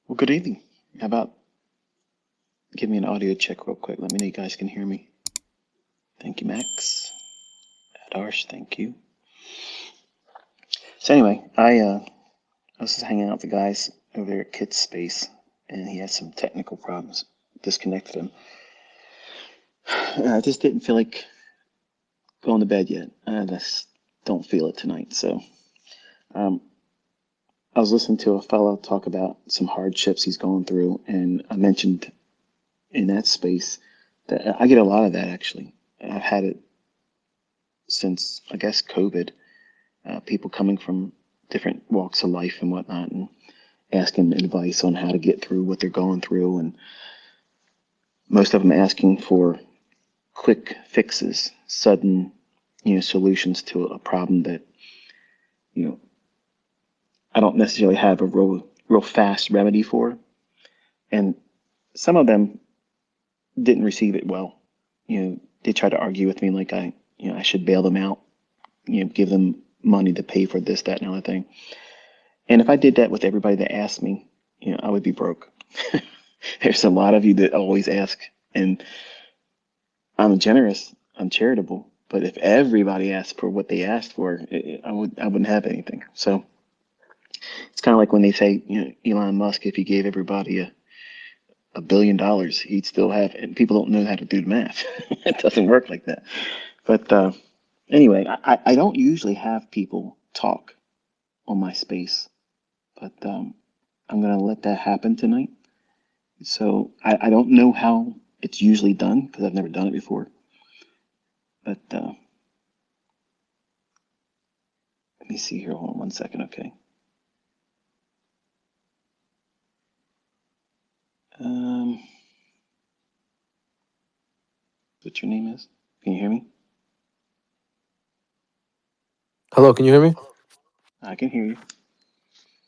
Well, good evening. How about give me an audio check real quick? Let me know you guys can hear me. Thank you, Max. Adarsh, thank you. So anyway, I was just hanging out with the guys over there at Kit's Space, and he had some technical problems. Disconnected him. I just didn't feel like going to bed yet. I just don't feel it tonight. So um, I was listening to a fellow talk about some hardships he's going through, and I mentioned in that space that I get a lot of that actually. I've had it since I guess COVID. People coming from different walks of life and whatnot, and asking advice on how to get through what they're going through, and most of them asking for quick fixes, sudden, solutions to a problem that, you know, I don't necessarily have a real fast remedy for. And some of them didn't receive it well. They tried to argue with me like I should bail them out, give them money to pay for this, that, and other thing. And if I did that with everybody that asked me, I would be broke. There's a lot of you that always ask, and I'm generous, I'm charitable. But if everybody asked for what they asked for, I wouldn't have anything. So it's kind of like when they say, Elon Musk, if he gave everybody $1 billion, he'd still have, and people don't know how to do the math. It doesn't work like that. But anyway, I don't usually have people talk on my space, but I'm going to let that happen tonight. So I don't know how it's usually done because I've never done it before. But let me see here. Hold on one second, okay? What your name is? Can you hear me? Hello, can you hear me? I can hear you.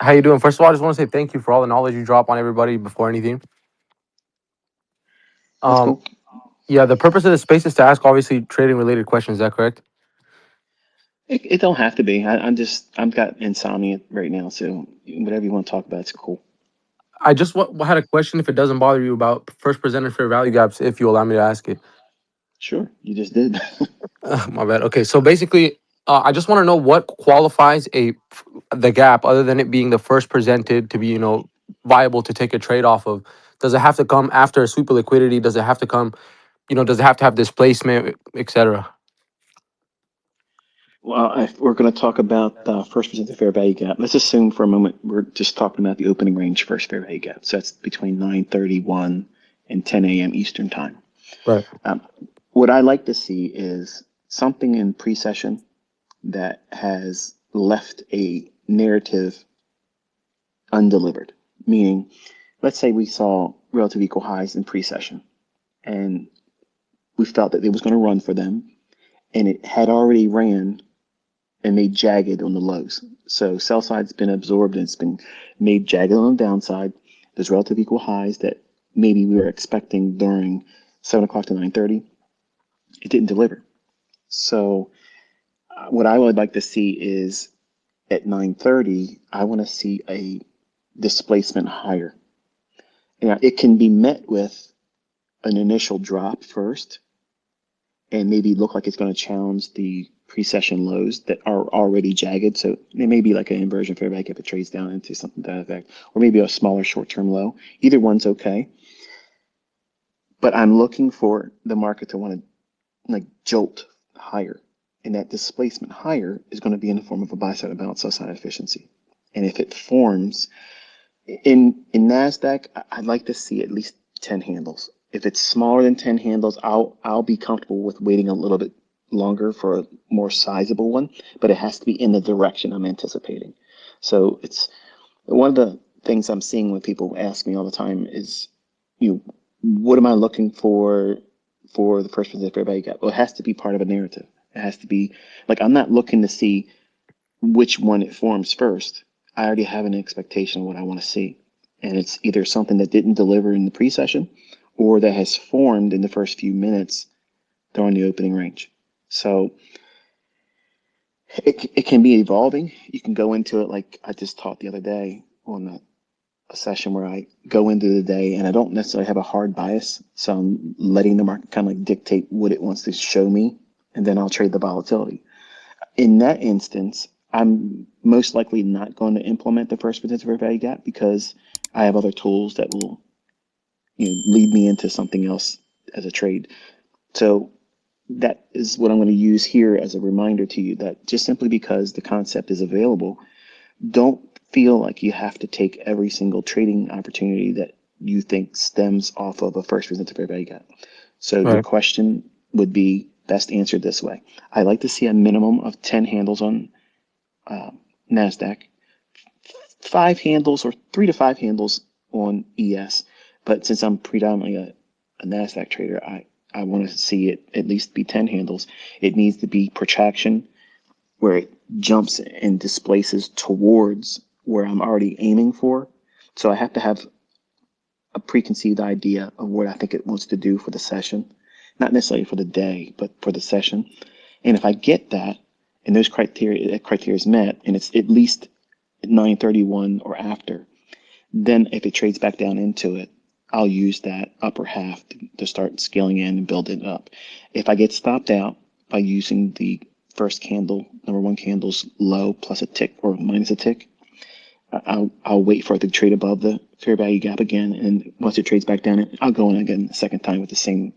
How you doing? First of all, I just want to say thank you for all the knowledge you drop on everybody before anything. That's Um, cool. yeah, the purpose of this space is to ask obviously trading related questions. Is that correct? It don't have to be. I've got insomnia right now, so whatever you want to talk about, it's cool. I just had a question, if it doesn't bother you, about first presented fair value gaps, if you allow me to ask it. Sure, you just did. My bad. Okay, so basically, I just want to know what qualifies the gap, other than it being the first presented to be viable to take a trade off of. Does it have to come after a sweep of liquidity? Does it have to come? Does it have to have displacement, etc.? Well, if we're going to talk about first presented fair value gap, let's assume for a moment we're just talking about the opening range first fair value gap. So that's between 9:31 and 10 a.m. Eastern time. Right. Um, what I like to see is something in pre-session that has left a narrative undelivered, meaning, let's say we saw relative equal highs in pre-session and we felt that it was going to run for them, and it had already ran and made jagged on the lows. So sell side's been absorbed and it's been made jagged on the downside. There's relative equal highs that maybe we were expecting during 7 o'clock to 9:30. It didn't deliver. So what I would like to see is at 9:30, I want to see a displacement higher. Now, it can be met with an initial drop first and maybe look like it's going to challenge the pre-session lows that are already jagged. So it may be like an inversion fair value if it trades down into something to that effect, or maybe a smaller short-term low. Either one's okay. But I'm looking for the market to want to like jolt higher. And that displacement higher is going to be in the form of a buy side balance, sell side efficiency. And if it forms in NASDAQ, I'd like to see at least 10 handles. If it's smaller than 10 handles, I'll be comfortable with waiting a little bit longer for a more sizable one, but it has to be in the direction I'm anticipating. So it's one of the things I'm seeing when people ask me all the time is, what am I looking for the first presented fair value gap? Well, it has to be part of a narrative. It has to be like I'm not looking to see which one it forms first. I already have an expectation of what I want to see. And it's either something that didn't deliver in the pre-session or that has formed in the first few minutes during the opening range. So it can be evolving. You can go into it like I just taught the other day on a session where I go into the day and I don't necessarily have a hard bias. So I'm letting the market kind of like dictate what it wants to show me, and then I'll trade the volatility. In that instance, I'm most likely not going to implement the first potential fair value gap because I have other tools that will, lead me into something else as a trade. So that is what I'm going to use here as a reminder to you that just simply because the concept is available, don't feel like you have to take every single trading opportunity that you think stems off of a first presented fair value gap. So your Right. question would be best answered this way. I like to see a minimum of 10 handles on uh, NASDAQ, 5 handles or 3 to 5 handles on ES. But since I'm predominantly a NASDAQ trader, I want to see it at least be 10 handles. It needs to be protraction where it jumps and displaces towards where I'm already aiming for. So I have to have a preconceived idea of what I think it wants to do for the session, not necessarily for the day, but for the session. And if I get that, and those criteria is met, and it's at least 931 or after, then if it trades back down into it, I'll use that upper half to start scaling in and building up. If I get stopped out by using the first candle, number one candle's low plus a tick or minus a tick, I'll wait for it to trade above the fair value gap again. And once it trades back down, I'll go in again the second time with the same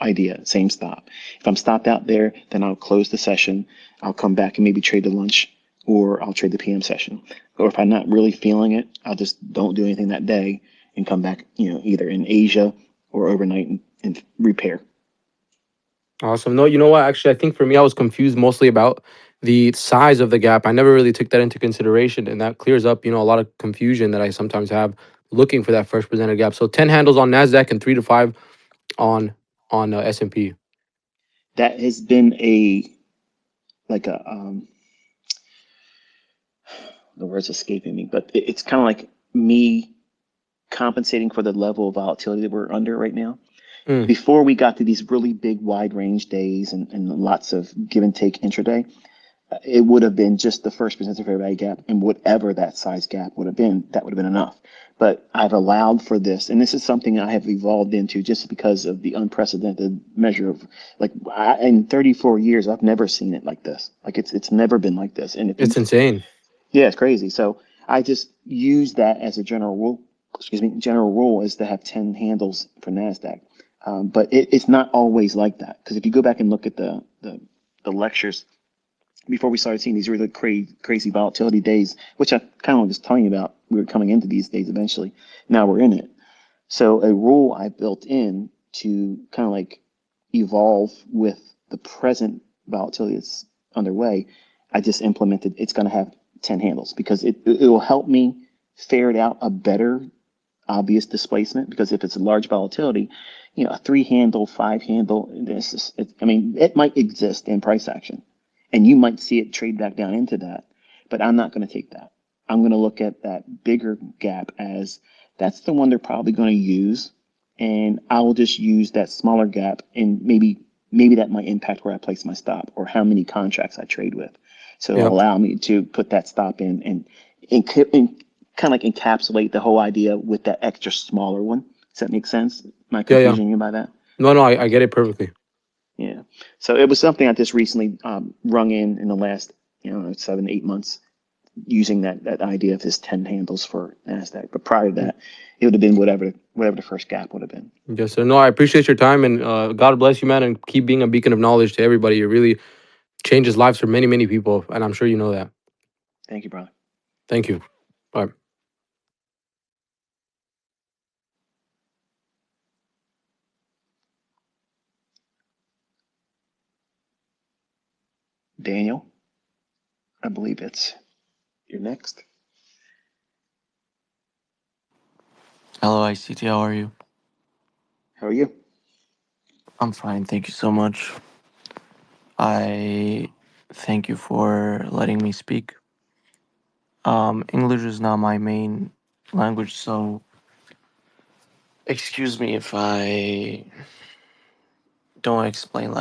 idea, same stop. If I'm stopped out there, then I'll close the session. I'll come back and maybe trade the lunch or I'll trade the PM session. Or if I'm not really feeling it, I'll just don't do anything that day and come back, either in Asia or overnight and repair. Awesome. No, you know what? Actually, I think for me, I was confused mostly about the size of the gap. I never really took that into consideration, and that clears up, a lot of confusion that I sometimes have looking for that first presented gap. So 10 handles on Nasdaq and 3 to 5 on S&P. That has been like a, the word's escaping me, but it's kind of like me compensating for the level of volatility that we're under right now. Mm, Before we got to these really big wide range days and lots of give and take intraday, it would have been just the first percent fair value gap, and whatever that size gap would have been, that would have been enough. But I've allowed for this, and this is something I have evolved into just because of the unprecedented measure of like in 34 years, I've never seen it like this. Like it's never been like this. And if you, it's insane. yeah, it's crazy. So I just use that as a general rule. Excuse me, general rule is to have 10 handles for Nasdaq. But it's not always like that because if you go back and look at the lectures before we started seeing these really crazy volatility days, which I kind of was telling you about, we were coming into these days eventually. Now we're in it. So a rule I built in to kind of like evolve with the present volatility that's underway, I just implemented it's going to have 10 handles because it will help me ferret out a better obvious displacement because if it's a large volatility, a 3 handle, 5 handle, I mean, it might exist in price action and you might see it trade back down into that, but I'm not going to take that. I'm going to look at that bigger gap as that's the one they're probably going to use. And I will just use that smaller gap and maybe that might impact where I place my stop or how many contracts I trade with. So it'll Yep. allow me to put that stop in and kind of like encapsulate the whole idea with that extra smaller one. Does that make sense? Am I Yeah, yeah. confusing you by that? No, no, I get it perfectly. Yeah. So it was something I just recently rung in the last 7 8 months using that idea of his 10 handles for Nasdaq. But prior to Mm. that, it would have been whatever the first gap would have been. Yes, sir. No, I appreciate your time, and God bless you, man, and keep being a beacon of knowledge to everybody. It really changes lives for many, many people, and I'm sure you know that. Thank you, brother. Thank you. Bye. Daniel, I believe you're next. Hello, ICT. How are you? How are you? I'm fine. Thank you so much. I thank you for letting me speak. English is not my main language, so excuse me if I don't explain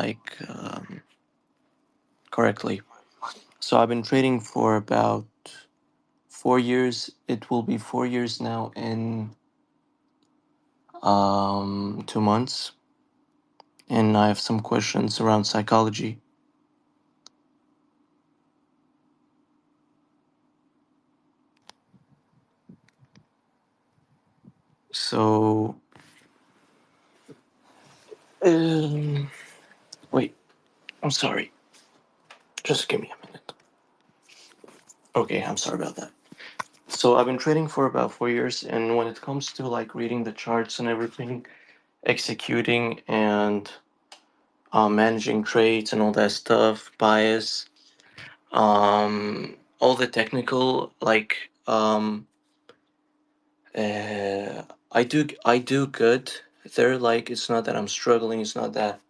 correctly. So I've been trading for about 4 years. It will be 4 years now in 2 months, and I have some questions around psychology. So, um, wait, I'm sorry. Just give me a minute. Okay, I'm sorry about that. So I've been trading for about 4 years, and when it comes to like reading the charts and everything, executing and managing trades and all that stuff, bias, all the technical uh, I do good. There, like it's not that I'm struggling. It's not that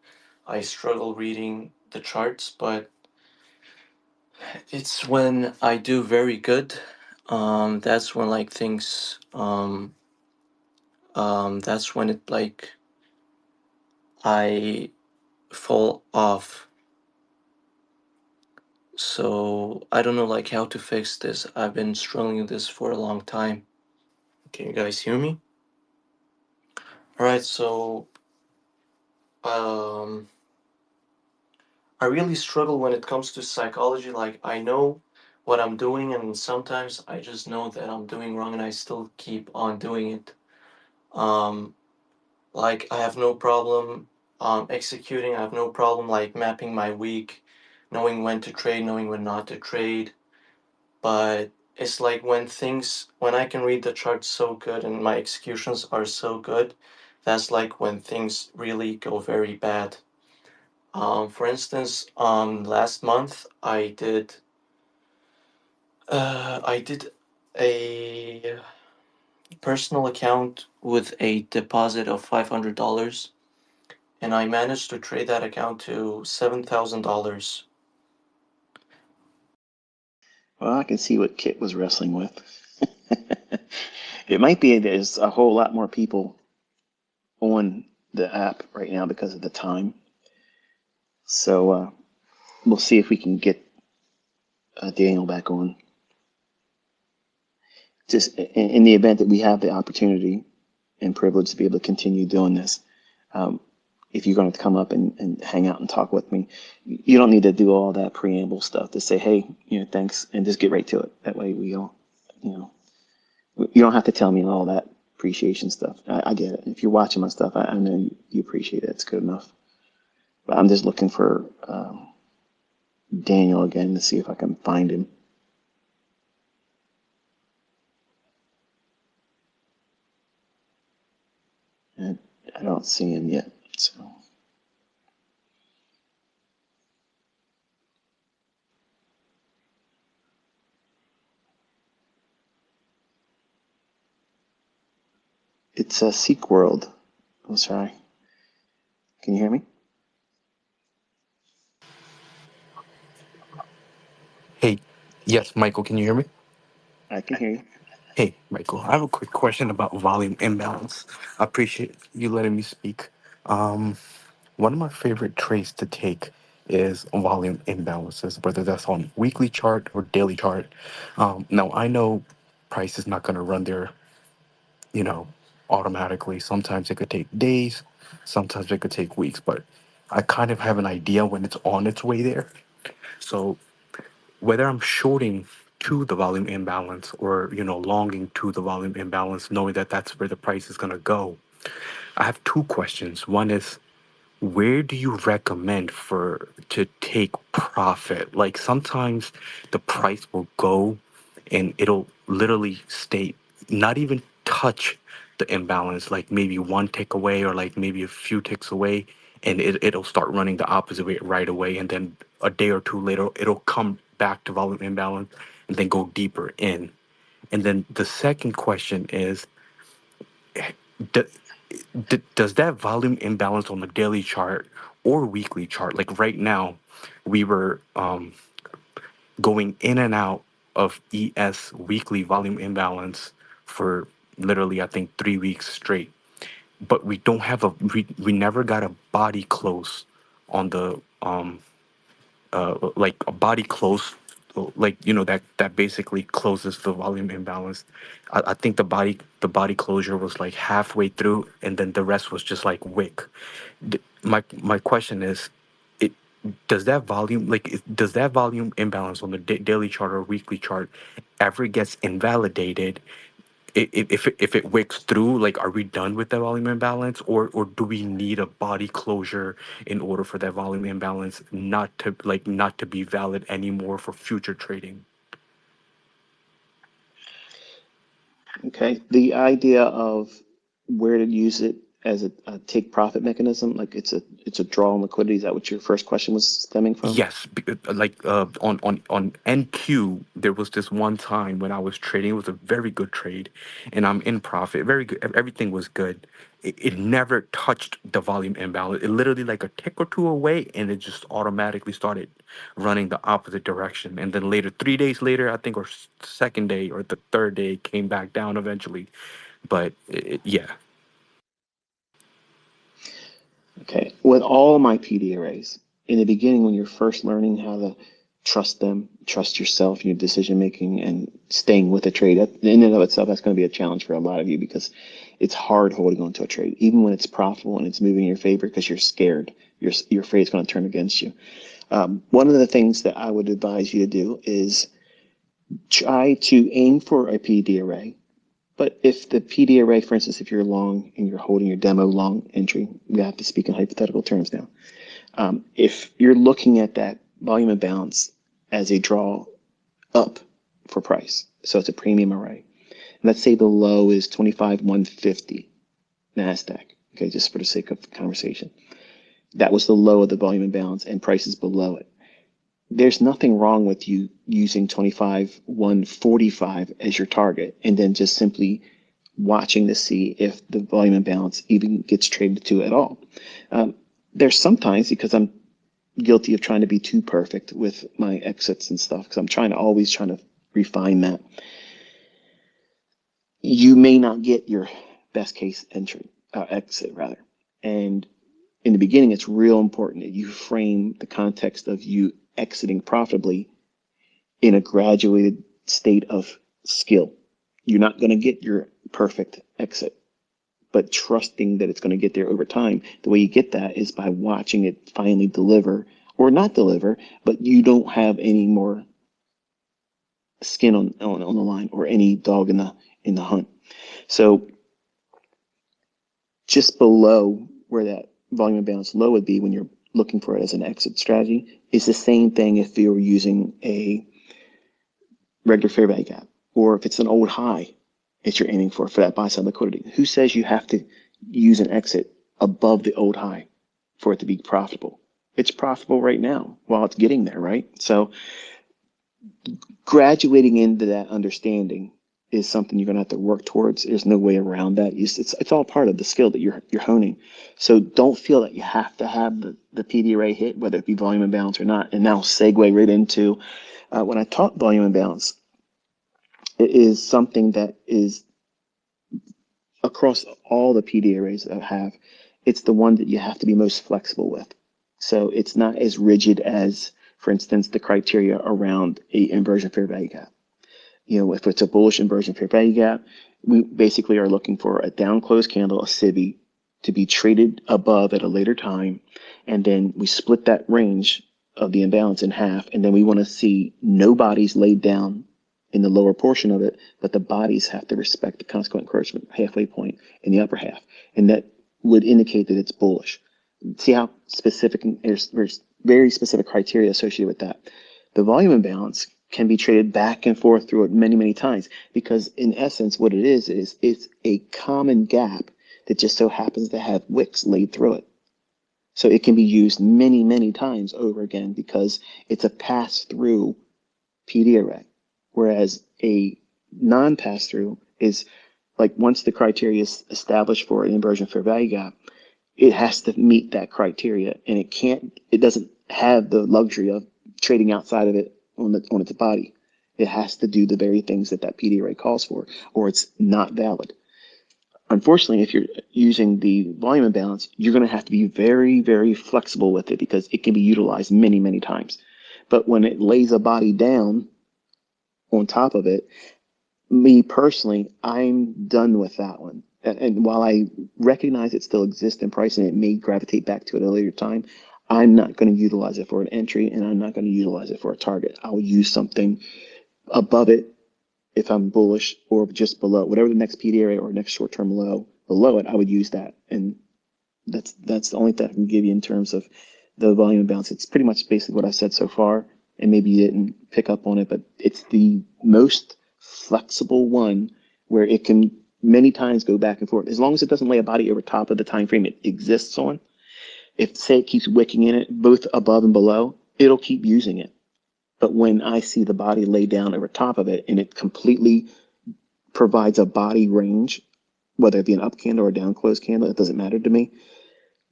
I struggle reading the charts, but it's when I do very good. That's when like things that's when it like I fall off. So I don't know like how to fix this. I've been struggling with this for a long time. Can you guys hear me? All right, so um I really struggle when it comes to psychology. Like I know what I'm doing, and sometimes I just know that I'm doing wrong and I still keep on doing it. Um like I have no problem executing. I have no problem like mapping my week, knowing when to trade, knowing when not to trade. But it's like when I can read the charts so good and my executions are so good, that's like when things really go very bad. For instance, last month I did a personal account with a deposit of $500, and I managed to trade that account to $7,000. Well, I can see what Kit was wrestling with. It might be there's a whole lot more people on the app right now because of the time. So we'll see if we can get Daniel back on. Just in the event that we have the opportunity and privilege to be able to continue doing this, um, if you're going to come up and hang out and talk with me, you don't need to do all that preamble stuff to say, hey, thanks, and just get right to it. That way we all, you know, you don't have to tell me all that appreciation stuff. I get it. If you're watching my stuff, I know you appreciate it. It's good enough. But I'm just looking for Daniel again to see if I can find him. And I don't see him yet. So it's a Seek World. Oh, sorry. Can you hear me? Hey, yes, Michael, can you hear me? I can hear you. Hey, Michael, I have a quick question about volume imbalance. I appreciate you letting me speak. Um, One of my favorite trades to take is volume imbalances, whether that's on weekly chart or daily chart. Now, I know price is not going to run there, you know, automatically. Sometimes it could take days, sometimes it could take weeks, but I kind of have an idea when it's on its way there. So whether I'm shorting to the volume imbalance or longing to the volume imbalance, knowing that that's where the price is going to go, I have two questions. One is, where do you recommend for to take profit? Like sometimes the price will go and it'll literally stay, not even touch the imbalance, like maybe one tick away or like maybe a few ticks away, and it'll start running the opposite way right away. And then a day or two later, it'll come back to volume imbalance and then go deeper in. And then the second question is, do, does that volume imbalance on the daily chart or weekly chart, like right now, we were going in and out of ES weekly volume imbalance for literally, I think, 3 weeks straight. But we don't have we never got a body close on the like a body close like that basically closes the volume imbalance. I think the body closure was like halfway through, and then the rest was just like wick. My question is, it does that volume imbalance on the daily chart or weekly chart ever gets invalidated if it wicks through? Like, are we done with the volume imbalance, or do we need a body closure in order for that volume imbalance not to be valid anymore for future trading? Okay. The idea of where to use it as a take profit mechanism, like it's a draw on liquidity. Is that what your first question was stemming from? Yes, like on NQ, there was this one time when I was trading. It was a very good trade, and I'm in profit. Very good. Everything was good. It never touched the volume imbalance. It literally like a tick or two away, and it just automatically started running the opposite direction. And then later, 3 days later, I think, or second day or the third day, it came back down eventually. But yeah. Okay. With all my PDAs, in the beginning, when you're first learning how to trust them, trust yourself, your decision making, and staying with a trade, in and of itself, that's going to be a challenge for a lot of you because it's hard holding on to a trade, even when it's profitable and it's moving in your favor because you're scared. You're afraid it's going to turn against you. One of the things that I would advise you to do is try to aim for a PD array. But if the PD array, for instance, if you're long and you're holding your demo long entry, we have to speak in hypothetical terms now. If you're looking at that volume imbalance as a draw up for price, so it's a premium array. Let's say the low is 25,150 NASDAQ, okay, just for the sake of the conversation. That was the low of the volume imbalance and prices below it. There's nothing wrong with you using 25,145 as your target and then just simply watching to see if the volume imbalance even gets traded to at all. There's sometimes, because I'm guilty of trying to be too perfect with my exits and stuff, because I'm always trying to refine that, you may not get your best case exit rather. And in the beginning, it's real important that you frame the context of you exiting profitably in a graduated state of skill. You're not going to get your perfect exit, but trusting that it's going to get there over time. The way you get that is by watching it finally deliver or not deliver, but you don't have any more skin on the line or any dog in the hunt. So just below where that volume imbalance low would be when you're looking for it as an exit strategy is the same thing if you're using a regular fair value gap, or if it's an old high that you're aiming for that buy side liquidity. Who says you have to use an exit above the old high for it to be profitable? It's profitable right now while it's getting there, right? So graduating into that understanding is something you're going to have to work towards. There's no way around that. It's all part of the skill that you're honing. So don't feel that you have to have the PD array hit, whether it be volume imbalance or not. And now segue right into when I talk volume imbalance, it is something that is across all the PD arrays that I have. It's the one that you have to be most flexible with. So it's not as rigid as, for instance, the criteria around a inversion fair value gap. If it's a bullish inversion fair value gap, we basically are looking for a down close candle, a CIVI, to be traded above at a later time. And then we split that range of the imbalance in half. And then we want to see no bodies laid down in the lower portion of it, but the bodies have to respect the consequent encroachment halfway point in the upper half. And that would indicate that it's bullish. See how specific, there's very specific criteria associated with that. The volume imbalance can be traded back and forth through it many, many times, because in essence, what it is it's a common gap that just so happens to have wicks laid through it. So it can be used many, many times over again because it's a pass-through PD array. Whereas a non-pass-through is like once the criteria is established for an inversion fair value gap, it has to meet that criteria, and it doesn't have the luxury of trading outside of it on its body. It has to do the very things that PD array calls for, or it's not valid. Unfortunately, if you're using the volume imbalance, you're going to have to be very, very flexible with it because it can be utilized many, many times. But when it lays a body down on top of it, me personally, I'm done with that one. And while I recognize it still exists in price and it may gravitate back to it at a later time, I'm not going to utilize it for an entry and I'm not going to utilize it for a target. I'll use something above it if I'm bullish, or just below whatever the next PDA or next short-term low below it. I would use that, and that's the only thing I can give you in terms of the volume imbalance. It's pretty much basically what I've said so far, and maybe you didn't pick up on it, but it's the most flexible one where it can many times go back and forth as long as it doesn't lay a body over top of the time frame it exists on. If say it keeps wicking in it both above and below, it'll keep using it. But when I see the body lay down over top of it and it completely provides a body range, whether it be an up candle or a down close candle, it doesn't matter to me.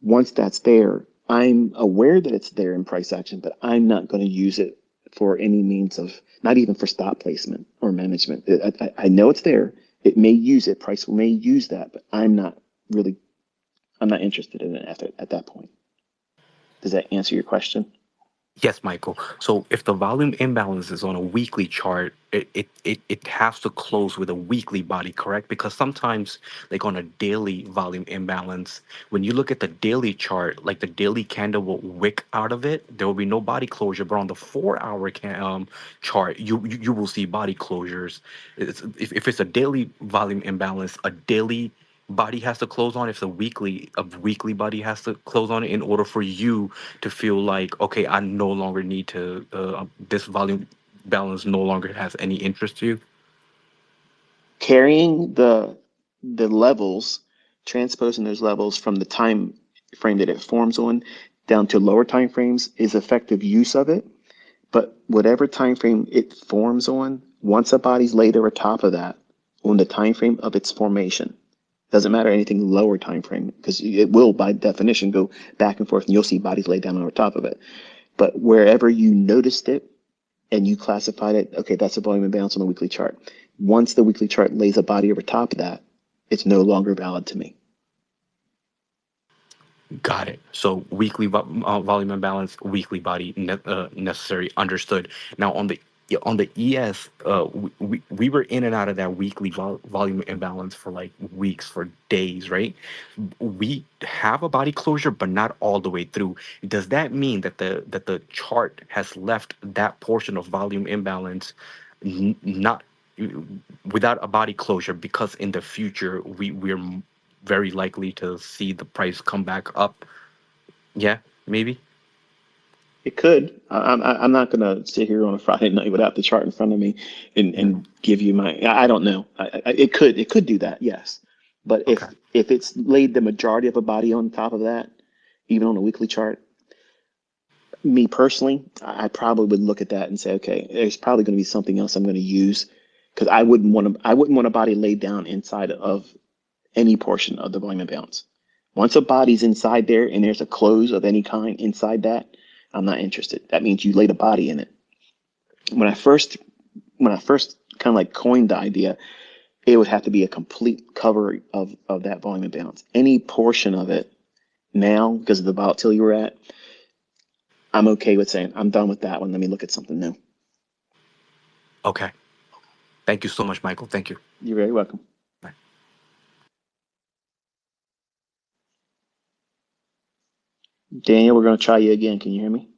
Once that's there, I'm aware that it's there in price action, but I'm not going to use it for any means of, not even for stop placement or management. I know it's there. It may use it. Price may use that, but really, I'm not interested in it at that point. Does that answer your question? Yes, Michael. So if the volume imbalance is on a weekly chart, it has to close with a weekly body, correct? Because sometimes, like on a daily volume imbalance, when you look at the daily chart, like the daily candle will wick out of it, there will be no body closure. But on the 4 hour chart, you will see body closures. If it's a daily volume imbalance, a daily body has to close on. If a weekly body has to close on it in order for you to feel like, okay, I no longer need to, this volume balance no longer has any interest to you. Carrying the levels, transposing those levels from the time frame that it forms on down to lower time frames is effective use of it. But whatever time frame it forms on, once a body's laid over top of that on the time frame of its formation, doesn't matter anything lower time frame because it will by definition go back and forth and you'll see bodies laid down over top of it. But wherever you noticed it and you classified it, okay, that's a volume imbalance on the weekly chart. Once the weekly chart lays a body over top of that, it's no longer valid to me. Got it. So weekly volume imbalance, weekly body necessary. Understood. Now on the ES, we were in and out of that weekly volume imbalance for like weeks, for days, right? We have a body closure, but not all the way through. Does that mean that the chart has left that portion of volume imbalance not without a body closure, because in the future we're very likely to see the price come back up? Yeah, maybe. It could. I'm not going to sit here on a Friday night without the chart in front of me Yeah. and give you my. I don't know. It could do that. Yes, but Okay. if it's laid the majority of a body on top of that, even on a weekly chart, me personally, I probably would look at that and say, okay, there's probably going to be something else I'm going to use because I wouldn't want a body laid down inside of any portion of the volume imbalance. Once a body's inside there and there's a close of any kind inside that, I'm not interested. That means you laid a body in it. When I first when I first kind of like coined the idea, it would have to be a complete cover of that volume imbalance. Any portion of it now, because of the volatility we're at, I'm okay with saying I'm done with that one. Let me look at something new. Okay. Thank you so much, Michael. Thank you. You're very welcome. Bye. Daniel, we're going to try you again. Can you hear me?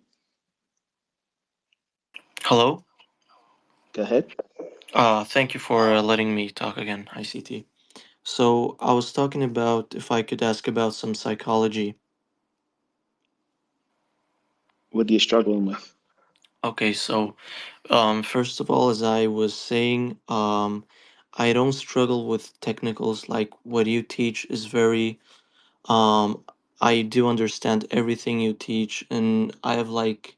Hello. Go ahead. Thank you for letting me talk again, ICT. So I was talking about if I could ask about some psychology. What are you struggling with? Okay, so first of all, as I was saying, I don't struggle with technicals. Like what you teach is very I do understand everything you teach, and I have like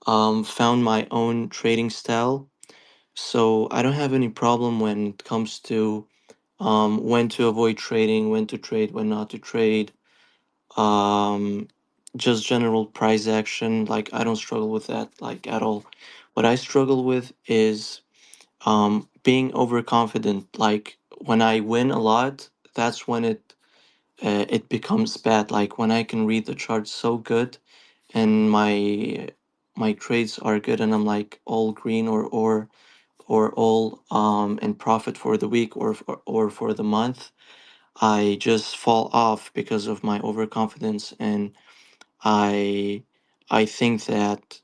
found my own trading style. So I don't have any problem when it comes to when to avoid trading, when to trade, when not to trade. Um, just general price action. Like I don't struggle with that like at all. What I struggle with is being overconfident. Like when I win a lot, that's when it becomes bad. Like when I can read the chart so good and my my trades are good and I'm like all green or all in profit for the week or for the month, I just fall off because of my overconfidence, and I I think that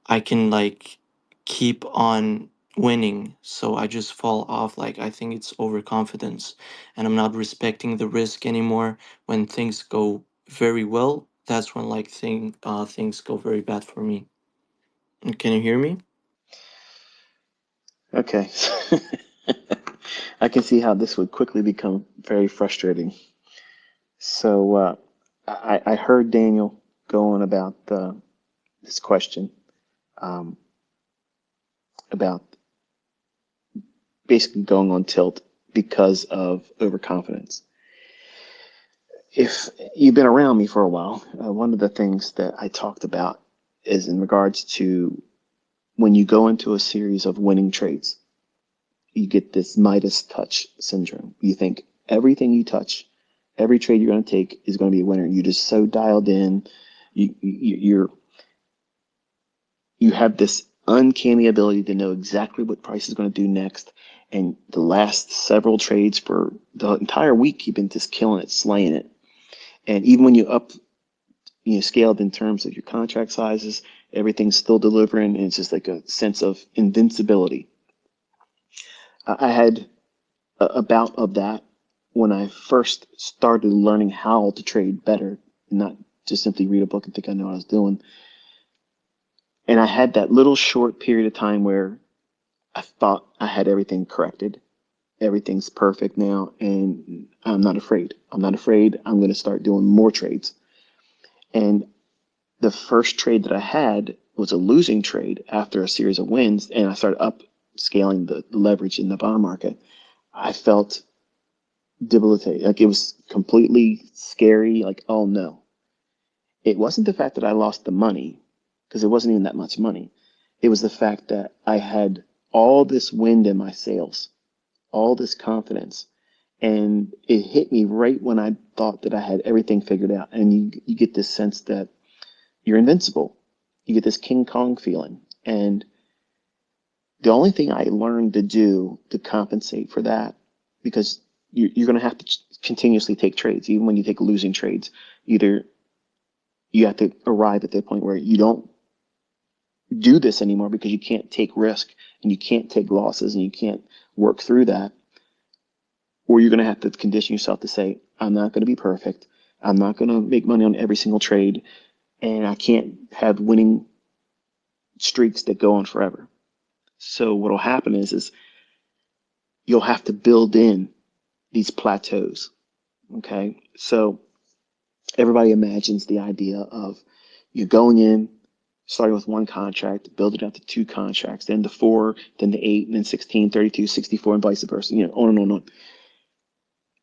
I can like keep on winning, so I just fall off. Like I think it's overconfidence, and I'm not respecting the risk anymore. When things go very well, that's when like things go very bad for me. Can you hear me? Okay. I can see how this would quickly become very frustrating. So I heard Daniel going about this question um, about basically going on tilt because of overconfidence. If you've been around me for a while, one of the things that I talked about is in regards to when you go into a series of winning trades, you get this Midas touch syndrome. You think everything you touch, every trade you're going to take is going to be a winner. You're just so dialed in. You have this uncanny ability to know exactly what price is going to do next. And the last several trades for the entire week, you've been just killing it, slaying it. And even when scaled in terms of your contract sizes, everything's still delivering, and it's just like a sense of invincibility. I had a bout of that when I first started learning how to trade better, not just simply read a book and think I know what I was doing. And I had that little short period of time where I thought I had everything corrected. Everything's perfect now, and I'm not afraid. I'm not afraid. I'm going to start doing more trades. And the first trade that I had was a losing trade after a series of wins, and I started upscaling the leverage in the bond market. I felt debilitated. Like it was completely scary. Like, oh no. It wasn't the fact that I lost the money, because it wasn't even that much money. It was the fact that I had all this wind in my sails, all this confidence, and it hit me right when I thought that I had everything figured out. And you get this sense that you're invincible. You get this King Kong feeling. And the only thing I learned to do to compensate for that, because you're going to have to continuously take trades, even when you take losing trades, either you have to arrive at the point where you don't do this anymore because you can't take risk and you can't take losses and you can't work through that, or you're going to have to condition yourself to say, I'm not going to be perfect. I'm not going to make money on every single trade, and I can't have winning streaks that go on forever. So what will happen is you'll have to build in these plateaus. Okay. So everybody imagines the idea of you going in, starting with one contract, building up to two contracts, then the four, then the 8, and then 16, 32, 64, and vice versa, on and on and on.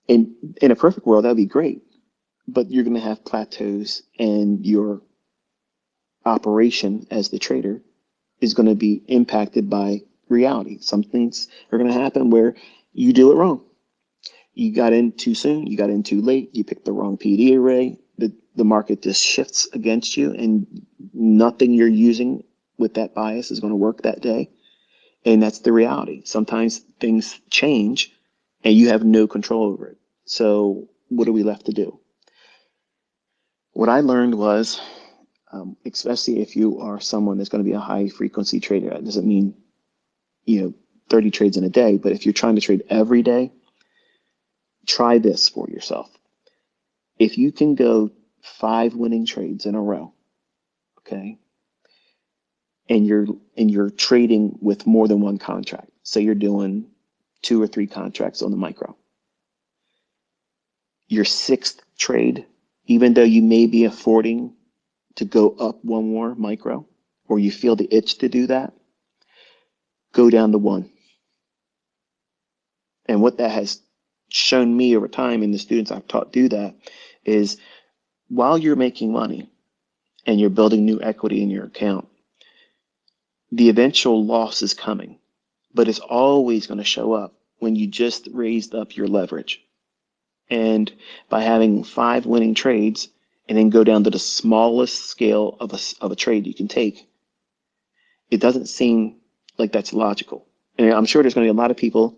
In a perfect world, that'd be great. But you're going to have plateaus, and your operation as the trader is going to be impacted by reality. Some things are going to happen where you do it wrong. You got in too soon, you got in too late, you picked the wrong PD array, the market just shifts against you, and nothing you're using with that bias is going to work that day. And that's the reality. Sometimes things change and you have no control over it. So what are we left to do? What I learned was, especially if you are someone that's going to be a high frequency trader, that doesn't mean 30 trades in a day, but if you're trying to trade every day, try this for yourself. If you can go 5 winning trades in a row, okay, and you're trading with more than one contract, say you're doing 2 or 3 contracts on the micro, your 6th trade, even though you may be affording to go up one more micro, or you feel the itch to do that, go down to 1. And what that has shown me over time, and the students I've taught do that, is while you're making money and you're building new equity in your account, the eventual loss is coming, but it's always going to show up when you just raised up your leverage. And by having 5 winning trades and then go down to the smallest scale of a trade you can take, It doesn't seem like that's logical. And I'm sure there's going to be a lot of people,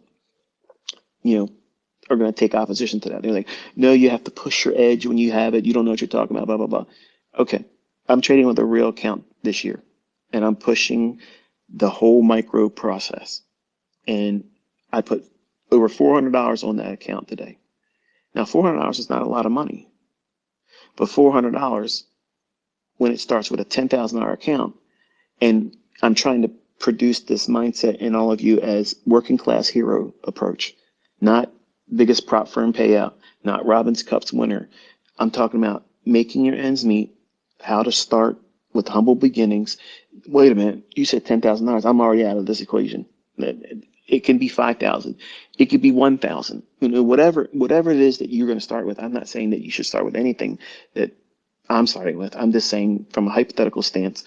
you know, are going to take opposition to that. They're like, no, you have to push your edge when you have it. You don't know what you're talking about, blah, blah, blah. Okay. I'm trading with a real account this year, and I'm pushing the whole micro process. And I put over $400 on that account today. Now, $400 is not a lot of money, but $400 when it starts with a $10,000 account, and I'm trying to produce this mindset in all of you as working class hero approach, not biggest prop firm payout, not Robin's Cups winner. I'm talking about making your ends meet, how to start with humble beginnings. Wait a minute, you said $10,000. I'm already out of this equation. It can be 5,000. It could be 1,000. You know, whatever it is that you're going to start with. I'm not saying that you should start with anything that I'm starting with. I'm just saying from a hypothetical stance.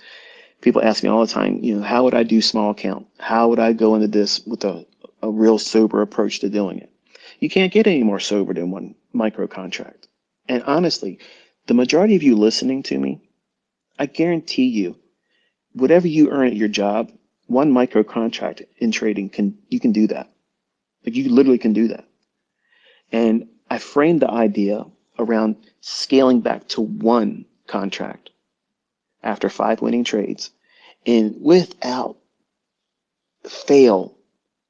People ask me all the time, you know, how would I do small account? How would I go into this with a real sober approach to doing it? You can't get any more sober than one micro contract. And honestly, the majority of you listening to me, I guarantee you, whatever you earn at your job, one micro contract in trading you can do that. Like you literally can do that. And I framed the idea around scaling back to one contract after 5 winning trades, and without fail,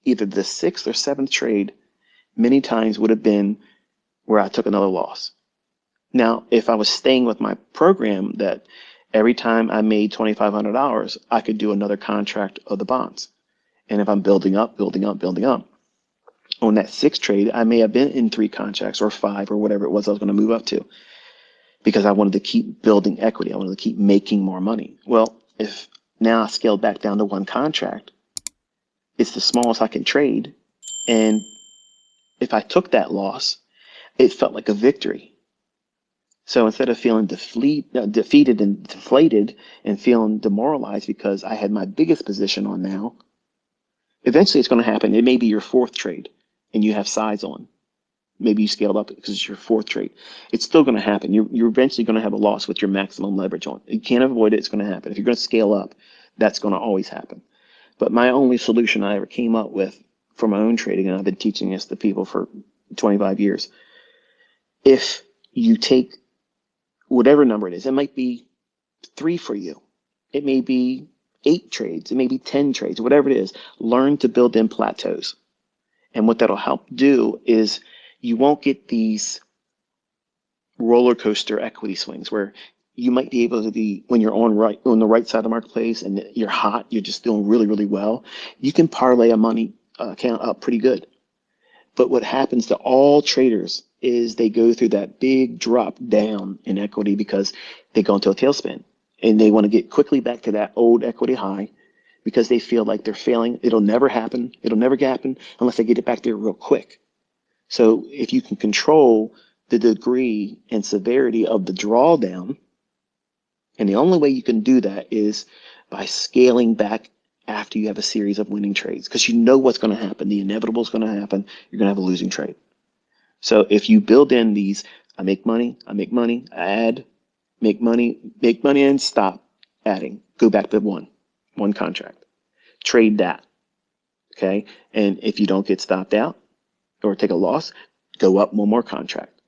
either the 6th or 7th trade many times would have been where I took another loss. Now, if I was staying with my program that every time I made $2,500, I could do another contract of the bonds. And if I'm building up, on that 6th trade, I may have been in 3 contracts or 5 or whatever it was I was going to move up to, because I wanted to keep building equity. I wanted to keep making more money. Well, if now I scaled back down to one contract, it's the smallest I can trade. And if I took that loss, it felt like a victory. So instead of feeling defeated and deflated and feeling demoralized because I had my biggest position on now, eventually it's going to happen. It may be your 4th trade and you have size on. Maybe you scaled up because it's your 4th trade. It's still going to happen. You're eventually going to have a loss with your maximum leverage on. You can't avoid it. It's going to happen. If you're going to scale up, that's going to always happen. But my only solution I ever came up with for my own trading, and I've been teaching this to people for 25 years, if you take whatever number it is, it might be 3 for you. It may be 8 trades. It may be 10 trades, whatever it is. Learn to build in plateaus. And what that'll help do is you won't get these roller coaster equity swings where you might be able to be, when you're on the right side of the marketplace and you're hot, you're just doing really, really well. You can parlay a money account up pretty good. But what happens to all traders is they go through that big drop down in equity because they go into a tailspin and they want to get quickly back to that old equity high because they feel like they're failing. It'll never happen. It'll never happen unless they get it back there real quick. So if you can control the degree and severity of the drawdown, and the only way you can do that is by scaling back after you have a series of winning trades, because you know what's going to happen. The inevitable is going to happen. You're going to have a losing trade. So if you build in these, I make money, I add, make money, and stop adding. Go back to one contract. Trade that, okay? And if you don't get stopped out or take a loss, go up one more contract.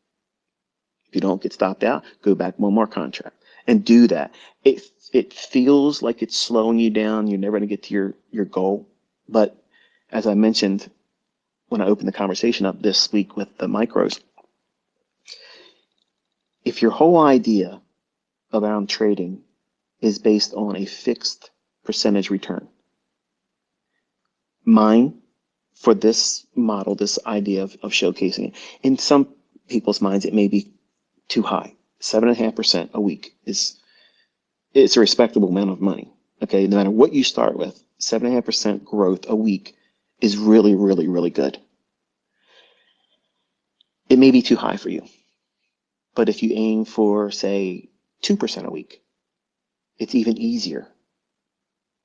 If you don't get stopped out, go back one more contract. And do that. It feels like it's slowing you down. You're never going to get to your goal. But as I mentioned when I opened the conversation up this week with the micros, if your whole idea around trading is based on a fixed percentage return, mine, for this model, this idea of showcasing it, in some people's minds, it may be too high. 7.5% a week it's a respectable amount of money. Okay, no matter what you start with, 7.5% growth a week is really, really, really good. It may be too high for you, but if you aim for, say, 2% a week, it's even easier.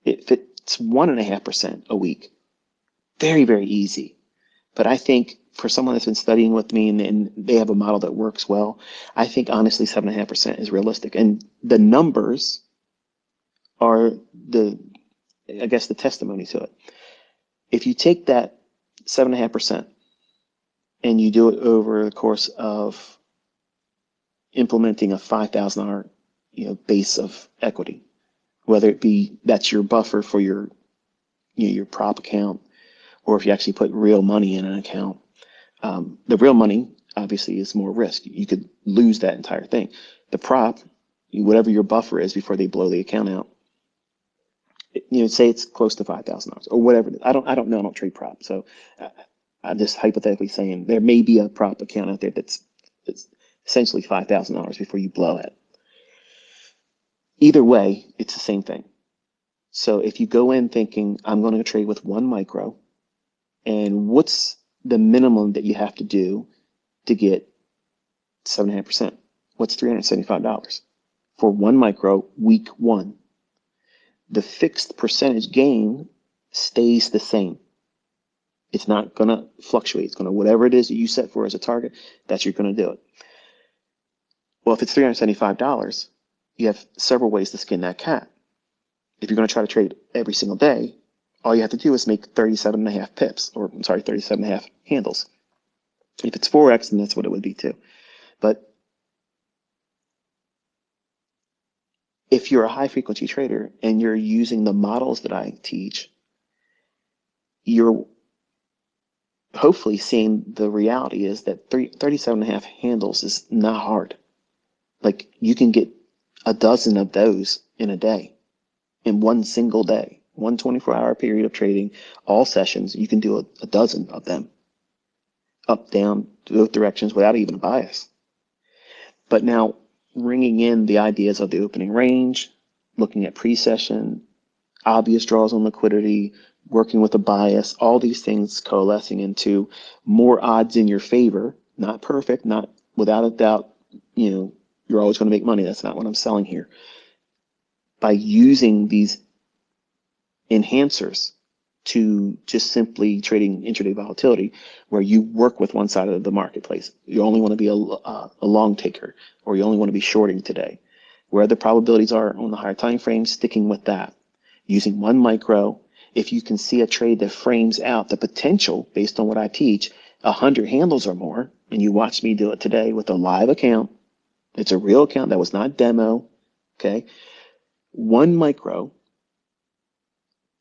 If it's 1.5% a week, very, very easy. But I think for someone that's been studying with me and they have a model that works well, I think honestly 7.5% is realistic. And the numbers are I guess, the testimony to it. If you take that 7.5% and you do it over the course of implementing a $5,000, base of equity, whether it be that's your buffer for your, your prop account, or if you actually put real money in an account, the real money obviously is more risk. You could lose that entire thing. The prop, whatever your buffer is before they blow the account out, say it's close to $5,000 or whatever it is. I don't know. I don't trade prop, so I'm just hypothetically saying there may be a prop account out there that's essentially $5,000 before you blow it. Either way, it's the same thing. So if you go in thinking I'm going to trade with one micro, and what's the minimum that you have to do to get 7.5%? What's $375 for one micro week one? The fixed percentage gain stays the same. It's not going to fluctuate. It's going to, whatever it is that you set for as a target, that's you're going to do it. Well, if it's $375, you have several ways to skin that cat. If you're going to try to trade every single day, all you have to do is make 37.5 pips, or I'm sorry, 37.5 handles. If it's 4x, then that's what it would be too. But if you're a high frequency trader and you're using the models that I teach, you're hopefully seeing the reality is that 37.5 handles is not hard. Like, you can get a dozen of those in a day, in one single day, one 24-hour period of trading, all sessions. You can do a dozen of them, up, down, both directions, without even a bias. But now, bringing in the ideas of the opening range, looking at pre-session, obvious draws on liquidity, working with a bias, all these things coalescing into more odds in your favor, not perfect, not without a doubt, you're always going to make money. That's not what I'm selling here. By using these enhancers to just simply trading intraday volatility, where you work with one side of the marketplace. You only want to be a long taker, or you only want to be shorting today. Where the probabilities are on the higher time frame, sticking with that. Using one micro, if you can see a trade that frames out the potential based on what I teach, 100 handles or more, and you watch me do it today with a live account. It's a real account that was not demo, okay? One micro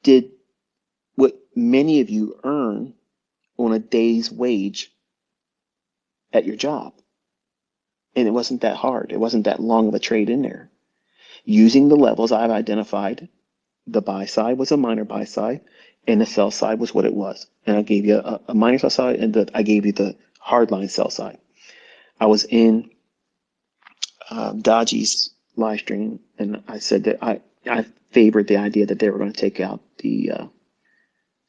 did what many of you earn on a day's wage at your job. And it wasn't that hard. It wasn't that long of a trade in there. Using the levels I've identified, the buy side was a minor buy side, and the sell side was what it was. And I gave you a minor sell side, and I gave you the hardline sell side. I was in Dodgy's live stream, and I said that I favored the idea that they were going to take out the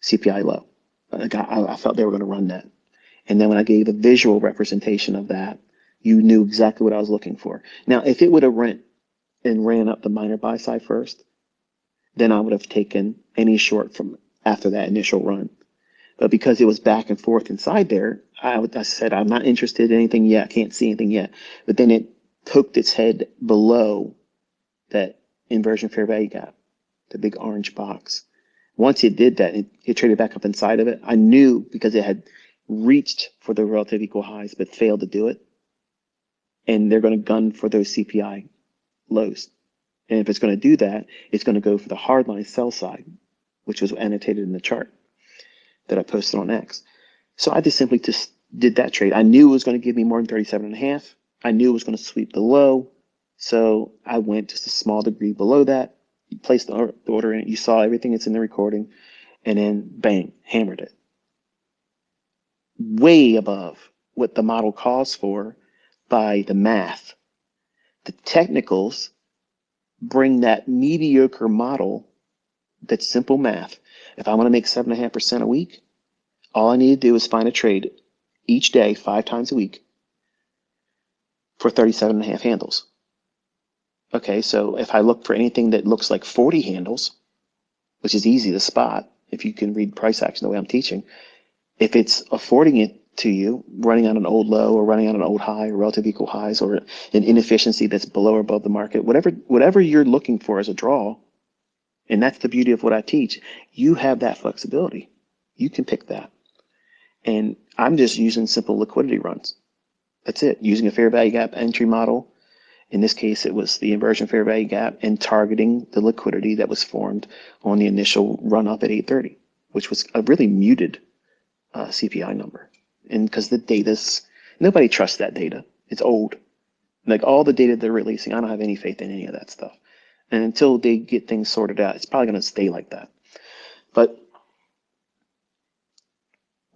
CPI low. I felt they were going to run that. And then when I gave a visual representation of that, you knew exactly what I was looking for. Now, if it would have ran up the minor buy side first, then I would have taken any short from after that initial run. But because it was back and forth inside there, I said, I'm not interested in anything yet. I can't see anything yet. But then it poked its head below that inversion fair value gap, the big orange box. Once it did that, it traded back up inside of it. I knew, because it had reached for the relative equal highs but failed to do it, and they're going to gun for those CPI lows. And if it's going to do that, it's going to go for the hardline sell side, which was annotated in the chart that I posted on X. So I just simply did that trade. I knew it was going to give me more than 37.5. I knew it was going to sweep the low. So I went just a small degree below that, placed the order in it. You saw everything that's in the recording, and then bang, hammered it. Way above what the model calls for by the math. The technicals bring that mediocre model, that's simple math. If I want to make 7.5% a week, all I need to do is find a trade each day, 5 times a week, for 37.5 handles. Okay, so if I look for anything that looks like 40 handles, which is easy to spot if you can read price action the way I'm teaching, if it's affording it to you, running on an old low or running on an old high or relative equal highs, or an inefficiency that's below or above the market, whatever you're looking for as a draw, And that's the beauty of what I teach. You have that flexibility. You can pick that. And I'm just using simple liquidity runs. That's it. Using a fair value gap entry model. In this case, it was the inversion fair value gap and targeting the liquidity that was formed on the initial run up at 830, which was a really muted CPI number. And because the data's, nobody trusts that data. It's old. Like all the data they're releasing, I don't have any faith in any of that stuff. And until they get things sorted out, it's probably going to stay like that. But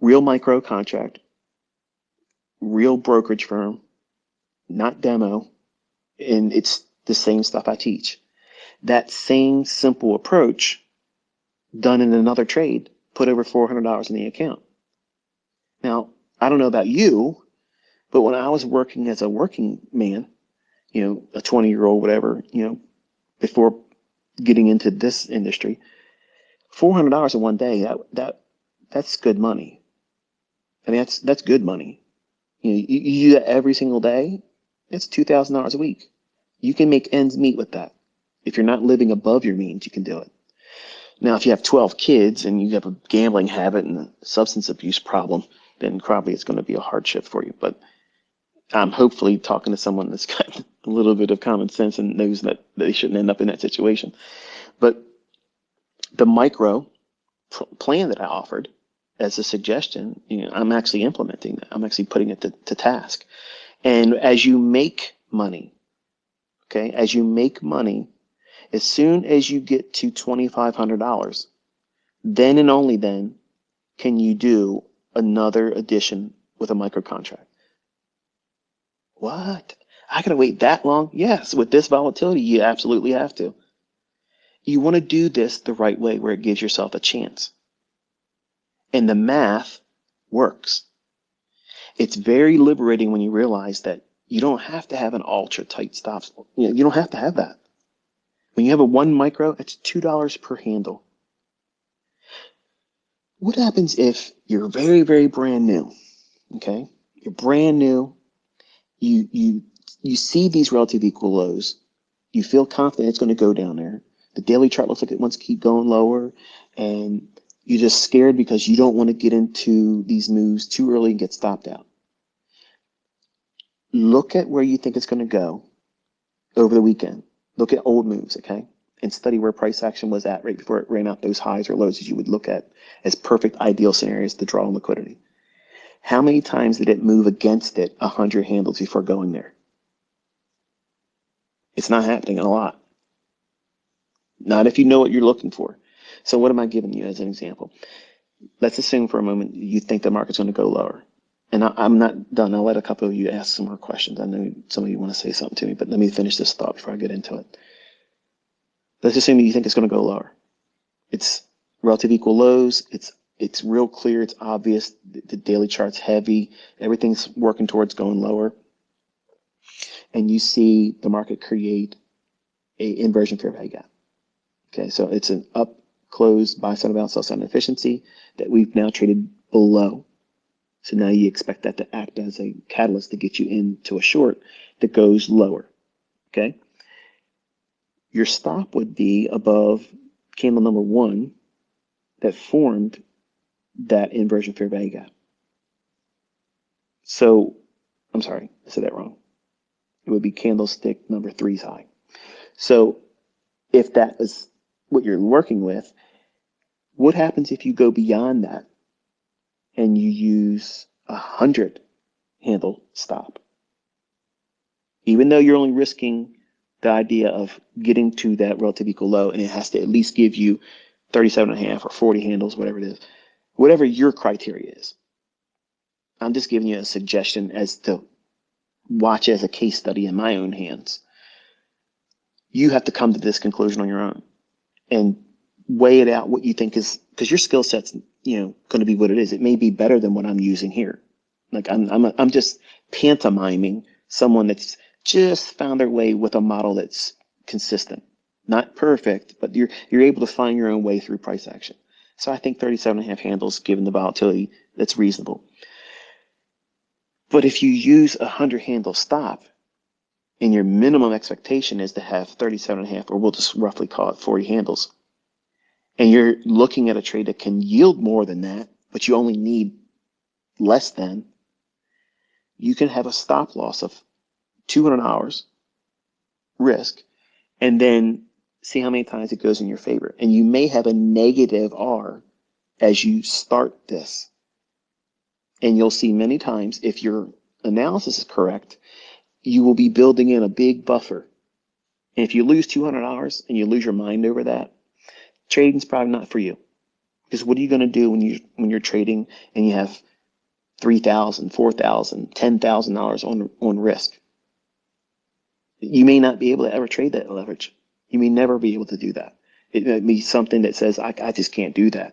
real micro contract, real brokerage firm, not demo, and it's the same stuff I teach. That same simple approach done in another trade, put over $400 in the account. Now, I don't know about you, but when I was working as a working man, a 20-year-old, whatever, before getting into this industry, $400 in one day, that's good money. I mean, that's good money. You do that every single day, it's $2,000 a week. You can make ends meet with that. If you're not living above your means, you can do it. Now, if you have 12 kids and you have a gambling habit and a substance abuse problem, then probably it's going to be a hardship for you. But I'm hopefully talking to someone that's got a little bit of common sense and knows that they shouldn't end up in that situation. But the micro plan that I offered as a suggestion, I'm actually implementing that. I'm actually putting it to task. And as you make money, okay, as soon as you get to $2,500, then and only then can you do another addition with a micro contract. What? I gotta wait that long? Yes, with this volatility, you absolutely have to. You want to do this the right way where it gives yourself a chance. And the math works. It's very liberating when you realize that you don't have to have an ultra tight stop. You don't have to have that. When you have a 1 micro, it's $2 per handle. What happens if you're very, very brand new? Okay, you're brand new. You see these relative equal lows. You feel confident it's going to go down there. The daily chart looks like it wants to keep going lower, and you're just scared because you don't want to get into these moves too early and get stopped out. Look at where you think it's going to go over the weekend. Look at old moves, okay? And study where price action was at right before it ran out those highs or lows as you would look at as perfect ideal scenarios to draw on liquidity. How many times did it move against it 100 handles before going there? It's not happening a lot. Not if you know what you're looking for. So what am I giving you as an example? Let's assume for a moment you think the market's going to go lower. And I'm not done. I'll let a couple of you ask some more questions. I know some of you want to say something to me, but let me finish this thought before I get into it. Let's assume you think it's going to go lower. It's relative equal lows. It's real clear. It's obvious. The daily chart's heavy. Everything's working towards going lower. And you see the market create a inversion fair value gap. Okay, so it's an up, close, buy side of balance, sell side efficiency that we've now traded below. So now you expect that to act as a catalyst to get you into a short that goes lower. Okay, your stop would be above candle number 1 that formed that inversion fair value gap. So, I'm sorry, I said that wrong. It would be candlestick number 3's high. So if that is what you're working with, what happens if you go beyond that and you use 100 handle stop? Even though you're only risking the idea of getting to that relative equal low, and it has to at least give you 37.5 or 40 handles, whatever it is, whatever your criteria is. I'm just giving you a suggestion as to watch as a case study in my own hands. You have to come to this conclusion on your own and weigh it out what you think is, because your skill set's going to be what it is. It may be better than what I'm using here. Like I'm just pantomiming someone that's just found their way with a model that's consistent, not perfect, but you're able to find your own way through price action. So I think 37.5 handles, given the volatility, that's reasonable. But if you use 100 handle stop and your minimum expectation is to have 37.5, or we'll just roughly call it 40 handles, and you're looking at a trade that can yield more than that, but you only need less than, you can have a stop loss of $200 risk and then see how many times it goes in your favor. And you may have a negative R as you start this. And you'll see many times, if your analysis is correct, you will be building in a big buffer. And if you lose $200 and you lose your mind over that, trading's probably not for you. Because what are you going to do when you're trading and you have $3,000, $4,000, $10,000 on risk? You may not be able to ever trade that leverage. You may never be able to do that. It may be something that says, I just can't do that.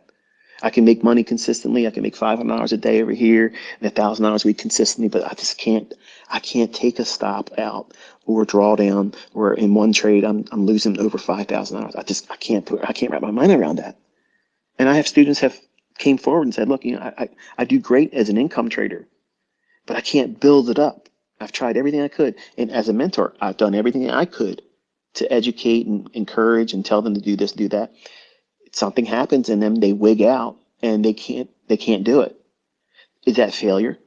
I can make money consistently. I can make $500 a day over here and $1,000 a week consistently, but I can't take a stop out or draw down, or in one trade I'm losing over $5,000. I can't wrap my mind around that. And I have students have came forward and said, look, I do great as an income trader, but I can't build it up. I've tried everything I could. And as a mentor, I've done everything I could to educate and encourage and tell them to do this, do that. Something happens in them, they wig out and they can't do it. Is that failure?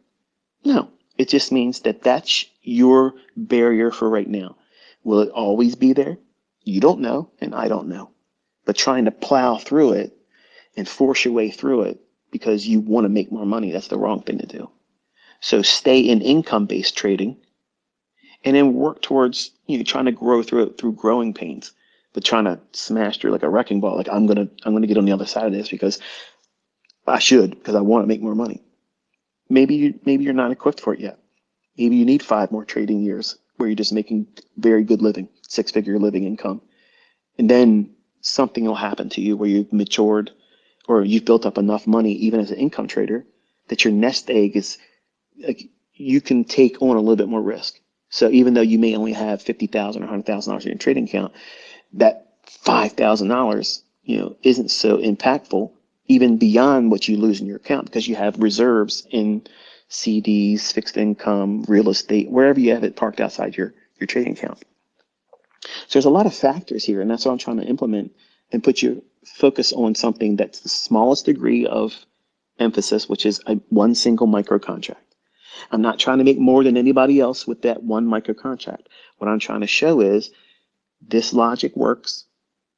No. It just means that that's your barrier for right now. Will it always be there? You don't know, and I don't know. But trying to plow through it and force your way through it because you want to make more money, that's the wrong thing to do. So stay in income-based trading and then work towards trying to grow through it through growing pains, but trying to smash through like a wrecking ball. Like I'm gonna get on the other side of this because because I want to make more money. Maybe you're not equipped for it yet. Maybe you need 5 more trading years where you're just making very good living, 6-figure living income. And then something will happen to you where you've matured or you've built up enough money, even as an income trader, that your nest egg is like you can take on a little bit more risk. So even though you may only have $50,000 or $100,000 in your trading account, that $5,000, isn't so impactful even beyond what you lose in your account because you have reserves in CDs, fixed income, real estate, wherever you have it parked outside your trading account. So there's a lot of factors here, and that's what I'm trying to implement and put your focus on something that's the smallest degree of emphasis, which is one single micro contract. I'm not trying to make more than anybody else with that one micro contract. What I'm trying to show is this logic works.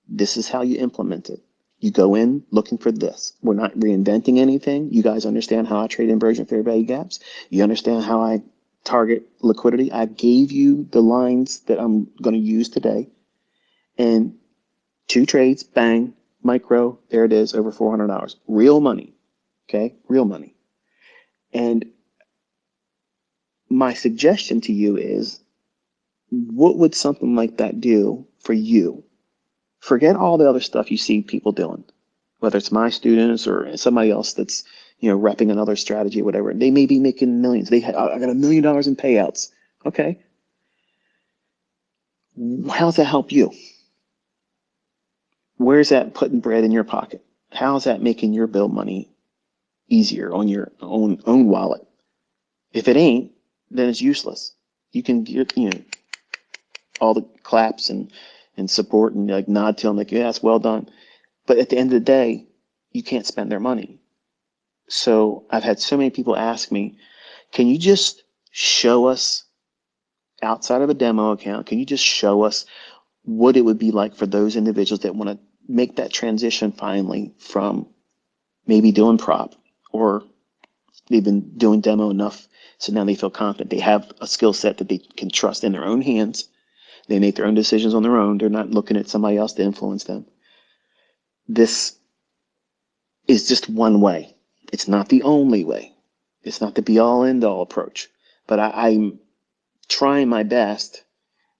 This is how you implement it. You go in looking for this. We're not reinventing anything. You guys understand how I trade inversion fair value gaps. You understand how I target liquidity. I gave you the lines that I'm going to use today. And 2 trades, bang, micro, there it is, over $400. Real money, okay? Real money. And my suggestion to you is, what would something like that do for you? Forget all the other stuff you see people doing, whether it's my students or somebody else that's, repping another strategy or whatever. They may be making millions. I got $1 million in payouts. Okay. How's that help you? Where's that putting bread in your pocket? How's that making your bill money easier on your own wallet? If it ain't, then it's useless. You can, all the claps and support and like nod to them like, yes, well done. But at the end of the day, you can't spend their money. So I've had so many people ask me, can you just show us outside of a demo account? Can you just show us what it would be like for those individuals that want to make that transition finally from maybe doing prop, or they've been doing demo enough so now they feel confident. They have a skill set that they can trust in their own hands. They make their own decisions on their own. They're not looking at somebody else to influence them. This is just one way. It's not the only way. It's not the be-all, end-all approach. But I'm trying my best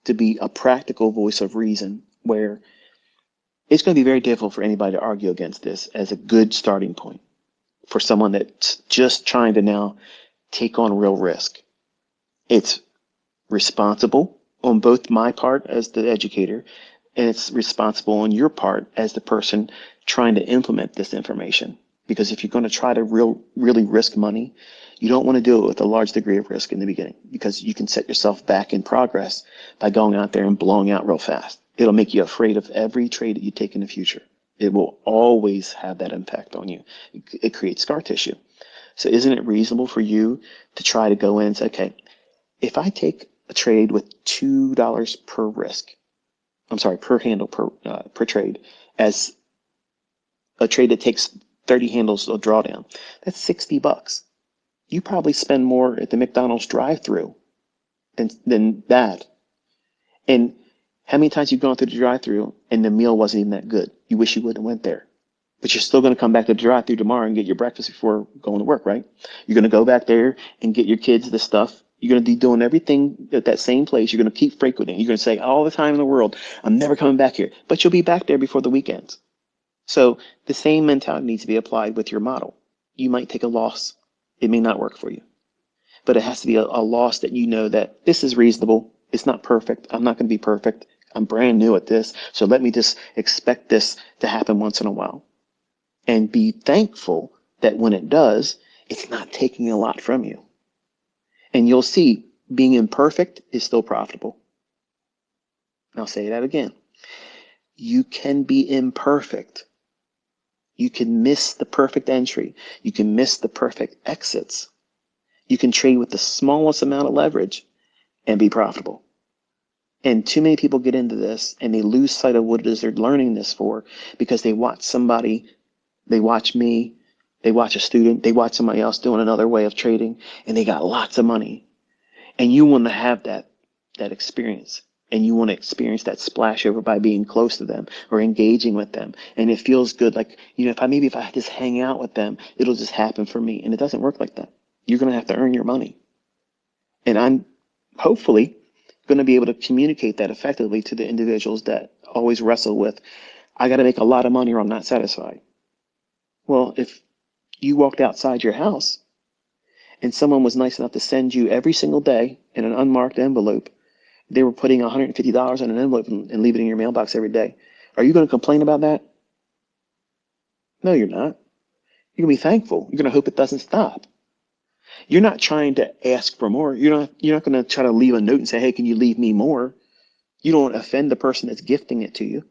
to be a practical voice of reason where it's going to be very difficult for anybody to argue against this as a good starting point for someone that's just trying to now take on real risk. It's responsible on both my part as the educator, and it's responsible on your part as the person trying to implement this information. Because if you're going to try to really risk money, you don't want to do it with a large degree of risk in the beginning, because you can set yourself back in progress by going out there and blowing out real fast. It'll make you afraid of every trade that you take in the future. It will always have that impact on you. It creates scar tissue. So isn't it reasonable for you to try to go in and say, okay, if I take a trade with $2 per risk, per handle per trade, as a trade that takes 30 handles of drawdown, that's $60. You probably spend more at the McDonald's drive-through than that. And how many times you've gone through the drive-through and the meal wasn't even that good? You wish you wouldn't have went there. But you're still going to come back to the drive-through tomorrow and get your breakfast before going to work, right? You're going to go back there and get your kids the stuff. You're going to be doing everything at that same place. You're going to keep frequenting. You're going to say all the time in the world, I'm never coming back here. But you'll be back there before the weekends. So the same mentality needs to be applied with your model. You might take a loss. It may not work for you. But it has to be a loss that you know that this is reasonable. It's not perfect. I'm not going to be perfect. I'm brand new at this. So let me just expect this to happen once in a while. And be thankful that when it does, it's not taking a lot from you. And you'll see being imperfect is still profitable. And I'll say that again. You can be imperfect. You can miss the perfect entry. You can miss the perfect exits. You can trade with the smallest amount of leverage and be profitable. And too many people get into this and they lose sight of what it is they're learning this for because they watch somebody, they watch me, they watch a student, they watch somebody else doing another way of trading, and they got lots of money. And you want to have that experience. And you want to experience that splash over by being close to them or engaging with them. And it feels good. Like, if I just hang out with them, it'll just happen for me. And it doesn't work like that. You're going to have to earn your money. And I'm hopefully going to be able to communicate that effectively to the individuals that always wrestle with, I got to make a lot of money or I'm not satisfied. Well, if you walked outside your house and someone was nice enough to send you every single day in an unmarked envelope, they were putting $150 in an envelope and leave it in your mailbox every day. Are you going to complain about that? No, you're not. You're going to be thankful. You're going to hope it doesn't stop. You're not trying to ask for more. You're not going to try to leave a note and say, hey, can you leave me more? You don't offend the person that's gifting it to you.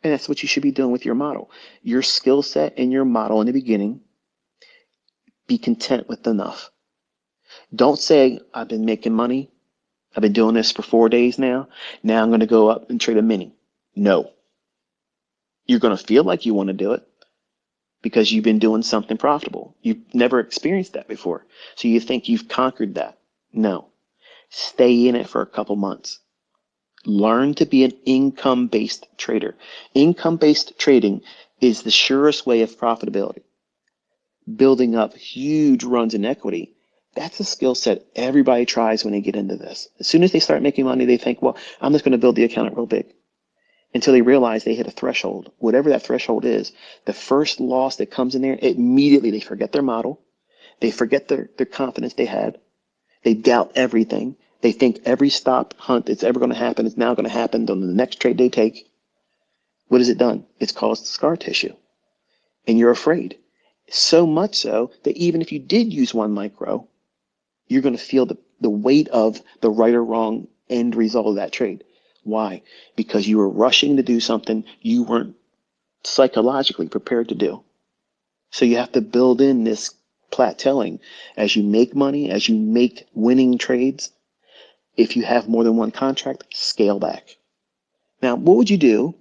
And that's what you should be doing with your model. Your skill set and your model in the beginning, be content with enough. Don't say, I've been making money. I've been doing this for 4 days now. Now I'm going to go up and trade a mini. No. You're going to feel like you want to do it because you've been doing something profitable. You've never experienced that before. So you think you've conquered that. No. Stay in it for a couple months. Learn to be an income-based trader. Income-based trading is the surest way of profitability. Building up huge runs in equity, that's a skill set everybody tries when they get into this. As soon as they start making money, they think, well, I'm just going to build the account real big. Until they realize they hit a threshold. Whatever that threshold is, the first loss that comes in there, immediately they forget their model. They forget their confidence they had. They doubt everything. They think every stop hunt that's ever going to happen is now going to happen on the next trade they take. What has it done? It's caused scar tissue. And you're afraid. So much so that even if you did use one micro, you're going to feel the weight of the right or wrong end result of that trade. Why? Because you were rushing to do something you weren't psychologically prepared to do. So you have to build in this plateauing. As you make money, as you make winning trades, if you have more than one contract, scale back. Now, what would you do?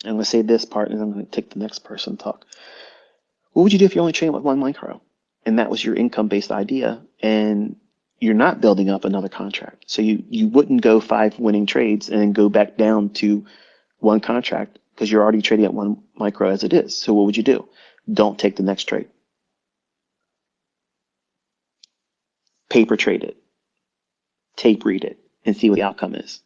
I'm going to say this part and I'm going to take the next person to talk. What would you do if you're only trading with one micro and that was your income-based idea and you're not building up another contract? So you wouldn't go 5 winning trades and then go back down to one contract because you're already trading at one micro as it is. So what would you do? Don't take the next trade. Paper trade it. Tape read it and see what the outcome is.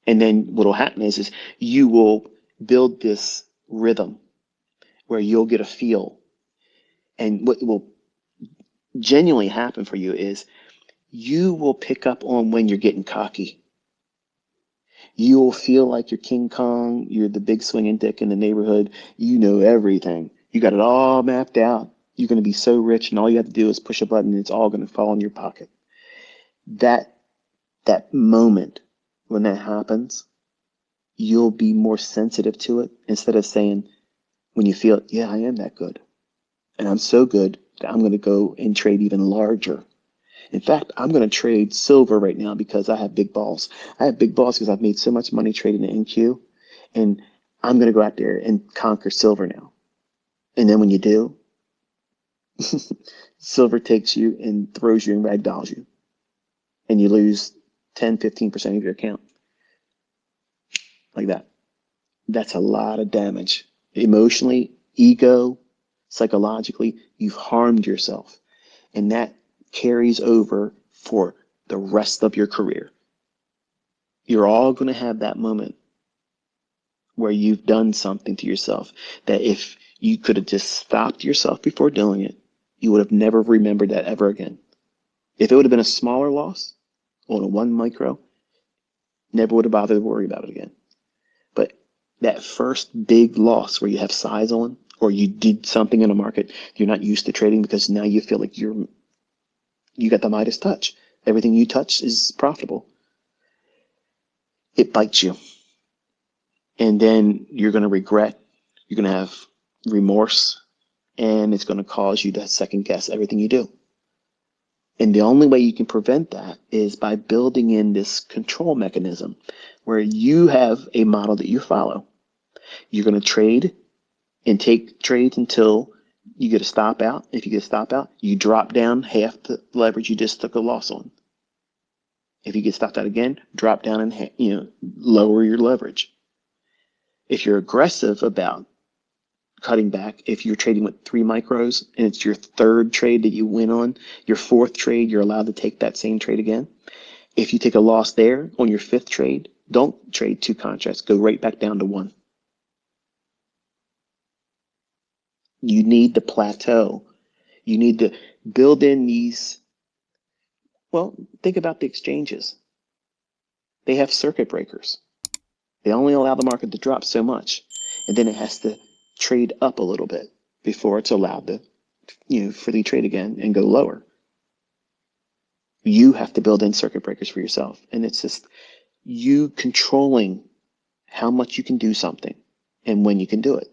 And then what will happen is you will build this rhythm where you'll get a feel. And what will genuinely happen for you is you will pick up on when you're getting cocky. You will feel like you're King Kong. You're the big swinging dick in the neighborhood. You know everything. You got it all mapped out. You're going to be so rich and all you have to do is push a button and it's all going to fall in your pocket. That moment when that happens, you'll be more sensitive to it instead of saying, when you feel, yeah, I am that good. And I'm so good that I'm going to go and trade even larger. In fact, I'm going to trade silver right now because I have big balls. I have big balls because I've made so much money trading in NQ. And I'm going to go out there and conquer silver now. And then when you do, silver takes you and throws you and ragdolls you. And you lose 10, 15% of your account. Like that. That's a lot of damage. Emotionally, ego, psychologically, you've harmed yourself. And that carries over for the rest of your career. You're all going to have that moment where you've done something to yourself that if you could have just stopped yourself before doing it, you would have never remembered that ever again. If it would have been a smaller loss on a 1 micro, never would have bothered to worry about it again. But that first big loss where you have size on, or you did something in a market you're not used to trading because now you feel like you got the Midas touch. Everything you touch is profitable. It bites you. And then you're going to regret. You're going to have remorse. And it's going to cause you to second guess everything you do. And the only way you can prevent that is by building in this control mechanism where you have a model that you follow. You're going to trade and take trades until you get a stop out. If you get a stop out, you drop down half the leverage you just took a loss on. If you get stopped out again, drop down and lower your leverage. If you're aggressive about cutting back, if you're trading with 3 micros and it's your 3rd trade that you win on, your 4th trade, you're allowed to take that same trade again. If you take a loss there on your 5th trade, don't trade 2 contracts. Go right back down to 1. You need the plateau. You need to build in these. Well, think about the exchanges. They have circuit breakers. They only allow the market to drop so much, and then it has to trade up a little bit before it's allowed to, freely trade again and go lower. You have to build in circuit breakers for yourself, and it's just you controlling how much you can do something and when you can do it.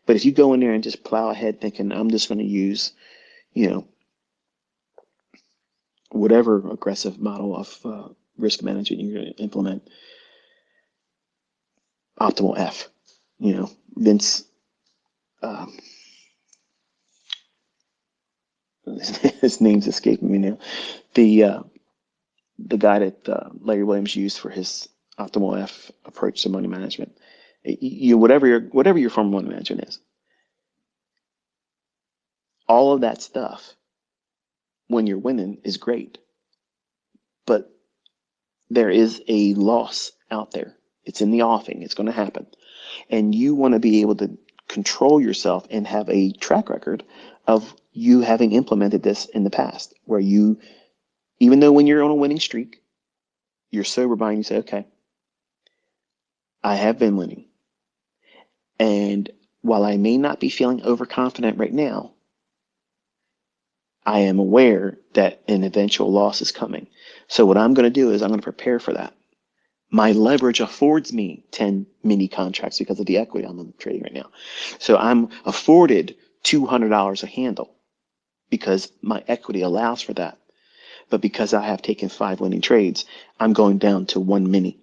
But if you go in there and just plow ahead thinking, I'm just going to use, whatever aggressive model of risk management you're going to implement, optimal F, Vince, his name's escaping me now. The guy that Larry Williams used for his optimal F approach to money management. Whatever your form of money management is, all of that stuff when you're winning is great, but there is a loss out there. It's in the offing. It's going to happen, and you want to be able to control yourself and have a track record of you having implemented this in the past, where you, even though when you're on a winning streak, you're sober mind, you say, okay, I have been winning. And while I may not be feeling overconfident right now, I am aware that an eventual loss is coming. So what I'm going to do is I'm going to prepare for that. My leverage affords me 10 mini contracts because of the equity I'm trading right now. So I'm afforded $200 a handle because my equity allows for that. But because I have taken 5 winning trades, I'm going down to 1 mini.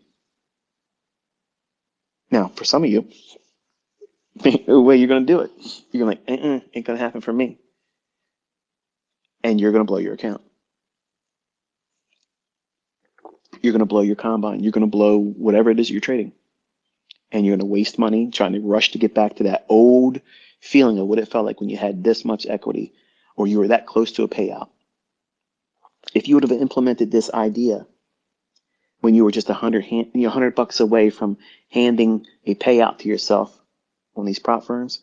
Now, for some of you, the way you're going to do it, you're going to like, ain't going to happen for me. And you're going to blow your account. You're going to blow your combine. You're going to blow whatever it is you're trading. And you're going to waste money trying to rush to get back to that old feeling of what it felt like when you had this much equity or you were that close to a payout. If you would have implemented this idea when you were just $100 away from handing a payout to yourself on these prop firms,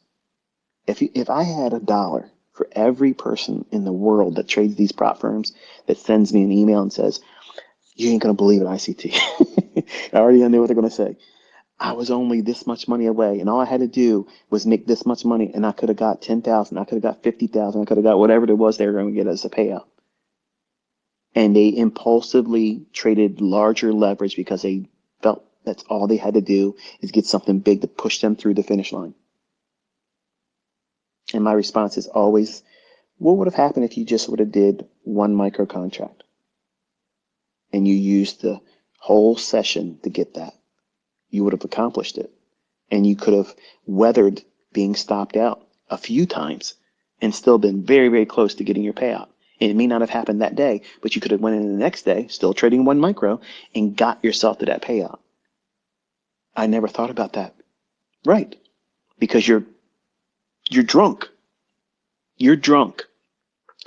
if I had $1 for every person in the world that trades these prop firms that sends me an email and says, you ain't going to believe it, ICT. I already knew what they're going to say. I was only this much money away, and all I had to do was make this much money, and I could have got 10,000, I could have got 50,000, I could have got whatever it was they were going to get as a payout. And they impulsively traded larger leverage because they felt That's all they had to do is get something big to push them through the finish line. And my response is always, what would have happened if you just would have did one micro contract and you used the whole session to get that? You would have accomplished it. And you could have weathered being stopped out a few times and still been very, very close to getting your payout. And it may not have happened that day, but you could have went in the next day, still trading one micro, and got yourself to that payout. I never thought about that. Right. Because you're drunk. You're drunk.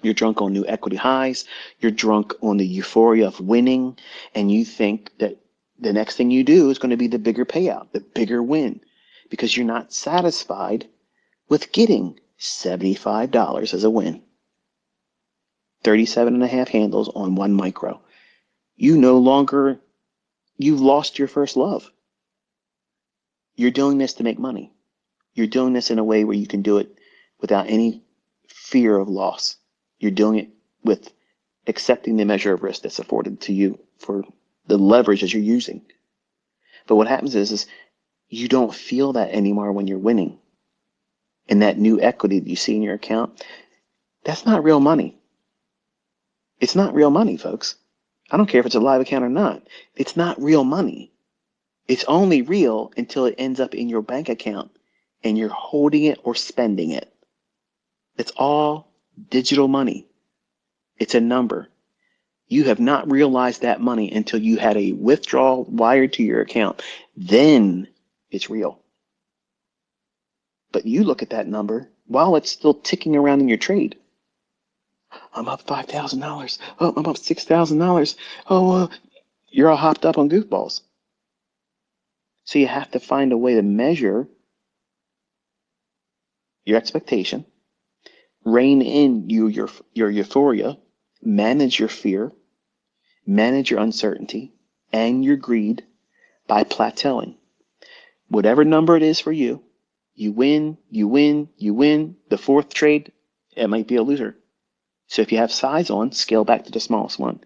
You're drunk on new equity highs. You're drunk on the euphoria of winning. And you think that the next thing you do is going to be the bigger payout, the bigger win, because you're not satisfied with getting $75 as a win. 37 and a half handles on one micro. You've lost your first love. You're doing this to make money. You're doing this in a way where you can do it without any fear of loss. You're doing it with accepting the measure of risk that's afforded to you for the leverage that you're using. But what happens is you don't feel that anymore when you're winning. And that new equity that you see in your account, that's not real money. It's not real money, folks. I don't care if it's a live account or not. It's not real money. It's only real until it ends up in your bank account and you're holding it or spending it. It's all digital money. It's a number. You have not realized that money until you had a withdrawal wired to your account. Then it's real. But you look at that number while it's still ticking around in your trade. I'm up $5,000. Oh, I'm up $6,000. Oh, you're all hopped up on goofballs. So you have to find a way to measure your expectation, rein in your euphoria, manage your fear, manage your uncertainty, and your greed by plateauing. Whatever number it is for you, you win, you win, you win. The fourth trade, it might be a loser. So if you have size on, scale back to the smallest one.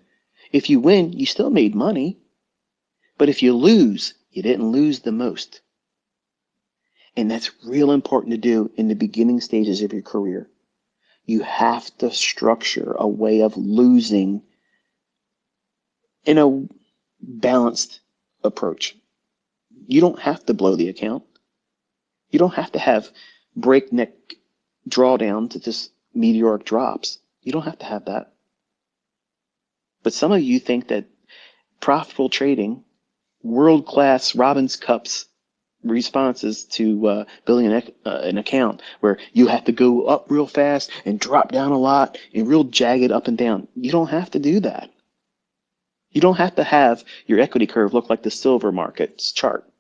If you win, you still made money. But if you lose, you didn't lose the most. And that's real important to do in the beginning stages of your career. You have to structure a way of losing in a balanced approach. You don't have to blow the account. You don't have to have breakneck drawdowns to just meteoric drops. You don't have to have that. But some of you think that profitable trading, world-class Robbins Cups responses to building an account where you have to go up real fast and drop down a lot and real jagged up and down. You don't have to do that. You don't have to have your equity curve look like the silver market's chart.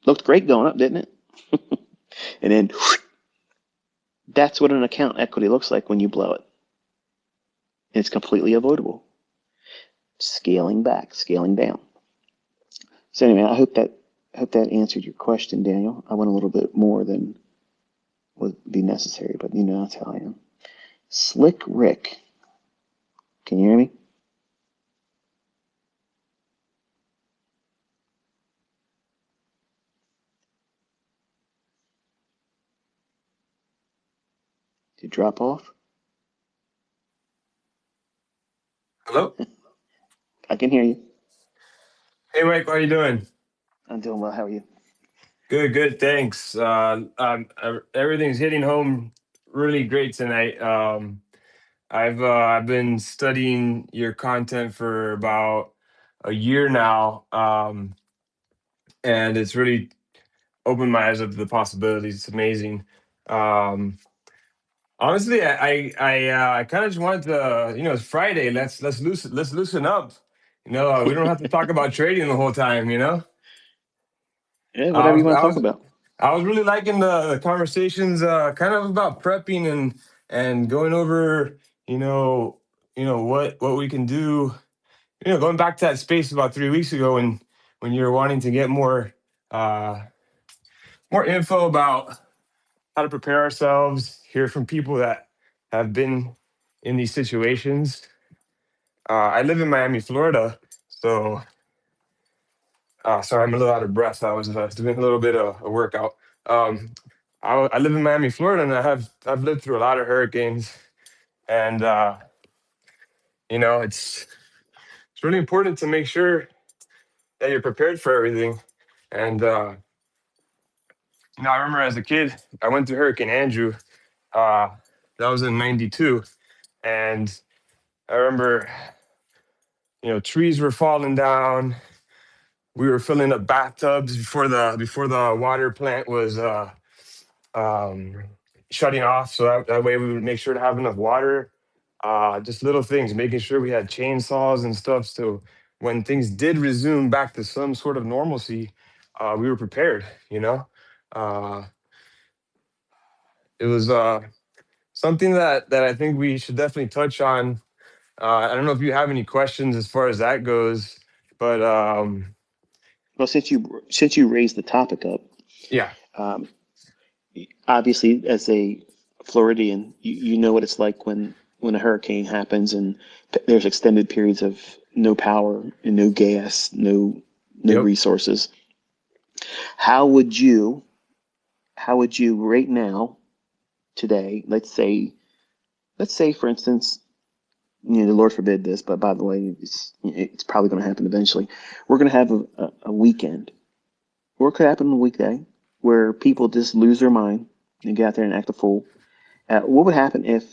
Looked great going up, didn't it? And then that's what an account equity looks like when you blow it. And it's completely avoidable. Scaling back, scaling down. So anyway, I hope that answered your question, Daniel. I went a little bit more than would be necessary, but you know that's how I am. Slick Rick, can you hear me? Did you drop off? Hello? I can hear you. Hey, Mike, how are you doing? I'm doing well. How are you? Good, thanks. Everything's hitting home really great tonight. I've been studying your content for about a year now, and it's really opened my eyes up to the possibilities. It's amazing. Um, Honestly, I kind of just wanted to, it's Friday. Let's loosen up. We don't have to talk about trading the whole time. Yeah, I whatever you was, want I to talk was about. I was really liking the conversations, kind of about prepping and going over, what we can do. Going back to that space about 3 weeks ago when you were wanting to get uh, more info about how to prepare ourselves, hear from people that have been in these situations. I live in Miami, Florida, so Sorry, I'm a little out of breath. I was doing a little bit of a workout. Um, I live in Miami, Florida, and I've lived through a lot of hurricanes, and it's really important to make sure that you're prepared for everything. And I remember as a kid, I went through Hurricane Andrew. Uh, that was in '92, and I remember, trees were falling down. We were filling up bathtubs before the water plant was um, shutting off, so that way we would make sure to have enough water. Just little things, making sure we had chainsaws and stuff, so when things did resume back to some sort of normalcy, we were prepared. Uh, it was something that I think we should definitely touch on. I don't know if you have any questions as far as that goes, but Well, since you raised the topic up, yeah. um, obviously as a Floridian, you know what it's like when a hurricane happens and there's extended periods of no power and no gas, no Yep. resources. How would you how would you right now today, let's say for instance, the Lord forbid this, but by the way, it's probably going to happen eventually. We're going to have a weekend, or it could happen on a weekday, where people just lose their mind and get out there and act a fool. What would happen if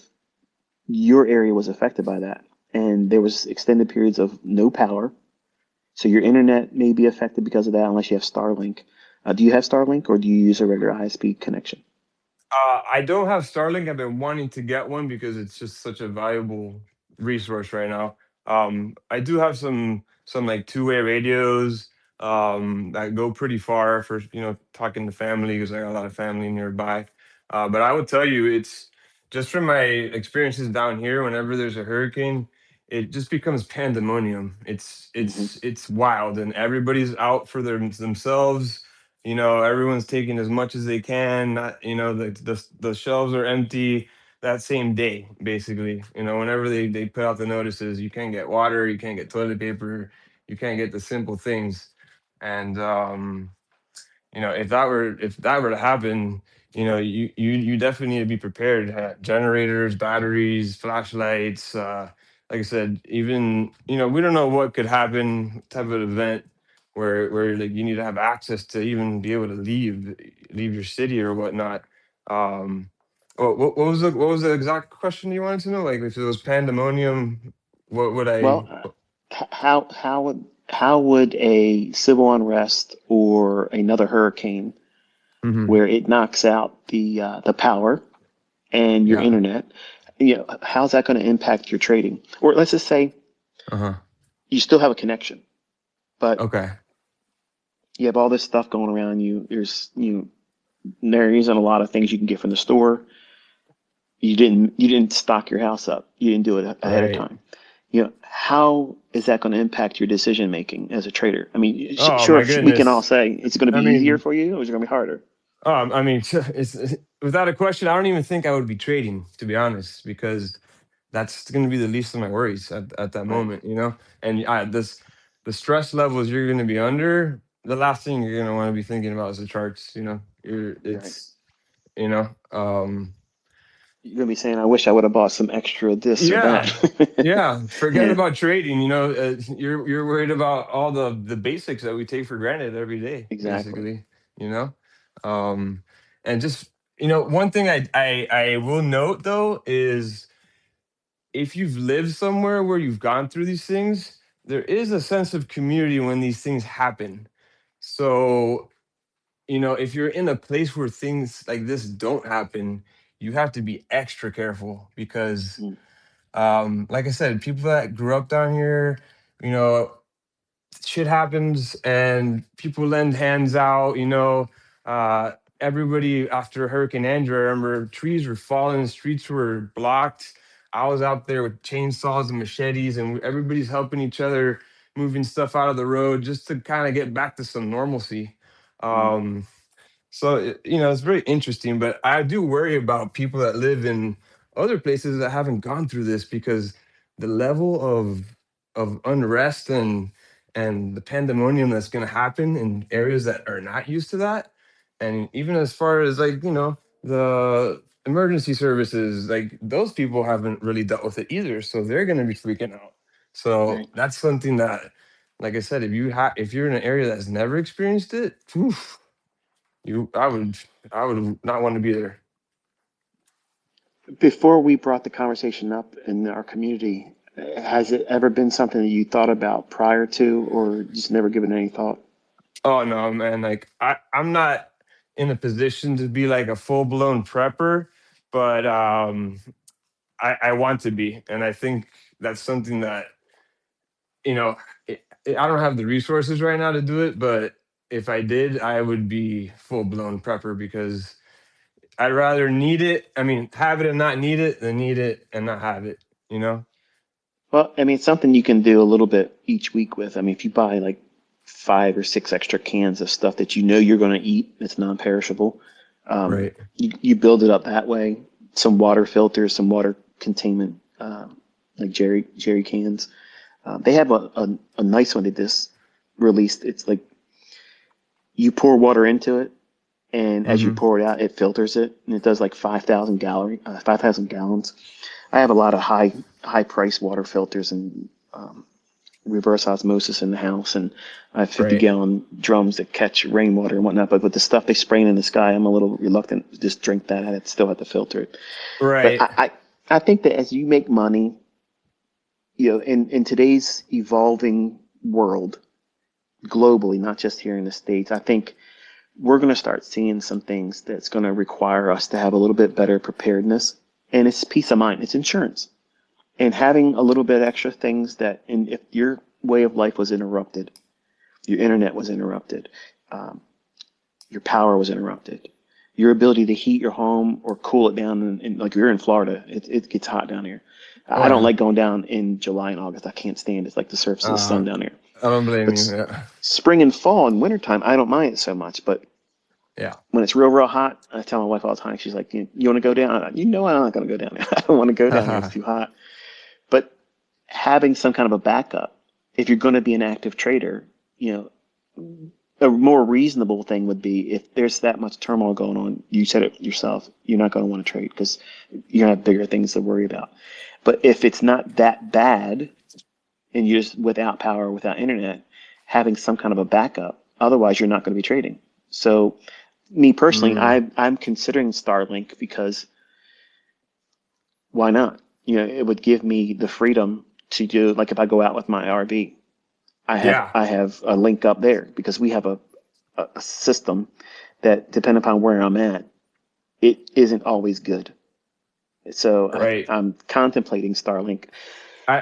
your area was affected by that and there was extended periods of no power? So your internet may be affected because of that, unless you have Starlink. Do you have Starlink, or do you use a regular high-speed connection? I don't have Starlink. I've been wanting to get one because it's just such a valuable resource right now. I do have some like two-way radios that go pretty far for talking to family because I got a lot of family nearby. But I would tell you, it's just from my experiences down here. Whenever there's a hurricane, it just becomes pandemonium. It's Hmm. it's it's wild, and everybody's out for themselves. Everyone's taking as much as they can. Not, the shelves are empty that same day, basically. Whenever they put out the notices, you can't get water, you can't get toilet paper, you can't get the simple things. And if that were to happen, you definitely need to be prepared. Generators, batteries, flashlights. Like I said, even we don't know what could happen. Type of event where like you need to have access to even be able to leave your city or whatnot. Um, what was the exact question you wanted to know? Like if it was pandemonium, what would I? Well, how would a civil unrest or another hurricane Mhm. where it knocks out the power and your Yeah. internet, how's that going to impact your trading? Or let's just say Uh huh. you still have a connection, but Okay. you have all this stuff going around you. There isn't a lot of things you can get from the store. You didn't stock your house up. You didn't do it ahead of Right. time. How is that going to impact your decision making as a trader? I mean, Oh sure, my we can all goodness. say it's going to be I easier mean, for you, or is it going to be harder? I mean, it's without a question. I don't even think I would be trading, to be honest, because that's going to be the least of my worries at that Right. moment. And the stress levels you're going to be under. The last thing you're going to want to be thinking about is the charts. You're Right. it's you know. You're going to be saying, I wish I would have bought some extra this or Yeah, that. yeah. Forget Yeah, about trading. You're worried about all the basics that we take for granted every day, exactly. basically. You know, um, and just one thing I will note though is if you've lived somewhere where you've gone through these things, there is a sense of community when these things happen. So if you're in a place where things like this don't happen, you have to be extra careful because Mm. like I said, people that grew up down here, you know, shit happens and people lend hands out, uh, everybody after Hurricane Andrew, I remember trees were falling, streets were blocked. I was out there with chainsaws and machetes and everybody's helping each other, moving stuff out of the road just to kind of get back to some normalcy. Mm. Um, so it's very interesting, but I do worry about people that live in other places that haven't gone through this because the level of unrest and the pandemonium that's going to happen in areas that are not used to that. And even as far as like, the emergency services, like those people haven't really dealt with it either. So they're going to be freaking out. So Right. that's something that, like I said, if you're in an area that's never experienced it, oof, I would not want to be there. Before we brought the conversation up in our community, has it ever been something that you thought about prior to, or just never given any thought? Oh no, man! Like I'm not in a position to be like a full blown prepper, but I want to be, and I think that's something that you know I don't have the resources right now to do it, but if I did, I would be full blown prepper because I'd rather need it. I mean, have it and not need it than need it and not have it. You know? Well, I mean, it's something you can do a little bit each week with. I mean, if you buy like 5 or 6 extra cans of stuff that you know you're going to eat, it's non-perishable. Right. You build it up that way. Some water filters, some water containment, like Jerry cans. They have a nice one they just released. It's like you pour water into it, and as you Mm-hmm. pour it out, it filters it, and it does like 5,000 gallons. I have a lot of high price water filters and reverse osmosis in the house, and I have 50 Right. gallon drums that catch rainwater and whatnot. But with the stuff they spraying in the sky, I'm a little reluctant to just drink that. I still have to filter it. But Right. I think that as you make money, in today's evolving world globally, not just here in the States, I think we're going to start seeing some things that's going to require us to have a little bit better preparedness. And it's peace of mind, it's insurance. And having a little bit extra things that, and if your way of life was interrupted, your internet was interrupted, um, your power was interrupted, your ability to heat your home or cool it down, and like you're in Florida, it gets hot down here. Oh I don't yeah. like going down in July and August. I can't stand it. It's like the surface of the Uh, sun down here. I don't blame But you. Yeah. spring and fall and wintertime, I don't mind it so much. But Yeah. when it's real hot, I tell my wife all the time, she's like, you want to go down? You know, I'm not going to go down there. I don't want to go down there. It's too hot. But having some kind of a backup, if you're going to be an active trader, you know, a more reasonable thing would be if there's that much turmoil going on, you said it yourself, you're not going to want to trade because you're going to have bigger things to worry about. But if it's not that bad and you're just without power, without internet, having some kind of a backup, otherwise you're not going to be trading. So me personally, Mm, I'm considering Starlink because why not? It would give me the freedom to do, like if I go out with my RV, I have yeah. I have a link up there because we have a system that, depending upon where I'm at, it isn't always good. So Right. I'm contemplating Starlink.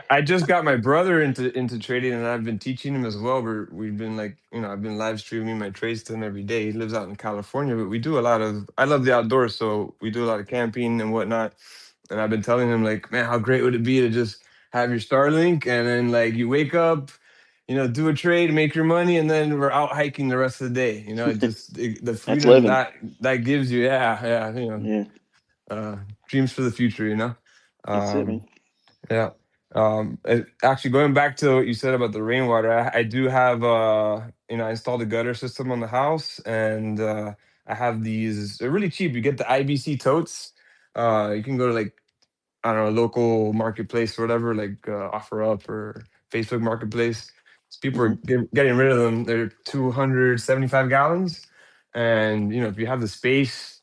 I just got my brother into trading, and I've been teaching him as well. We've been like, I've been live streaming my trades to him every day. He lives out in California, but we do a lot of, I love the outdoors, so we do a lot of camping and whatnot. And I've been telling him like, man, how great would it be to just have your Starlink and then like you wake up, do a trade, make your money, and then we're out hiking the rest of the day. The That's freedom living. that gives you, yeah, yeah, Yeah, uh, dreams for the future. that's it, man. Um, yeah. Actually, going back to what you said about the rainwater, I do have, I installed a gutter system on the house, and I have these. They're really cheap. You get the IBC totes. You can go to like, I don't know, local marketplace or whatever, like OfferUp or Facebook Marketplace. So people are Hmm. getting rid of them. They're 275 gallons, and if you have the space,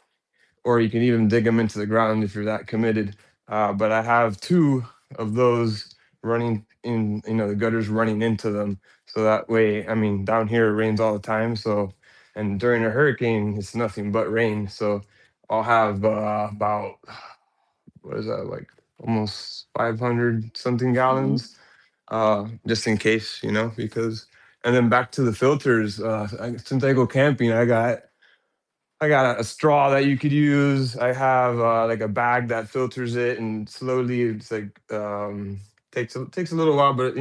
or you can even dig them into the ground if you're that committed. But I have two of those running in, the gutters running into them. So that way, I mean, down here it rains all the time. So, and during a hurricane, it's nothing but rain. So I'll have about, what is that, like almost 500 something Hmm. gallons, just in case, because, and then back to the filters. Since I go camping, I got a straw that you could use. I have like a bag that filters it, and slowly it's like takes a little while, but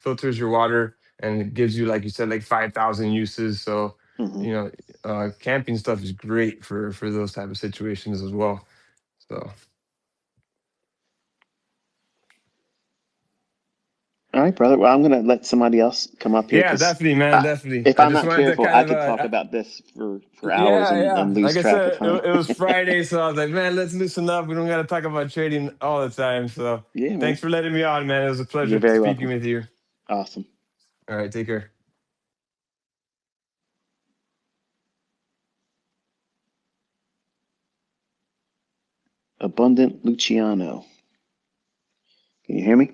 filters your water, and it gives you, like you said, like 5,000 uses. So Hmm. you know, camping stuff is great for those type of situations as well. So All right, brother. Well, I'm gonna let somebody else come up here Yeah, because definitely, man, definitely. if I I'm just not wanted to careful, kind I of could talk about this for hours yeah, yeah. and lose Like I track of said, time. it was Friday, so I was like, man, let's loosen up. We don't got to talk about trading all the time. So Yeah, thanks man. for letting me on, man. It was a You're pleasure very speaking welcome. with you. Awesome. All right, take care. Abundant Luciano. Can you hear me?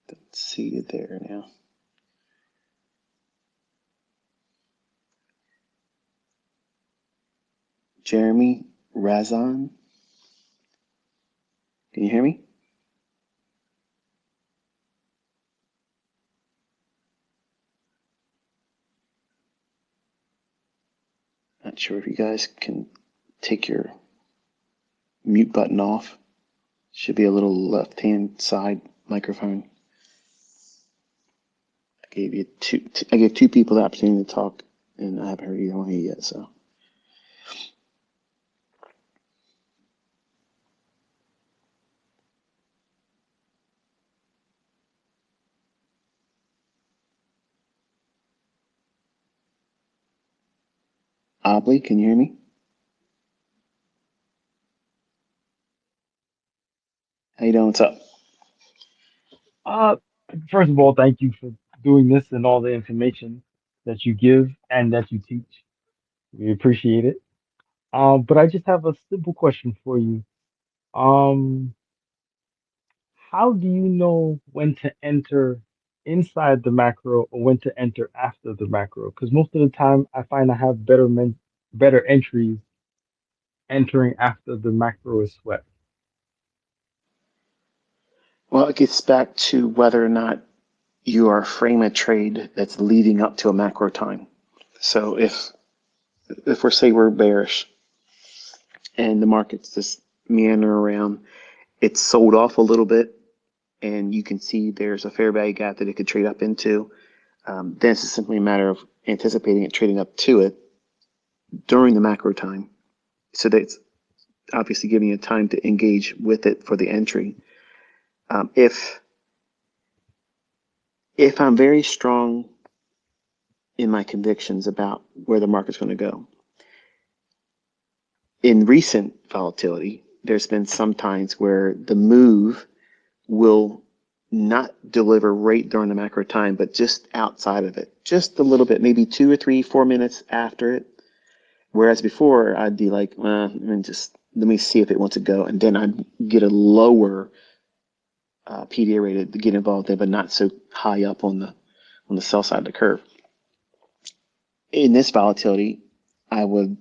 Let's see you there now. Jeremy Razan. Can you hear me? Not sure if you guys can take your mute button off. Should be a little left-hand side microphone. I gave two people the opportunity to talk, and I haven't heard either one of you yet. So, Obley, can you hear me? How you doing? What's up? Uh, First of all, thank you for doing this and all the information that you give and that you teach. We appreciate it. But I just have a simple question for you. Um, how do you know when to enter inside the macro or when to enter after the macro? Because most of the time, I find I have better entries entering after the macro is swept. Well, it gets back to whether or not you are frame a trade that's leading up to a macro time. So if we're say we're bearish and the market's just meandering around, it's sold off a little bit, and you can see there's a fair value gap that it could trade up into. Then it's simply a matter of anticipating it trading up to it during the macro time. So that's obviously giving you time to engage with it for the entry. If I'm very strong in my convictions about where the market's going to go, in recent volatility, there's been some times where the move will not deliver right during the macro time, but just outside of it, just a little bit, maybe 2 or 3, 4 minutes after it. Whereas before, I'd be like, well, let me see if it wants to go, and then I'd get a lower PDA rated to get involved in, but not so high up on the sell side of the curve. In this volatility, I would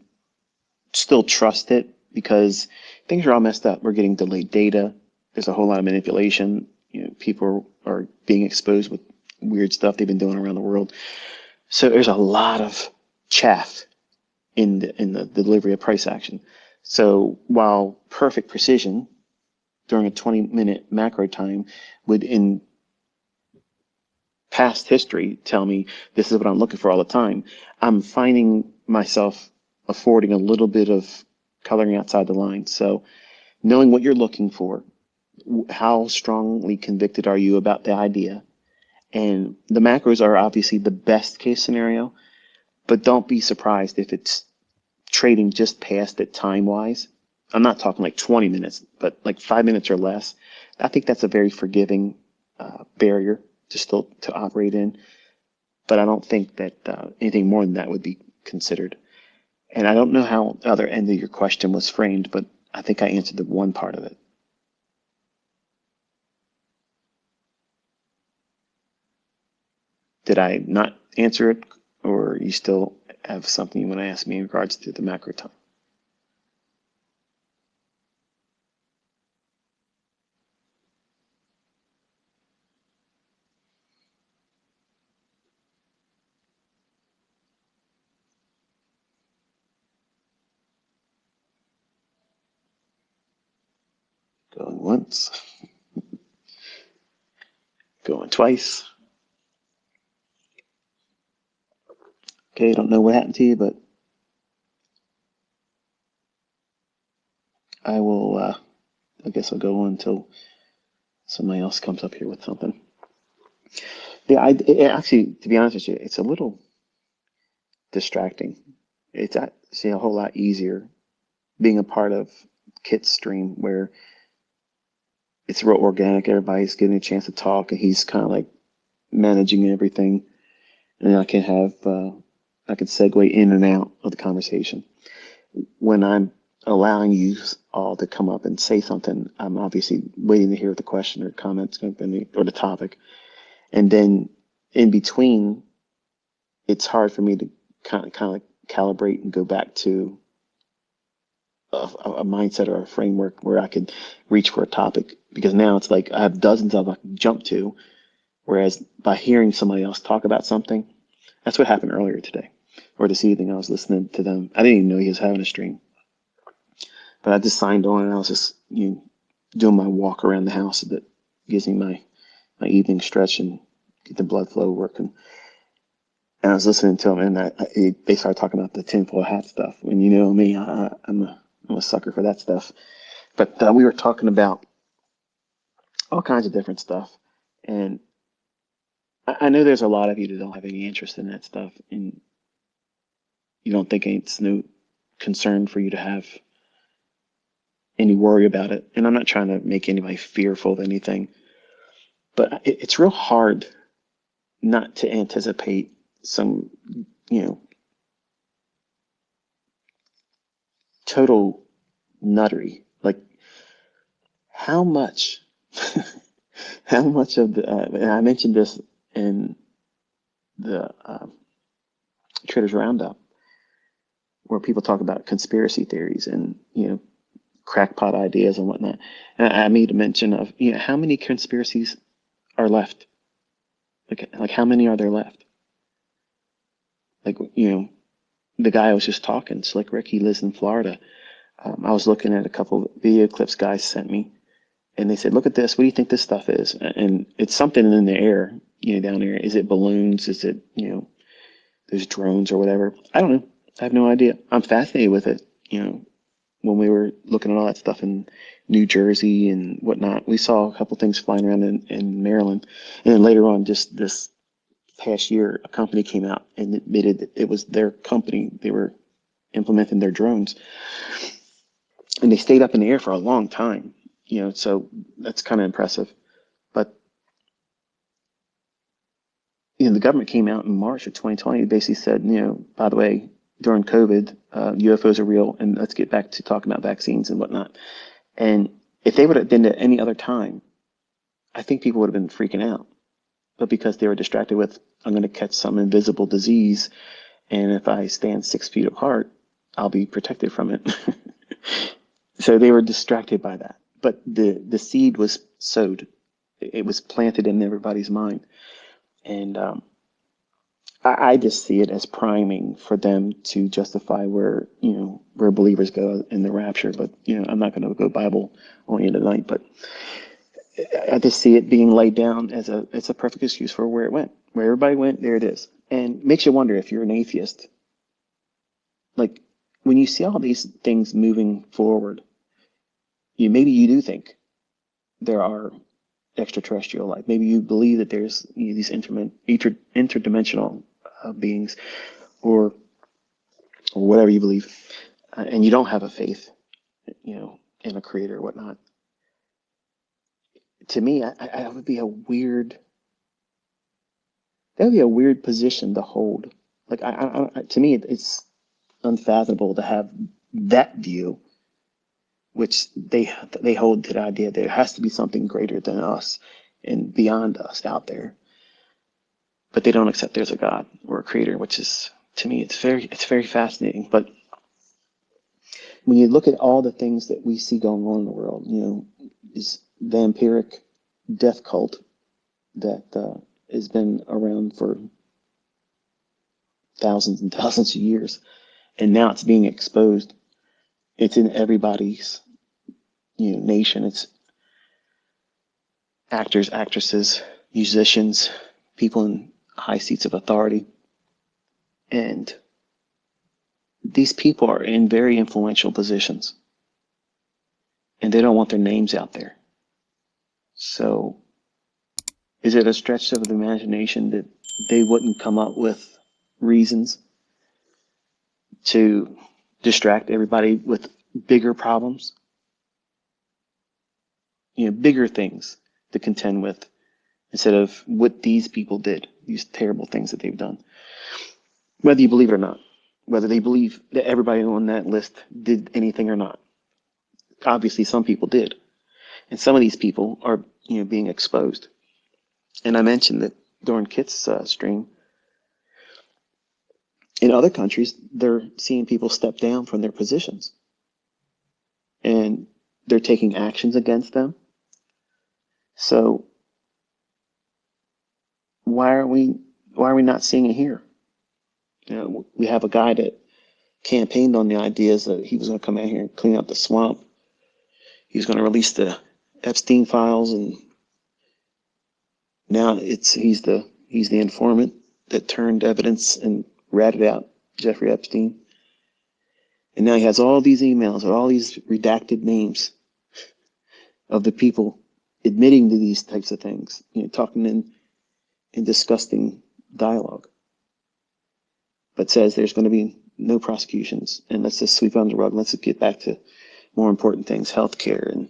still trust it because things are all messed up. We're getting delayed data. There's a whole lot of manipulation. People are being exposed with weird stuff they've been doing around the world. So there's a lot of chaff in the delivery of price action. So while perfect precision during a 20-minute macro time would, in past history, tell me this is what I'm looking for all the time, I'm finding myself affording a little bit of coloring outside the line. So knowing what you're looking for, how strongly convicted are you about the idea? And the macros are obviously the best case scenario, but don't be surprised if it's trading just past it time wise. I'm not talking like 20 minutes, but like 5 minutes or less. I think that's a very forgiving barrier to still to operate in. But I don't think that anything more than that would be considered. And I don't know how the other end of your question was framed, but I think I answered the one part of it. Did I not answer it, or you still have something you want to ask me in regards to the macro time? once, going twice. Okay, don't know what happened to you, but I will, I guess I'll go on until somebody else comes up here with something. Yeah, actually, to be honest with you, it's a little distracting. It's actually a whole lot easier being a part of Kit's stream where it's real organic. Everybody's getting a chance to talk, and he's kind of like managing everything, and I can segue in and out of the conversation. When I'm allowing you all to come up and say something, I'm obviously waiting to hear what the question or comments going to be or the topic, and then in between, it's hard for me to kind of like calibrate and go back to a mindset or a framework where I could reach for a topic, because now it's like I have dozens of them I can jump to. Whereas by hearing somebody else talk about something, that's what happened earlier today or this evening. I was listening to them. I didn't even know he was having a stream, but I just signed on and I was just doing my walk around the house that gives me my evening stretch and get the blood flow working. And I was listening to them, and they started talking about the tinfoil hat stuff. And you know me, I'm a sucker for that stuff. But we were talking about all kinds of different stuff, and I know there's a lot of you that don't have any interest in that stuff, and you don't think it's no concern for you to have any worry about it. And I'm not trying to make anybody fearful of anything, but it's real hard not to anticipate some, total nuttery. Like how much, how much of the, and I mentioned this in the Traders Roundup, where people talk about conspiracy theories and, crackpot ideas and whatnot. And I made a mention of, how many conspiracies are left? Like how many are there left? Like, the guy I was just talking, Slick Rick, he lives in Florida. I was looking at a couple video clips guys sent me, and they said, look at this. What do you think this stuff is? And it's something in the air, down there. Is it balloons? Is it, those drones or whatever? I don't know. I have no idea. I'm fascinated with it. When we were looking at all that stuff in New Jersey and whatnot, we saw a couple things flying around in Maryland. And then later on, just this past year, a company came out and admitted that it was their company. They were implementing their drones, and they stayed up in the air for a long time. So that's kind of impressive. But the government came out in March of 2020 and basically said, by the way, during COVID, UFOs are real, and let's get back to talking about vaccines and whatnot. And if they would have been at any other time, I think people would have been freaking out. But because they were distracted with, I'm going to catch some invisible disease, and if I stand 6 feet apart, I'll be protected from it. So they were distracted by that. But the seed was sowed. It was planted in everybody's mind. And I just see it as priming for them to justify where believers go in the rapture. But, I'm not going to go Bible on you tonight, but I just see it being laid down as a perfect excuse for where it went. Where everybody went, there it is. And makes you wonder if you're an atheist. Like, when you see all these things moving forward, maybe you do think there are extraterrestrial life. Maybe you believe that there's these interdimensional beings, or whatever you believe, and you don't have a faith, in a creator or whatnot. To me, that would be a weird. That would be a weird position to hold. Like, to me, it's unfathomable to have that view, which they hold to the idea that there has to be something greater than us and beyond us out there. But they don't accept there's a God or a creator, which is, to me, it's very fascinating. But when you look at all the things that we see going on in the world, this vampiric death cult that has been around for thousands and thousands of years, and now it's being exposed. It's in everybody's nation. actors, actresses, musicians, people in high seats of authority. And these people are in very influential positions, and they don't want their names out there. So is it a stretch of the imagination that they wouldn't come up with reasons to distract everybody with bigger problems? Bigger things to contend with instead of what these people did, these terrible things that they've done. Whether you believe it or not, whether they believe that everybody on that list did anything or not. Obviously, some people did. And some of these people are, being exposed. And I mentioned that during Kit's stream, in other countries, they're seeing people step down from their positions. And they're taking actions against them. So why are we not seeing it here? We have a guy that campaigned on the ideas that he was going to come out here and clean up the swamp. He was going to release the Epstein files, and now he's the informant that turned evidence and ratted out Jeffrey Epstein. And now he has all these emails with all these redacted names of the people admitting to these types of things, talking in disgusting dialogue, but says there's going to be no prosecutions, and let's just sweep under the rug. Let's get back to more important things, healthcare and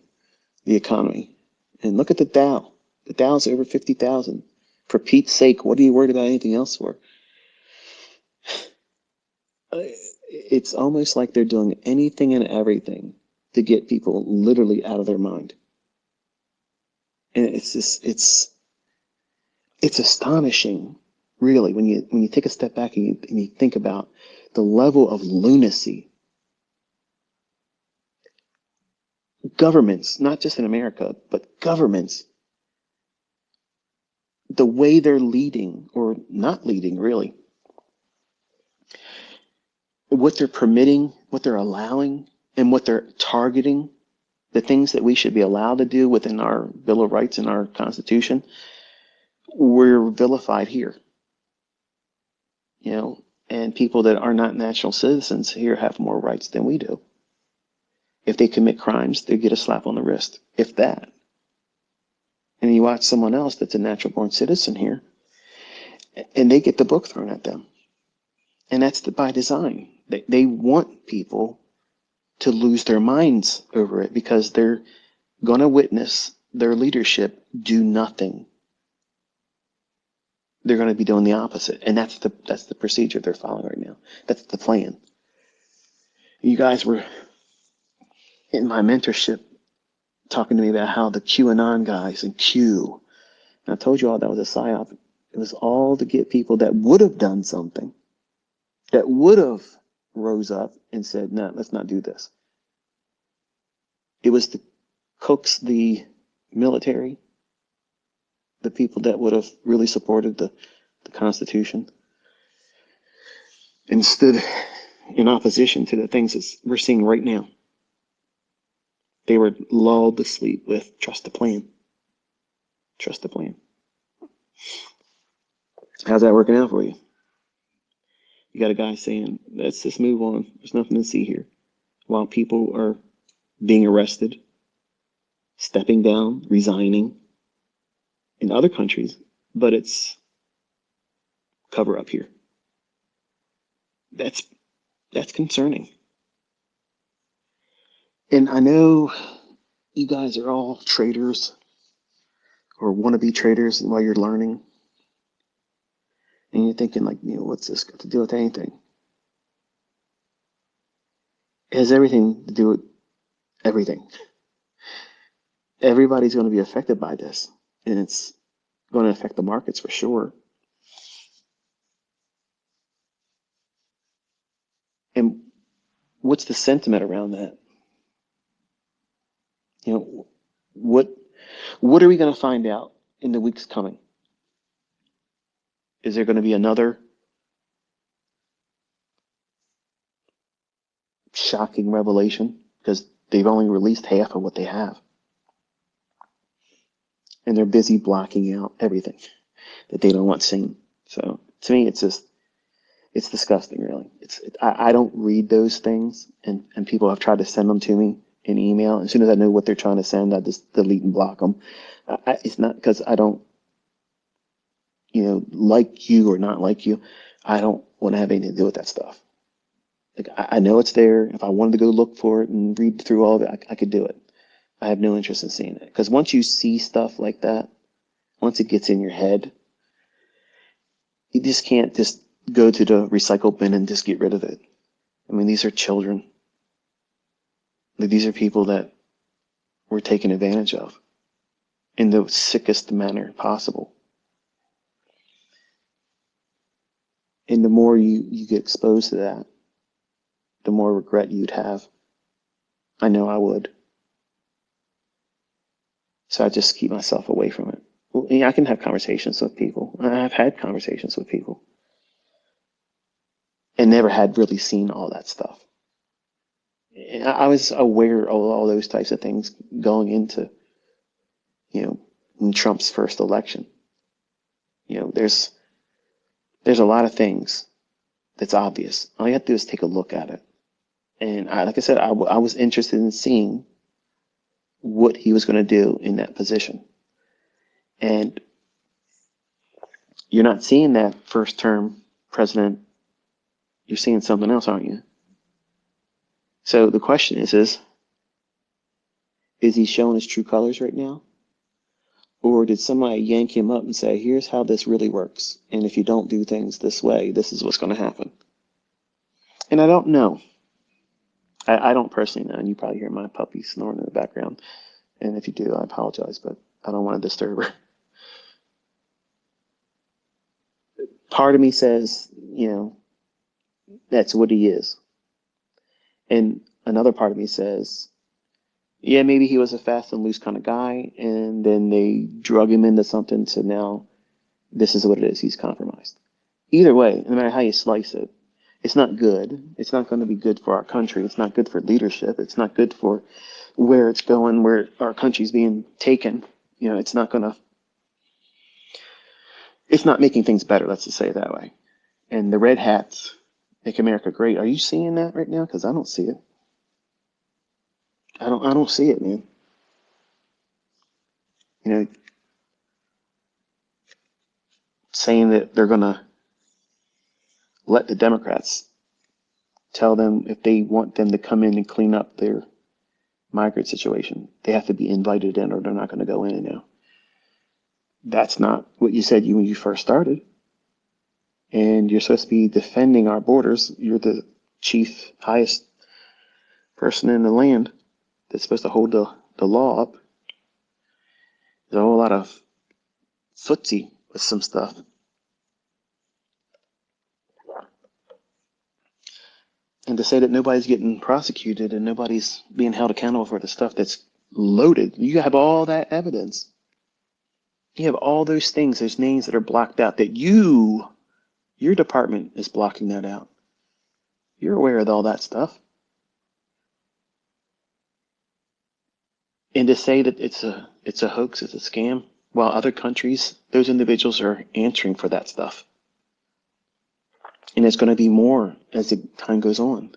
the economy. And look at the Dow. The Dow's over 50,000. For Pete's sake, what are you worried about anything else for? It's almost like they're doing anything and everything to get people literally out of their mind. And it's astonishing, really, when you take a step back and you think about the level of lunacy. Governments, not just in America, but governments, the way they're leading or not leading, really, what they're permitting, what they're allowing, and what they're targeting, the things that we should be allowed to do within our Bill of Rights and our Constitution, we're vilified here. And people that are not national citizens here have more rights than we do. If they commit crimes, they get a slap on the wrist, if that. And you watch someone else that's a natural born citizen here, and they get the book thrown at them. And that's by design. They want people to lose their minds over it because they're going to witness their leadership do nothing. They're going to be doing the opposite. And that's the procedure they're following right now. That's the plan. You guys were in my mentorship talking to me about how the QAnon guys and Q, and I told you all that was a psyop. It was all to get people that would have done something, that would have rose up and said, no, let's not do this. It was to coax the military, the people that would have really supported the Constitution, and stood in opposition to the things that we're seeing right now. They were lulled to sleep with trust the plan. Trust the plan. How's that working out for you? You got a guy saying, let's just move on. There's nothing to see here. While people are being arrested, stepping down, resigning in other countries, but it's cover up here. That's concerning. And I know you guys are all traders or want to be traders while you're learning. And you're thinking like, what's this got to do with anything? It has everything to do with everything. Everybody's going to be affected by this. And it's going to affect the markets for sure. And what's the sentiment around that? What are we going to find out in the weeks coming? Is there going to be another shocking revelation? Because they've only released half of what they have. and they're busy blocking out everything that they don't want seen. So to me, it's disgusting, really. I don't read those things, and people have tried to send them to me in email. As soon as I know what they're trying to send, I just delete and block them. It's not because I don't, like you or not like you. I don't want to have anything to do with that stuff. Like I know it's there. If I wanted to go look for it and read through all of it, I could do it. I have no interest in seeing it because once you see stuff like that, once it gets in your head, you just can't just go to the recycle bin and just get rid of it. I mean, these are children. Like, these are people that were taken advantage of in the sickest manner possible. And the more you get exposed to that, the more regret you'd have. I know I would. So I just keep myself away from it. Well, I can have conversations with people. I've had conversations with people and never had really seen all that stuff. I was aware of all those types of things going into, Trump's first election. There's a lot of things that's obvious. All you have to do is take a look at it. And like I said, I was interested in seeing what he was going to do in that position. And you're not seeing that first term president. You're seeing something else, aren't you? So the question is he showing his true colors right now? Or did somebody yank him up and say, here's how this really works. And if you don't do things this way, this is what's going to happen. And I don't know. I don't personally know. And you probably hear my puppy snoring in the background. And if you do, I apologize, but I don't want to disturb her. Part of me says, that's what he is. And another part of me says, yeah, maybe he was a fast and loose kind of guy, and then they drug him into something, so now this is what it is. He's compromised. Either way, no matter how you slice it, it's not good. It's not going to be good for our country. It's not good for leadership. It's not good for where it's going, where our country's being taken. It's not making things better, let's just say it that way. And the red hats make America great. Are you seeing that right now? Because I don't see it. I don't see it, man. Saying that they're going to let the Democrats tell them if they want them to come in and clean up their migrant situation, they have to be invited in or they're not going to go in now. That's not what you said when you first started. And you're supposed to be defending our borders. You're the chief, highest person in the land that's supposed to hold the law up. There's a whole lot of footsie with some stuff. And to say that nobody's getting prosecuted and nobody's being held accountable for the stuff that's loaded, you have all that evidence. You have all those things, those names that are blocked out that your department is blocking that out. You're aware of all that stuff. And to say that it's a hoax, it's a scam, while other countries, those individuals are answering for that stuff. And it's going to be more as the time goes on.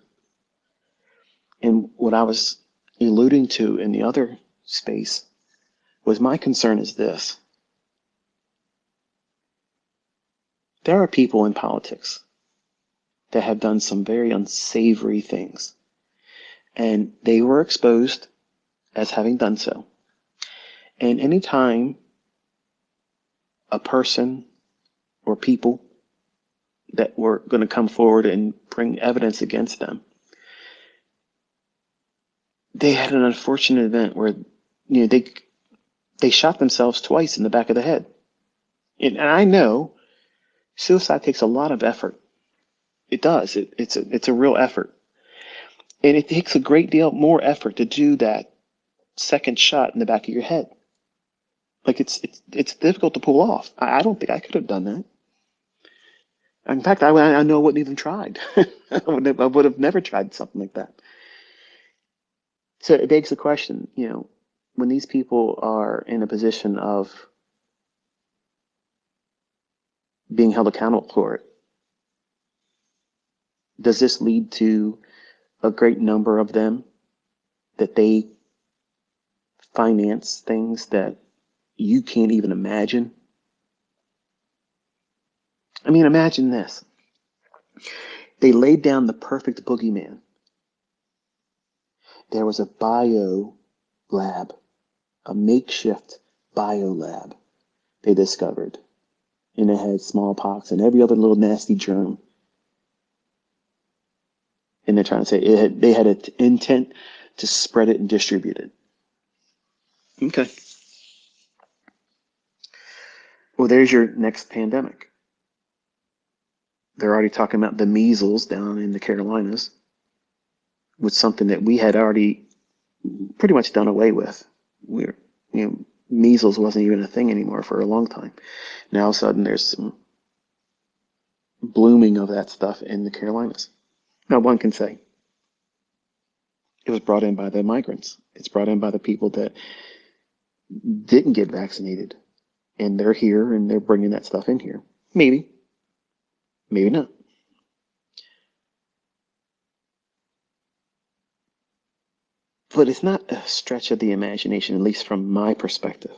And what I was alluding to in the other space was my concern is this. There are people in politics that have done some very unsavory things. And they were exposed as having done so. And anytime a person or people that were going to come forward and bring evidence against them, they had an unfortunate event where they shot themselves twice in the back of the head. And I know suicide takes a lot of effort. It does. It's a real effort. And it takes a great deal more effort to do that second shot in the back of your head. Like it's difficult to pull off. I don't think I could have done that. In fact, I know I wouldn't even tried. I would have never tried something like that. So it begs the question, when these people are in a position of being held accountable for it, does this lead to a great number of them that they finance things that you can't even imagine? I mean, imagine this. They laid down the perfect boogeyman. There was a bio lab, a makeshift bio lab they discovered. And it had smallpox and every other little nasty germ. And they're trying to say they had an intent to spread it and distribute it. Okay. Well, there's your next pandemic. They're already talking about the measles down in the Carolinas, with something that we had already pretty much done away with. We're, measles wasn't even a thing anymore for a long time. Now all of a sudden there's some blooming of that stuff in the Carolinas. Now one can say it was brought in by the migrants. It's brought in by the people that didn't get vaccinated, and they're here and they're bringing that stuff in here. Maybe, maybe not. But it's not a stretch of the imagination, at least from my perspective.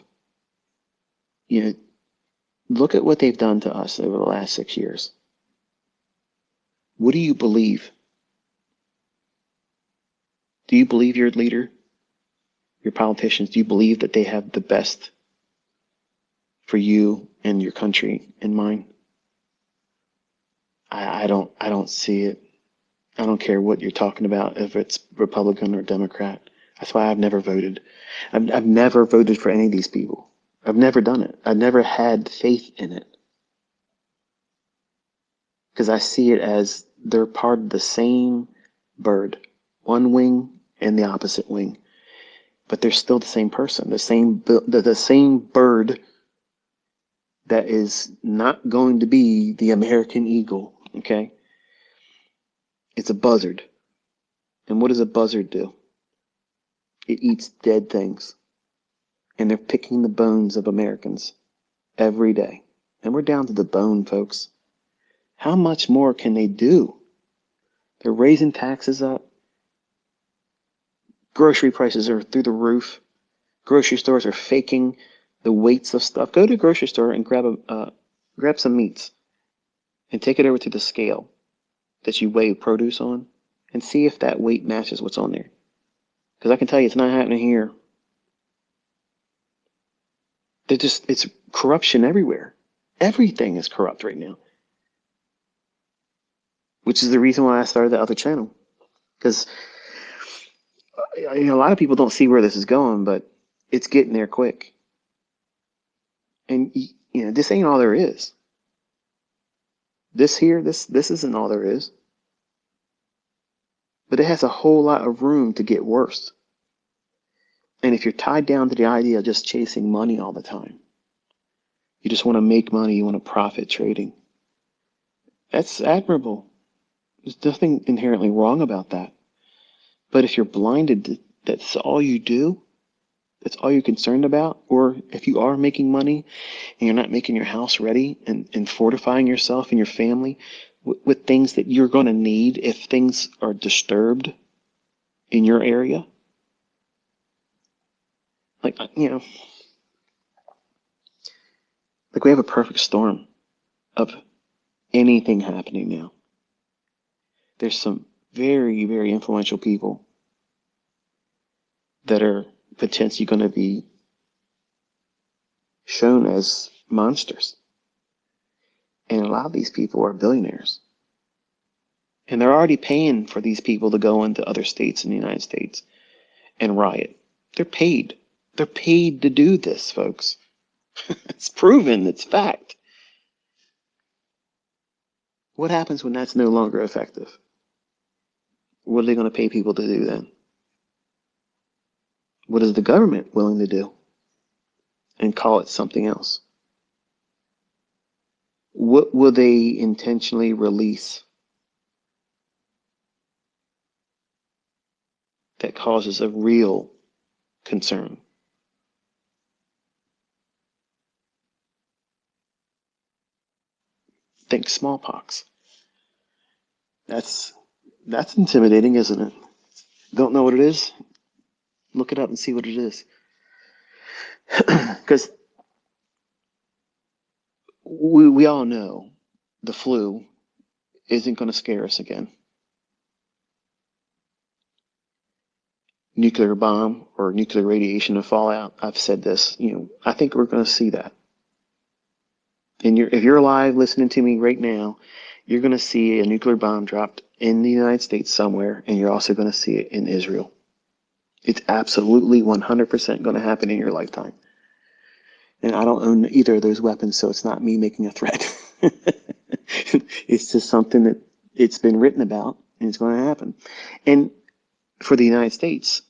Look at what they've done to us over the last 6 years. What do you believe? Do you believe your leader, your politicians, do you believe that they have the best for you and your country in mind? I don't see it. I don't care what you're talking about, if it's Republican or Democrat. That's why I've never voted. I've never voted for any of these people. I've never done it. I've never had faith in it. Because I see it as they're part of the same bird, one wing and the opposite wing. But they're still the same person, the same bird that is not going to be the American eagle, okay? It's a buzzard. And what does a buzzard do? It eats dead things. And they're picking the bones of Americans every day. And we're down to the bone, folks. How much more can they do? They're raising taxes up. Grocery prices are through the roof. Grocery stores are faking the weights of stuff. Go to a grocery store and grab some meats and take it over to the scale that you weigh produce on and see if that weight matches what's on there. Because I can tell you it's not happening here. It's corruption everywhere. Everything is corrupt right now. Which is the reason why I started the other channel. Because a lot of people don't see where this is going, but it's getting there quick. And this ain't all there is. This isn't all there is. But it has a whole lot of room to get worse. And if you're tied down to the idea of just chasing money all the time, you just want to make money, you want to profit trading, that's admirable. There's nothing inherently wrong about that. But if you're blinded to that's all you do, that's all you're concerned about, or if you are making money and you're not making your house ready and fortifying yourself and your family with things that you're going to need if things are disturbed in your area, like we have a perfect storm of anything happening now. There's some very, very influential people that are potentially going to be shown as monsters. And a lot of these people are billionaires. And they're already paying for these people to go into other states in the United States and riot. They're paid. They're paid to do this, folks. It's proven. It's fact. What happens when that's no longer effective? What are they going to pay people to do then? What is the government willing to do? And call it something else? What will they intentionally release that causes a real concern? Think smallpox. That's intimidating, isn't it? Don't know what it is? Look it up and see what it is. Because we all know the flu isn't going to scare us again. Nuclear bomb or nuclear radiation and fallout. I've said this. I think we're going to see that. And if you're alive listening to me right now, you're going to see a nuclear bomb dropped in the United States somewhere, and you're also going to see it in Israel. It's absolutely 100% going to happen in your lifetime. And I don't own either of those weapons, so it's not me making a threat. It's just something that it's been written about, and it's going to happen. And for the United States,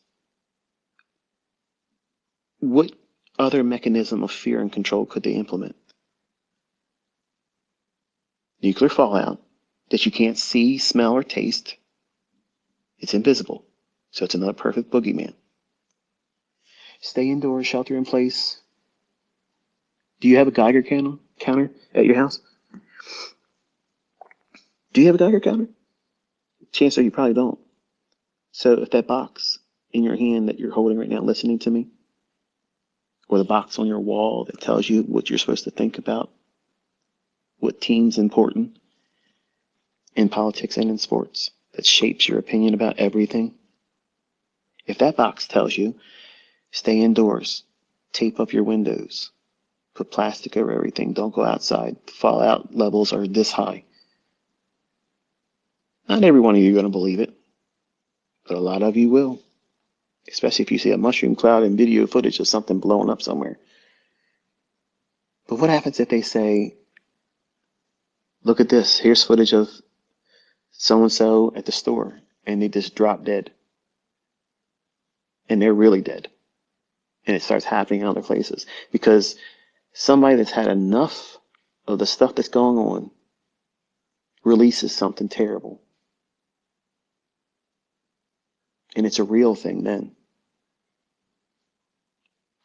what other mechanism of fear and control could they implement? Nuclear fallout that you can't see, smell, or taste. It's invisible. So it's another perfect boogeyman. Stay indoors, shelter in place. Do you have a Geiger counter at your house? Do you have a Geiger counter? Chances are you probably don't. So if that box in your hand that you're holding right now listening to me, or the box on your wall that tells you what you're supposed to think about, what team's important in politics and in sports, that shapes your opinion about everything, if that box tells you, stay indoors, tape up your windows, put plastic over everything, don't go outside, fallout levels are this high, not every one of you are going to believe it, but a lot of you will, especially if you see a mushroom cloud and video footage of something blowing up somewhere. But what happens if they say, look at this, here's footage of so-and-so at the store, and they just drop dead, and they're really dead, and it starts happening in other places, because somebody that's had enough of the stuff that's going on releases something terrible. And it's a real thing then.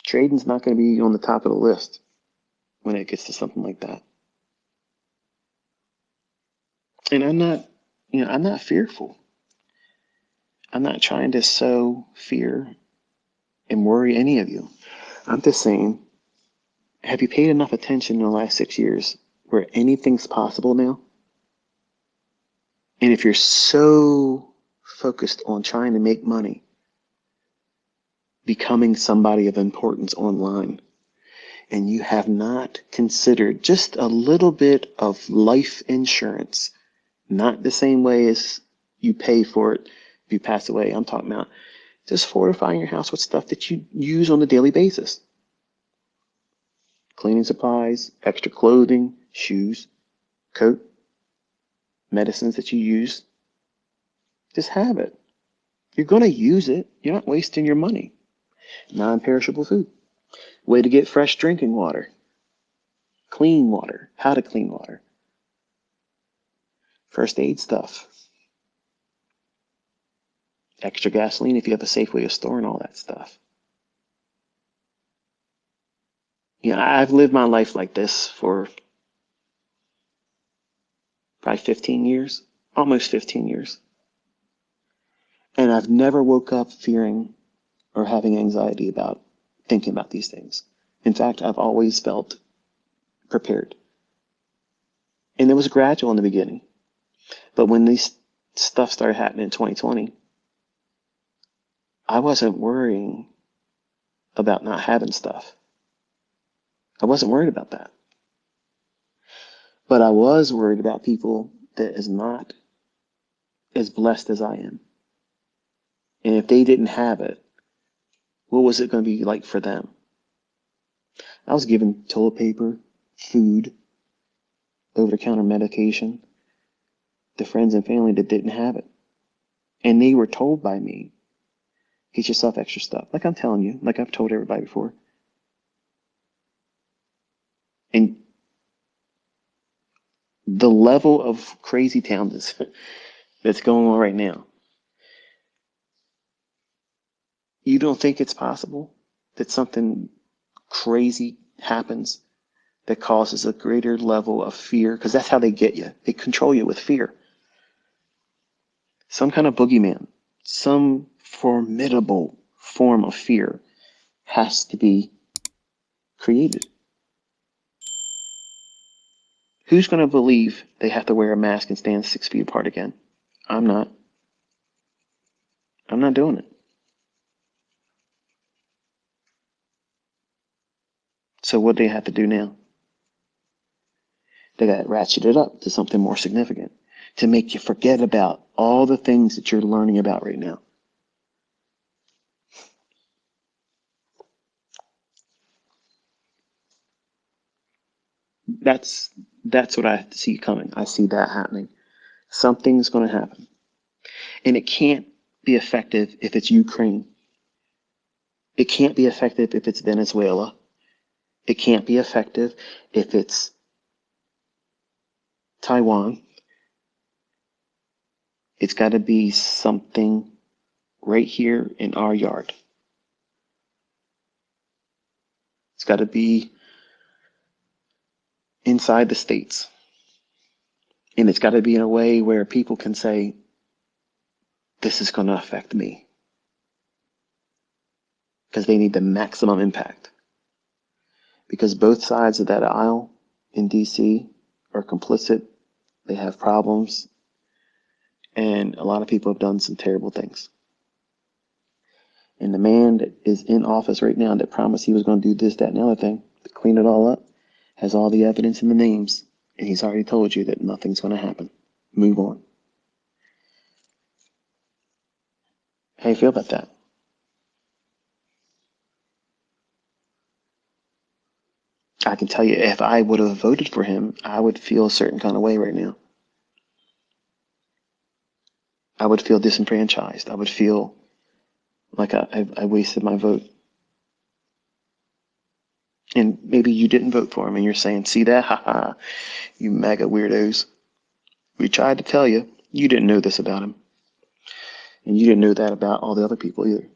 Trading's not going to be on the top of the list when it gets to something like that. And I'm not fearful. I'm not trying to sow fear and worry any of you. I'm just saying, have you paid enough attention in the last 6 years where anything's possible now? And if you're so focused on trying to make money, becoming somebody of importance online, and you have not considered just a little bit of life insurance, not the same way as you pay for it if you pass away. I'm talking about just fortifying your house with stuff that you use on a daily basis. Cleaning supplies, extra clothing, shoes, coat, medicines that you use. Just have it. You're going to use it. You're not wasting your money. Non-perishable food. Way to get fresh drinking water. Clean water. How to clean water. First aid stuff. Extra gasoline if you have a safe way of storing all that stuff. I've lived my life like this for probably 15 years, almost 15 years. And I've never woke up fearing or having anxiety about thinking about these things. In fact, I've always felt prepared. And it was gradual in the beginning. But when this stuff started happening in 2020, I wasn't worrying about not having stuff. I wasn't worried about that. But I was worried about people that is not as blessed as I am. And if they didn't have it, what was it going to be like for them? I was given toilet paper, food, over-the-counter medication to friends and family that didn't have it. And they were told by me, get yourself extra stuff. Like I'm telling you, like I've told everybody before. And the level of crazy town that's going on right now, you don't think it's possible that something crazy happens that causes a greater level of fear, because that's how they get you. They control you with fear. Some kind of boogeyman, some formidable form of fear has to be created. Who's going to believe they have to wear a mask and stand 6 feet apart again? I'm not. I'm not doing it. So what do they have to do now? They got to ratchet it up to something more significant to make you forget about all the things that you're learning about right now. That's what I see coming. I see that happening. Something's going to happen. And it can't be effective if it's Ukraine. It can't be effective if it's Venezuela. It can't be effective if it's Taiwan. It's got to be something right here in our yard. It's got to be inside the states. And it's got to be in a way where people can say, this is going to affect me. Because they need the maximum impact. Because both sides of that aisle in DC are complicit. They have problems. And a lot of people have done some terrible things. And the man that is in office right now that promised he was going to do this, that, and the other thing to clean it all up has all the evidence and the names. And he's already told you that nothing's going to happen. Move on. How do you feel about that? I can tell you, if I would have voted for him, I would feel a certain kind of way right now. I would feel disenfranchised. I would feel like I wasted my vote. And maybe you didn't vote for him and you're saying, see that? Haha, you mega weirdos. We tried to tell you. You didn't know this about him. And you didn't know that about all the other people either.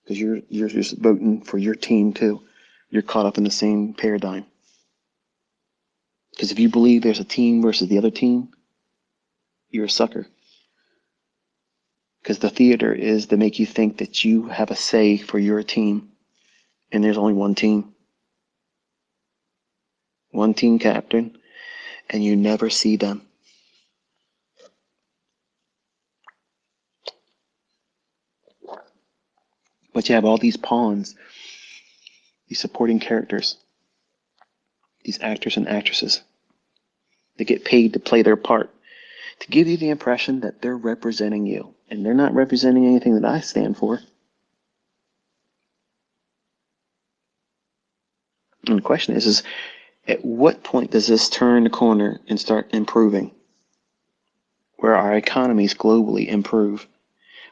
Because you're just voting for your team too. You're caught up in the same paradigm. Because if you believe there's a team versus the other team, you're a sucker. Because the theater is to make you think that you have a say for your team. And there's only one team. One team captain. And you never see them. But you have all these pawns, these supporting characters, these actors and actresses. They get paid to play their part, to give you the impression that they're representing you. And they're not representing anything that I stand for. And the question is at what point does this turn the corner and start improving? Where our economies globally improve,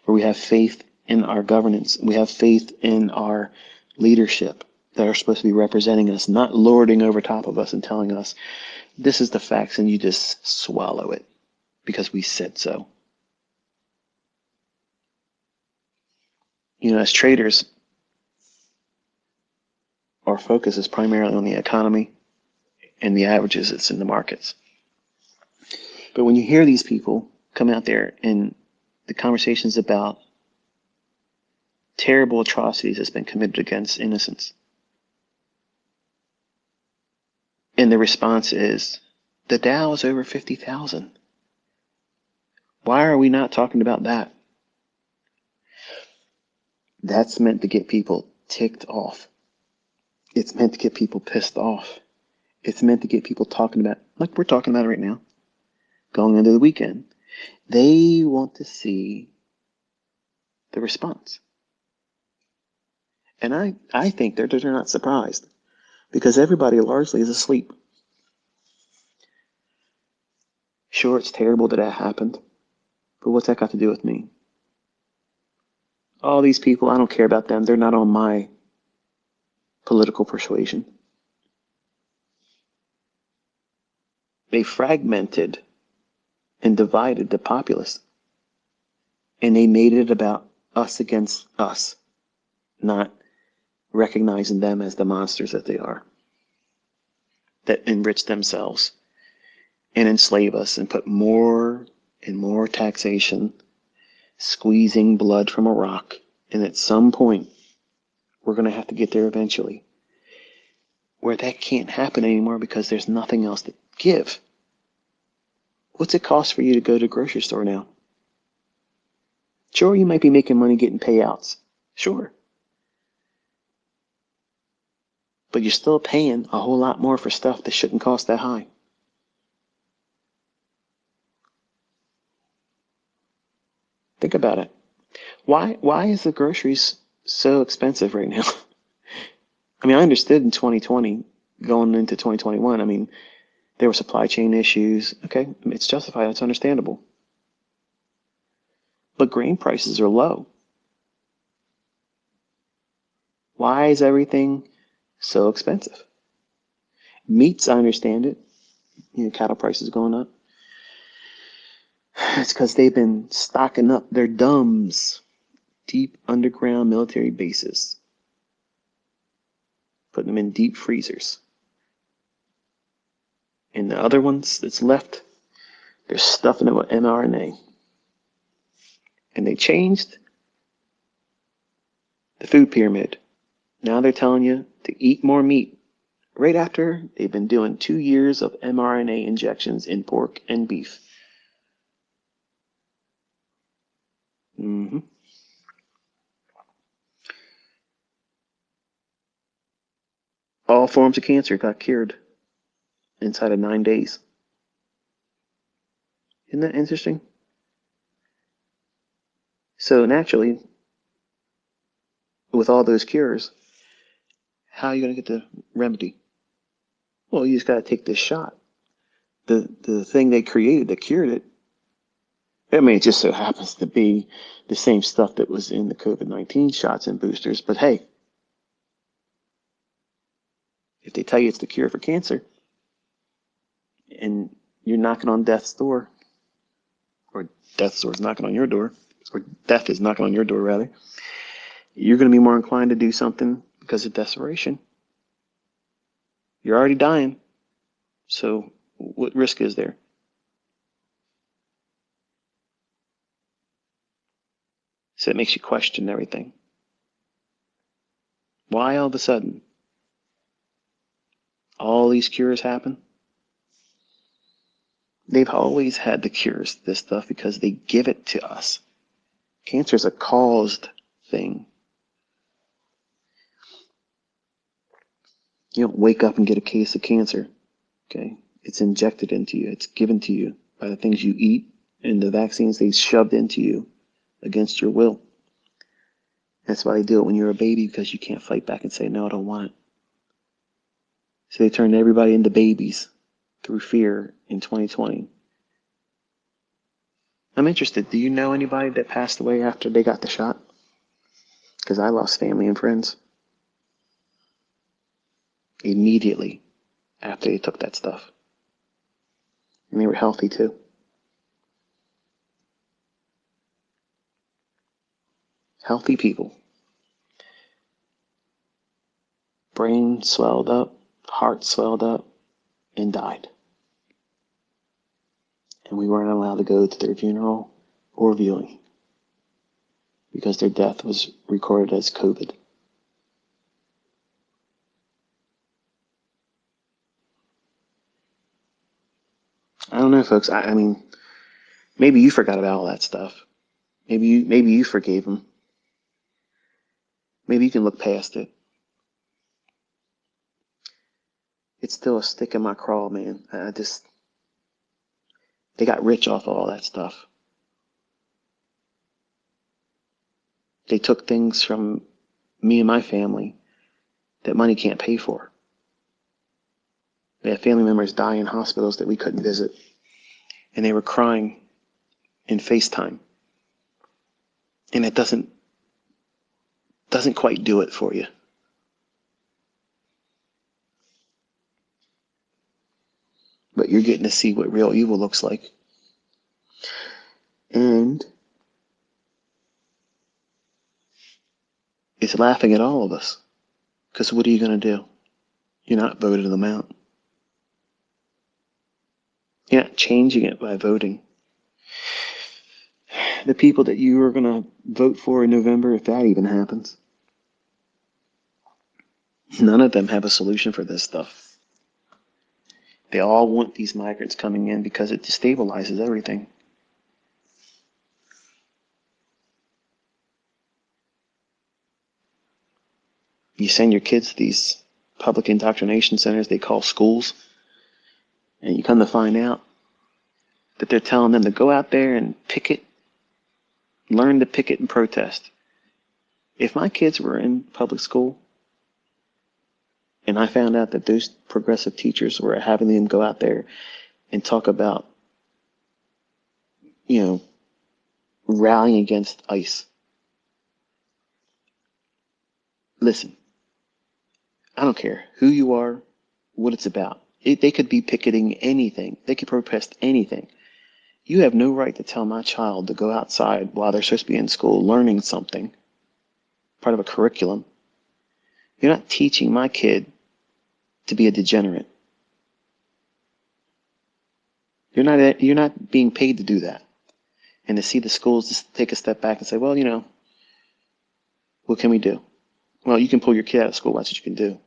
where we have faith in our governance, we have faith in our leadership that are supposed to be representing us, not lording over top of us and telling us, this is the facts and you just swallow it because we said so. You know, as traders, our focus is primarily on the economy and the averages that's in the markets. But when you hear these people come out there and the conversations about terrible atrocities that's been committed against innocents, and the response is, the Dow is over 50,000. Why are we not talking about that? That's meant to get people ticked off. It's meant to get people pissed off. It's meant to get people talking about, like we're talking about right now, going into the weekend. They want to see the response. And I think they're not surprised because everybody largely is asleep. Sure, it's terrible that happened, but what's that got to do with me? All these people, I don't care about them. They're not on my political persuasion. They fragmented and divided the populace. And they made it about us against us, not recognizing them as the monsters that they are. that enrich themselves and enslave us and put more and more taxation, squeezing blood from a rock. And at some point, we're going to have to get there eventually, where that can't happen anymore because there's nothing else to give. What's it cost for you to go to the grocery store now? Sure, you might be making money getting payouts. Sure. But you're still paying a whole lot more for stuff that shouldn't cost that high. Think about it. Why is the groceries so expensive right now? I mean, I understood in 2020, going into 2021, I mean, there were supply chain issues. Okay, it's justified. It's understandable. But grain prices are low. Why is everything so expensive? Meats, I understand it. Cattle prices going up. It's because they've been stocking up their DUMBs, deep underground military bases, putting them in deep freezers. And the other ones that's left, they're stuffing it with mRNA. And they changed the food pyramid. Now they're telling you to eat more meat right after they've been doing 2 years of mRNA injections in pork and beef. All forms of cancer got cured inside of 9 days. Isn't that interesting? So naturally, with all those cures, how are you going to get the remedy? Well, you just got to take this shot. The thing they created that cured it, I mean, it just so happens to be the same stuff that was in the COVID-19 shots and boosters. But hey, if they tell you it's the cure for cancer and you're knocking on death's door, or death's door is knocking on your door, or death is knocking on your door, rather, you're going to be more inclined to do something because of desperation. You're already dying. So what risk is there? So it makes you question everything. Why all of a sudden all these cures happen? They've always had the cures, this stuff, because they give it to us. Cancer is a caused thing. You don't wake up and get a case of cancer. Okay? It's injected into you. It's given to you by the things you eat and the vaccines they shoved into you against your will. That's why they do it when you're a baby, because you can't fight back and say, no, I don't want it. So they turned everybody into babies through fear in 2020. I'm interested. Do you know anybody that passed away after they got the shot? Because I lost family and friends immediately after they took that stuff. And they were healthy too. Healthy people. Brain swelled up, heart swelled up, and died. And we weren't allowed to go to their funeral or viewing because their death was recorded as COVID. I don't know, folks. I mean, maybe you forgot about all that stuff. Maybe you forgave them. Maybe you can look past it. It's still a stick in my craw, man. They got rich off of all that stuff. They took things from me and my family that money can't pay for. We had family members die in hospitals that we couldn't visit. And they were crying in FaceTime. And it doesn't quite do it for you. But you're getting to see what real evil looks like. And it's laughing at all of us. Because what are you going to do? You're not voting them out. You're not changing it by voting. The people that you are going to vote for in November, if that even happens, none of them have a solution for this stuff. They all want these migrants coming in because it destabilizes everything. You send your kids to these public indoctrination centers they call schools, and you come to find out that they're telling them to go out there and picket, learn to picket and protest. If my kids were in public school and I found out that those progressive teachers were having them go out there and talk about, rallying against ICE. Listen, I don't care who you are, what it's about. They could be picketing anything. They could protest anything. You have no right to tell my child to go outside while they're supposed to be in school learning something, part of a curriculum. You're not teaching my kid to be a degenerate. You're not being paid to do that. And to see the schools just take a step back and say, well, what can we do? Well, you can pull your kid out of school. That's what you can do.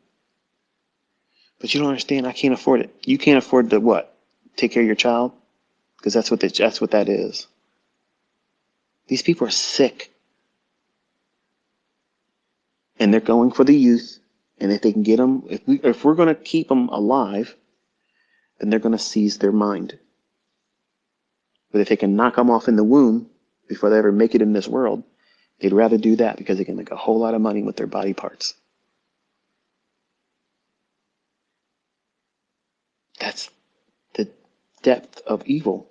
But you don't understand. I can't afford it. You can't afford to what? Take care of your child? Because that's what that is. These people are sick. And they're going for the youth. And if they can get them, if we're going to keep them alive, then they're going to seize their mind. But if they can knock them off in the womb before they ever make it in this world, they'd rather do that because they can make a whole lot of money with their body parts. That's the depth of evil.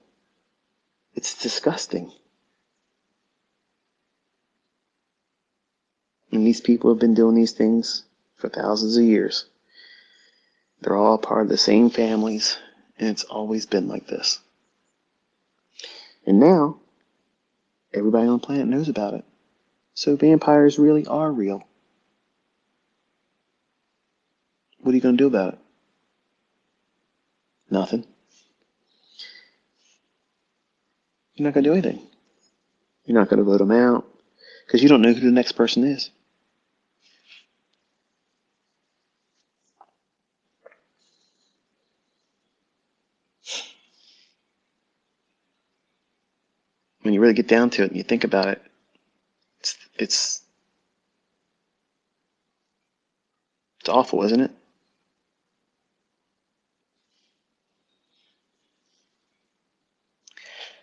It's disgusting. And these people have been doing these things for thousands of years. They're all part of the same families, and it's always been like this. And now, everybody on the planet knows about it. So vampires really are real. What are you going to do about it? Nothing. You're not going to do anything. You're not going to vote them out because you don't know who the next person is. When you really get down to it and you think about it, it's awful, isn't it?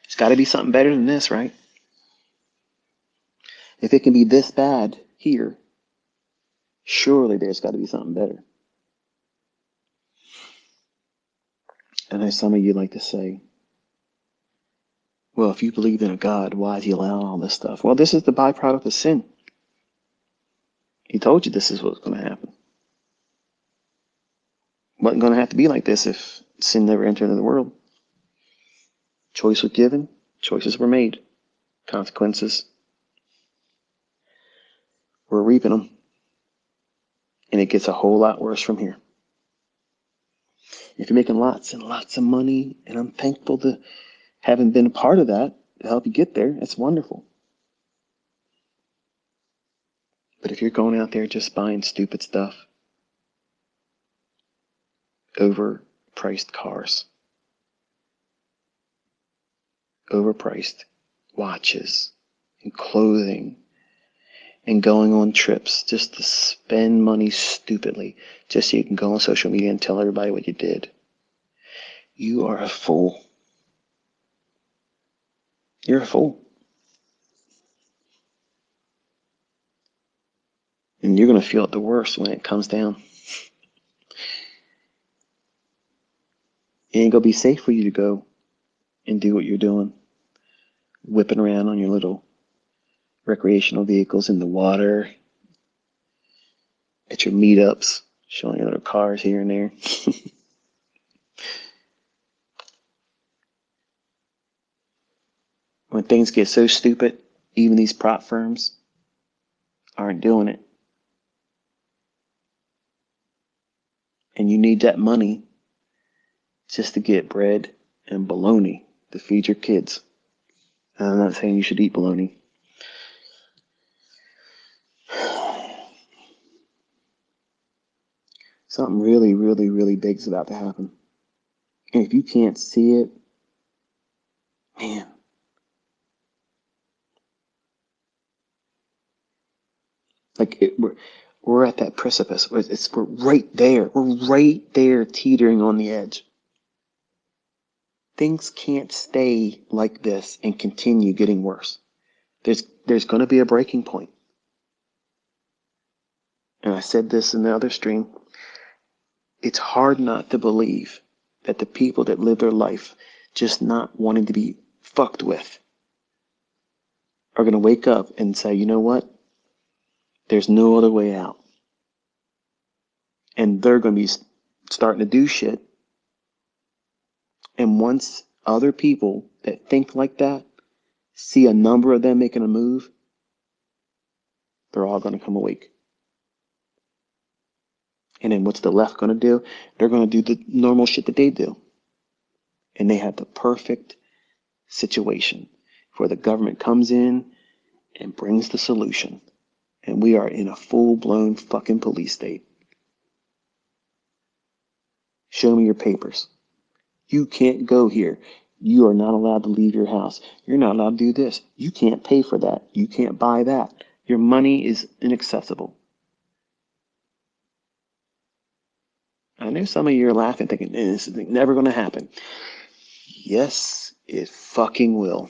There's got to be something better than this, right? If it can be this bad here, surely there's got to be something better. I know some of you like to say, well, if you believe in a God, why is he allowing all this stuff? Well, this is the byproduct of sin. He told you this is what's going to happen. Wasn't going to have to be like this if sin never entered into the world. Choice was given, choices were made, consequences, we're reaping them. And it gets a whole lot worse from here. If you're making lots and lots of money, and I'm thankful to having been a part of that to help you get there, it's wonderful. But if you're going out there just buying stupid stuff, overpriced cars, overpriced watches and clothing, and going on trips just to spend money stupidly just so you can go on social media and tell everybody what you did, you are a fool. You're a fool. And you're going to feel it the worst when it comes down. It ain't going to be safe for you to go and do what you're doing, whipping around on your little recreational vehicles in the water, at your meetups, showing your little cars here and there. When things get so stupid, even these prop firms aren't doing it. And you need that money just to get bread and bologna to feed your kids. And I'm not saying you should eat bologna. Something really, really, really big is about to happen. And if you can't see it, man, like we're at that precipice. We're right there. We're right there, teetering on the edge. Things can't stay like this and continue getting worse. There's going to be a breaking point. And I said this in the other stream. It's hard not to believe that the people that live their life just not wanting to be fucked with are going to wake up and say, you know what? There's no other way out. And they're going to be starting to do shit. And once other people that think like that see a number of them making a move, they're all going to come awake. And then what's the left going to do? They're going to do the normal shit that they do. And they have the perfect situation where the government comes in and brings the solution. And we are in a full-blown fucking police state. Show me your papers. You can't go here. You are not allowed to leave your house. You're not allowed to do this. You can't pay for that. You can't buy that. Your money is inaccessible. I know some of you are laughing, thinking, this is never going to happen. Yes, it fucking will.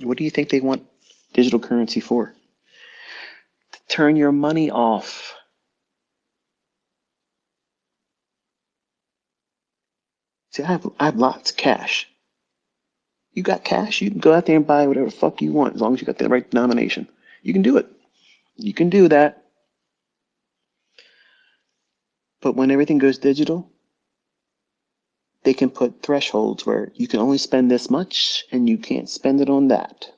What do you think they want digital currency for? To turn your money off. See, I have lots of cash. You got cash, you can go out there and buy whatever the fuck you want as long as you got the right denomination. You can do it. You can do that. But when everything goes digital, they can put thresholds where you can only spend this much and you can't spend it on that.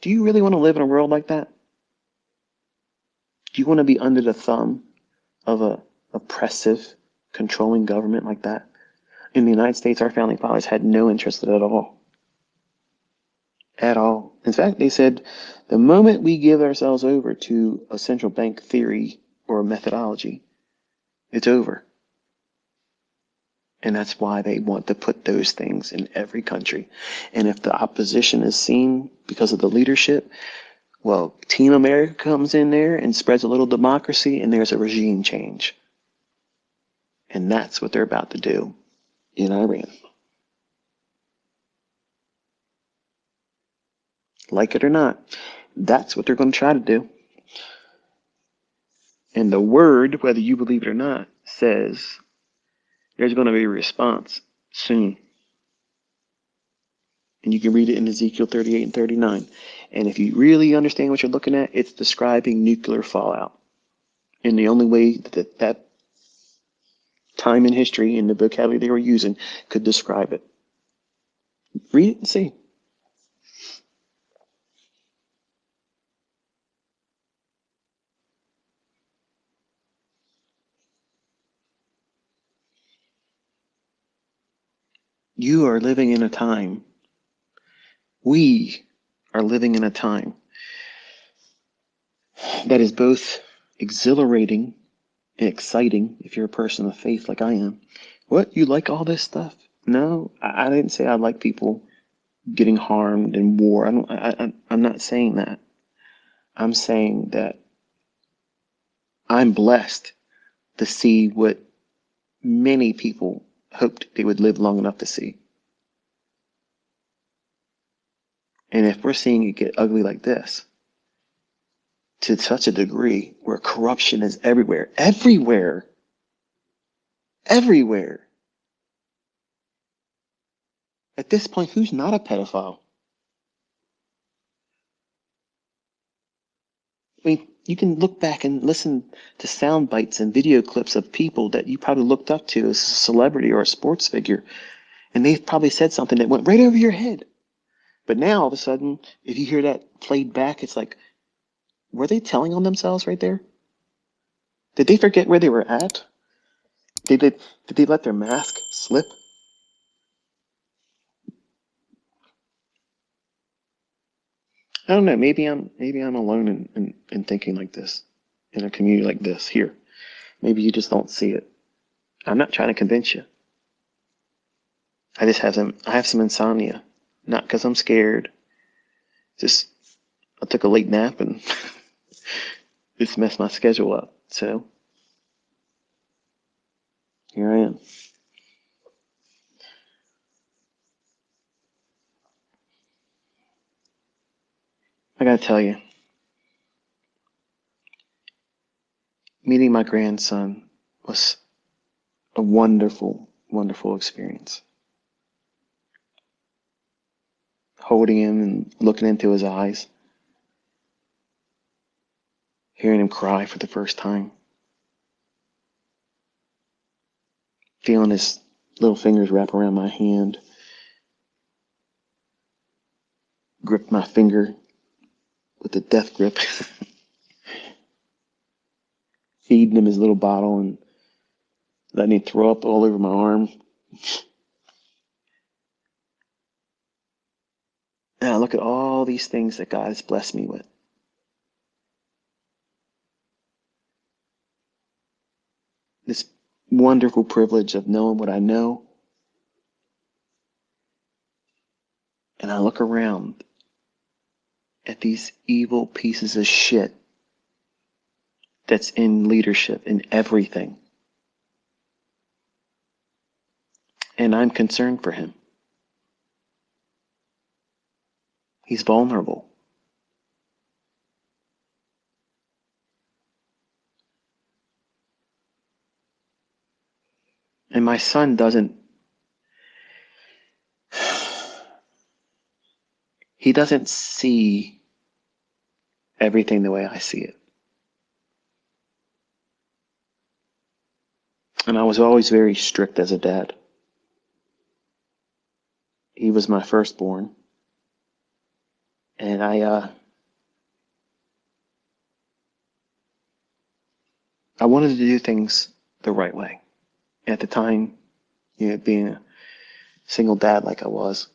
Do you really want to live in a world like that? Do you want to be under the thumb of a oppressive, controlling government like that? In the United States, our founding fathers had no interest in it at all. At all. In fact, they said the moment we give ourselves over to a central bank theory or methodology, it's over. And that's why they want to put those things in every country. And if the opposition is seen because of the leadership, well, Team America comes in there and spreads a little democracy, and there's a regime change. And that's what they're about to do in Iran. Like it or not, that's what they're going to try to do. And the word, whether you believe it or not, says there's going to be a response soon. And you can read it in Ezekiel 38 and 39. And if you really understand what you're looking at, it's describing nuclear fallout. And the only way that time in history and the vocabulary they were using could describe it. Read it and see. You are living in a time. We are living in a time that is both exhilarating and exciting if you're a person of faith like I am. What? You like all this stuff? No, I didn't say I like people getting harmed in war. I'm not saying that. I'm saying that I'm blessed to see what many people hoped they would live long enough to see. And if we're seeing it get ugly like this, to such a degree where corruption is everywhere, everywhere, at this point, who's not a pedophile? I mean, you can look back and listen to sound bites and video clips of people that you probably looked up to as a celebrity or a sports figure, and they've probably said something that went right over your head. But now all of a sudden, if you hear that played back, it's like, were they telling on themselves right there? Did they forget where they were at? Did they let their mask slip? I don't know. Maybe I'm alone in thinking like this in a community like this here. Maybe you just don't see it. I'm not trying to convince you. I have some insomnia. Not because I'm scared. Just I took a late nap and it's messed my schedule up. So here I am. I gotta tell you, meeting my grandson was a wonderful, wonderful experience. Holding him and looking into his eyes, hearing him cry for the first time, feeling his little fingers wrap around my hand, grip my finger with the death grip, feeding him his little bottle and letting him throw up all over my arm. And I look at all these things that God has blessed me with. This wonderful privilege of knowing what I know. And I look around at these evil pieces of shit that's in leadership in everything. And I'm concerned for him. He's vulnerable. And my son he doesn't see everything the way I see it. And I was always very strict as a dad. He was my firstborn. And I wanted to do things the right way. At the time, being a single dad like I was,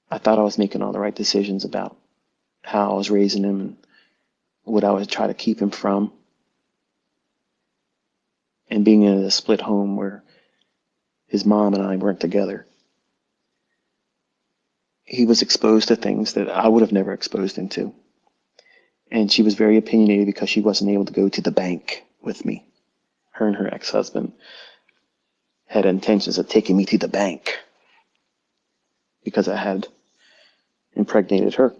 I thought I was making all the right decisions about how I was raising him and what I would try to keep him from. And being in a split home where his mom and I weren't together, he was exposed to things that I would have never exposed him to. And she was very opinionated because she wasn't able to go to the bank with me. Her and her ex-husband had intentions of taking me to the bank because I had impregnated her.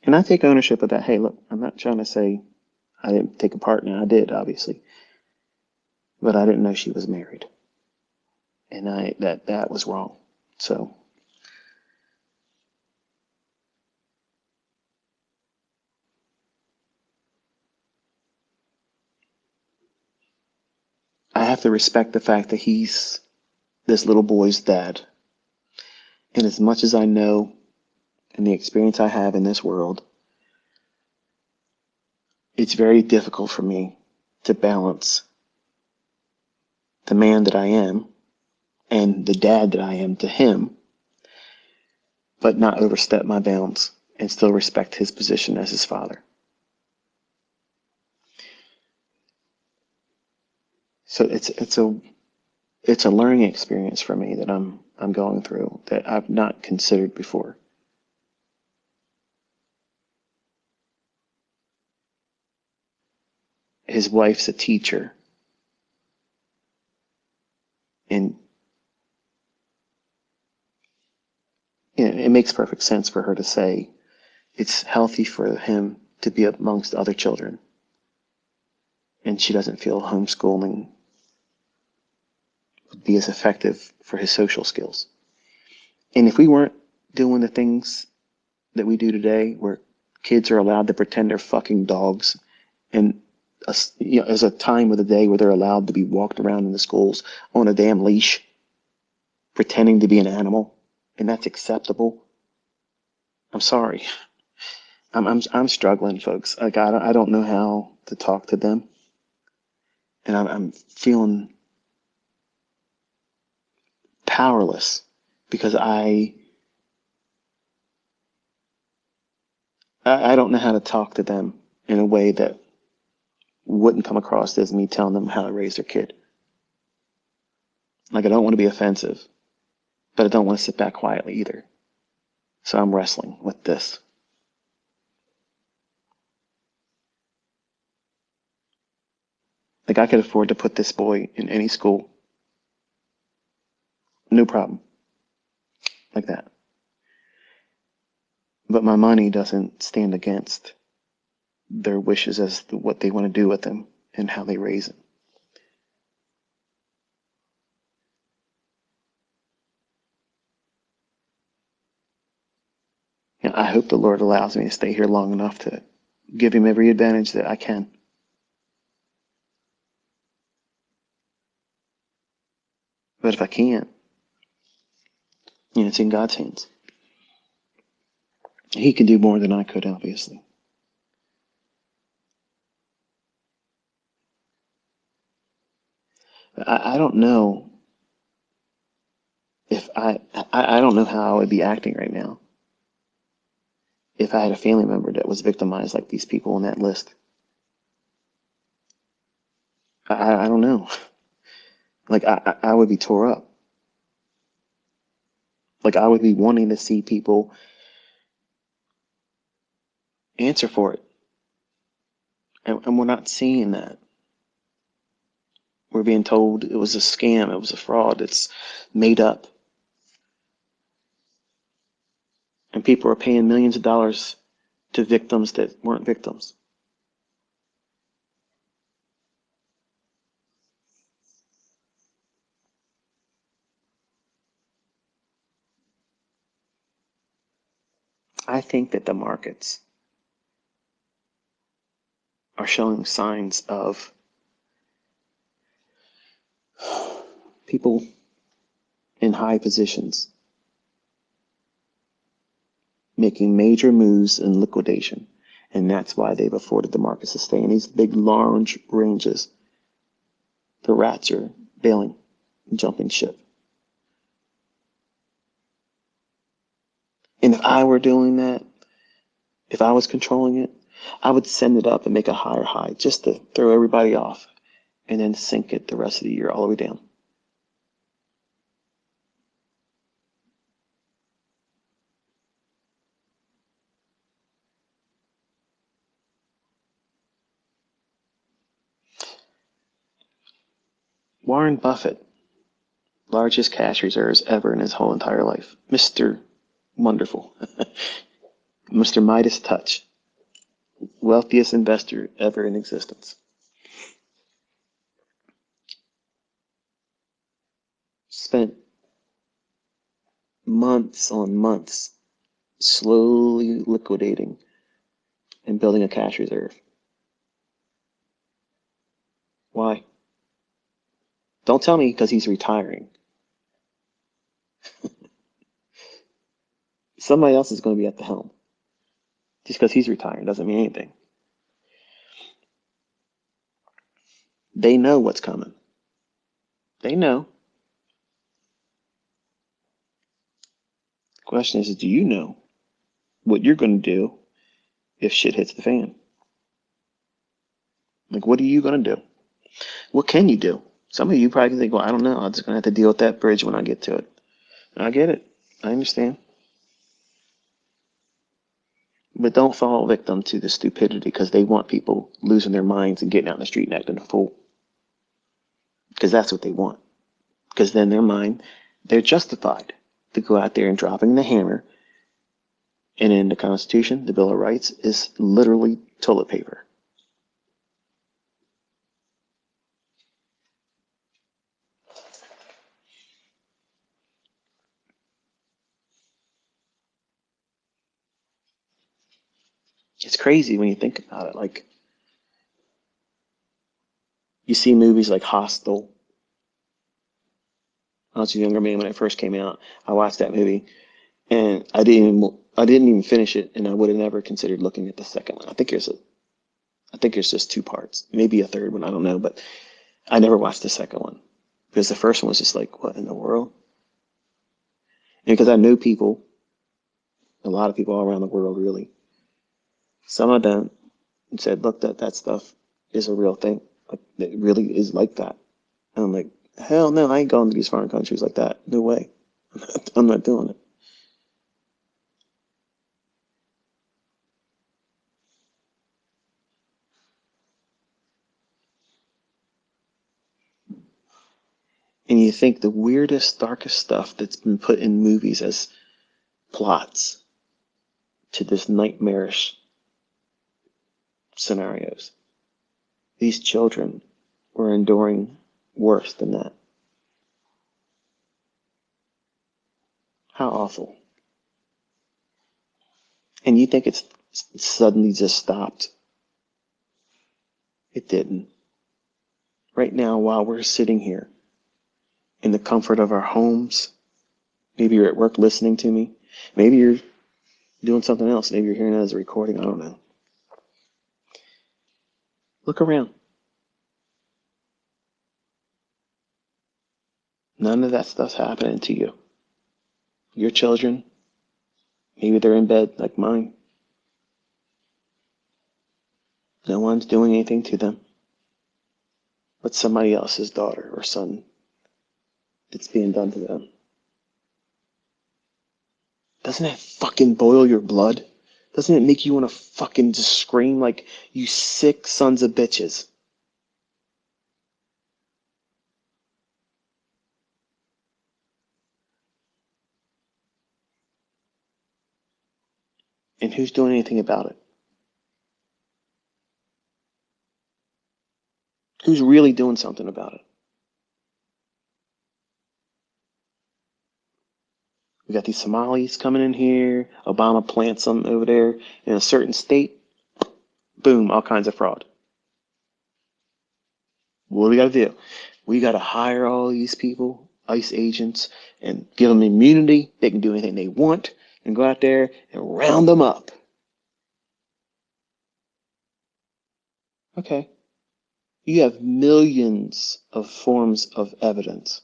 And I take ownership of that. Hey, look, I'm not trying to say I didn't take a part in it. I did, obviously. But I didn't know she was married. And that was wrong. So I have to respect the fact that he's this little boy's dad. And as much as I know and the experience I have in this world, it's very difficult for me to balance the man that I am and the dad that I am to him, but not overstep my bounds and still respect his position as his father. So it's a learning experience for me that I'm going through that I've not considered before. His wife's a teacher, and it makes perfect sense for her to say it's healthy for him to be amongst other children, and she doesn't feel homeschooling would be as effective for his social skills. And if we weren't doing the things that we do today, where kids are allowed to pretend they're fucking dogs, and there's a time of the day where they're allowed to be walked around in the schools on a damn leash, pretending to be an animal, and that's acceptable. I'm sorry. I'm struggling, folks. Like I don't know how to talk to them, and I'm feeling powerless because I don't know how to talk to them in a way that wouldn't come across as me telling them how to raise their kid. Like I don't want to be offensive, but I don't want to sit back quietly either. So I'm wrestling with this. Like I could afford to put this boy in any school, no problem, like that. But my money doesn't stand against their wishes as to what they want to do with him and how they raise him. You know, I hope the Lord allows me to stay here long enough to give him every advantage that I can. But if I can't, you know, it's in God's hands. He can do more than I could, obviously. I don't know if I don't know how I would be acting right now if I had a family member that was victimized like these people on that list. I don't know. Like I would be tore up. Like I would be wanting to see people answer for it. And we're not seeing that. We're being told it was a scam, it was a fraud, it's made up. And people are paying millions of dollars to victims that weren't victims. I think that the markets are showing signs of people in high positions making major moves in liquidation. And that's why they've afforded the markets to stay in these big, large ranges. The rats are bailing and jumping ship. And if I were doing that, if I was controlling it, I would send it up and make a higher high just to throw everybody off and then sink it the rest of the year all the way down. Warren Buffett, largest cash reserves ever in his whole entire life. Mr. Wonderful. Mr. Midas Touch, wealthiest investor ever in existence. Spent months on months slowly liquidating and building a cash reserve. Why? Don't tell me because he's retiring. Somebody else is going to be at the helm. Just because he's retiring doesn't mean anything. They know what's coming. They know. The question is, do you know what you're going to do if shit hits the fan? Like, what are you going to do? What can you do? Some of you probably think, well, I don't know. I'm just going to have to deal with that bridge when I get to it. I get it. I understand. But don't fall victim to the stupidity because they want people losing their minds and getting out in the street and acting a fool. Because that's what they want. Because then their mind, they're justified to go out there and dropping the hammer. And in the Constitution, the Bill of Rights is literally toilet paper. It's crazy when you think about it. Like, you see movies like Hostel, I was a younger man when it first came out. I watched that movie, and I didn't even finish it, and I would have never considered looking at the second one. I think there's just two parts, maybe a third one. I don't know, but I never watched the second one because the first one was just like, what in the world? And because I know people, a lot of people all around the world, really. Some of them said, look, that stuff is a real thing. Like, it really is like that. And I'm like, hell no, I ain't going to these foreign countries like that. No way. I'm not doing it. And you think the weirdest, darkest stuff that's been put in movies as plots to this nightmarish scenarios. These children were enduring worse than that. How awful. And you think it's suddenly just stopped. It didn't. Right now, while we're sitting here in the comfort of our homes, maybe you're at work listening to me, maybe you're doing something else, maybe you're hearing it as a recording, I don't know. Look around. None of that stuff's happening to you. Your children, maybe they're in bed like mine. No one's doing anything to them but somebody else's daughter or son that's being done to them. Doesn't that fucking boil your blood? Doesn't it make you want to fucking just scream like, you sick sons of bitches? And who's doing anything about it? Who's really doing something about it? We got these Somalis coming in here. Obama plants them over there in a certain state. Boom, all kinds of fraud. What do we got to do? We got to hire all these people, ICE agents, and give them immunity. They can do anything they want and go out there and round them up. Okay. You have millions of forms of evidence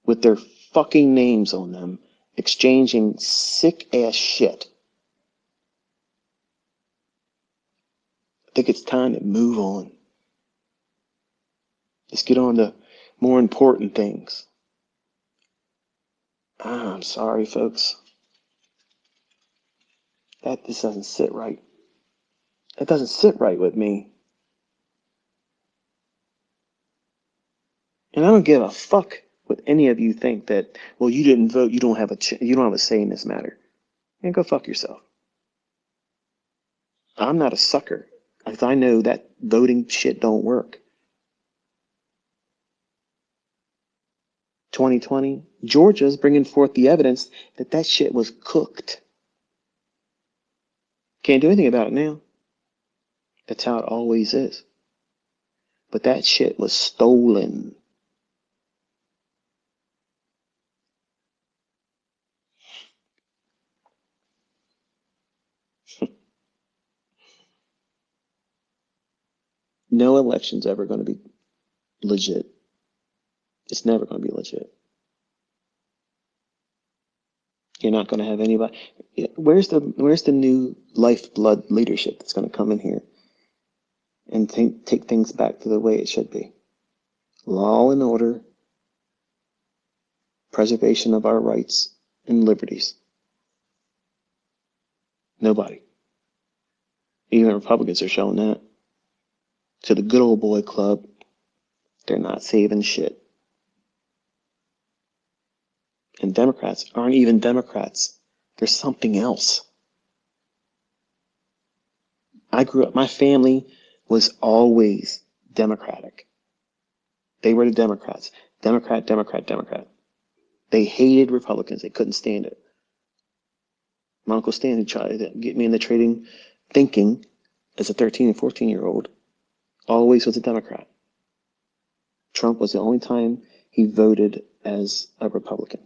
with their fucking names on them, exchanging sick ass shit. I think it's time to move on. Let's get on to more important things. I'm sorry, folks. That just doesn't sit right. That doesn't sit right with me. And I don't give a fuck what any of you think that, well, you didn't vote, you don't have a say in this matter. And go fuck yourself. I'm not a sucker, because I know that voting shit don't work. 2020, Georgia's bringing forth the evidence that that shit was cooked. Can't do anything about it now. That's how it always is. But that shit was stolen. No election's ever going to be legit. It's never going to be legit. You're not going to have anybody. Where's the new lifeblood leadership that's going to come in here and take things back to the way it should be? Law and order, preservation of our rights and liberties. Nobody. Even Republicans are showing that. To the good old boy club, they're not saving shit. And Democrats aren't even Democrats. They're something else. I grew up, my family was always Democratic. They were the Democrats. Democrat, Democrat, Democrat. They hated Republicans. They couldn't stand it. My Uncle Stan tried to get me into trading thinking as a 13 and 14-year-old. Always was a Democrat. Trump was the only time he voted as a Republican.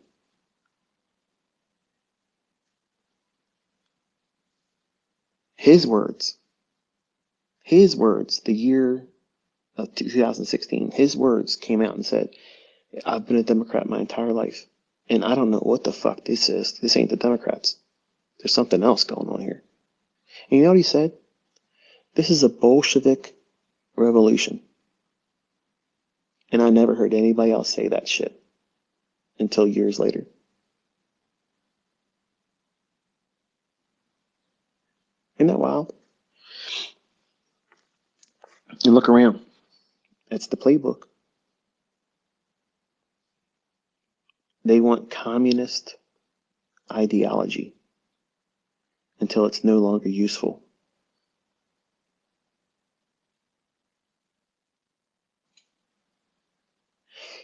His words, the year of 2016, his words came out and said, I've been a Democrat my entire life, and I don't know what the fuck this is. This ain't the Democrats. There's something else going on here. And you know what he said? This is a Bolshevik revolution. And I never heard anybody else say that shit until years later. Isn't that wild? And look around. It's the playbook. They want communist ideology until it's no longer useful.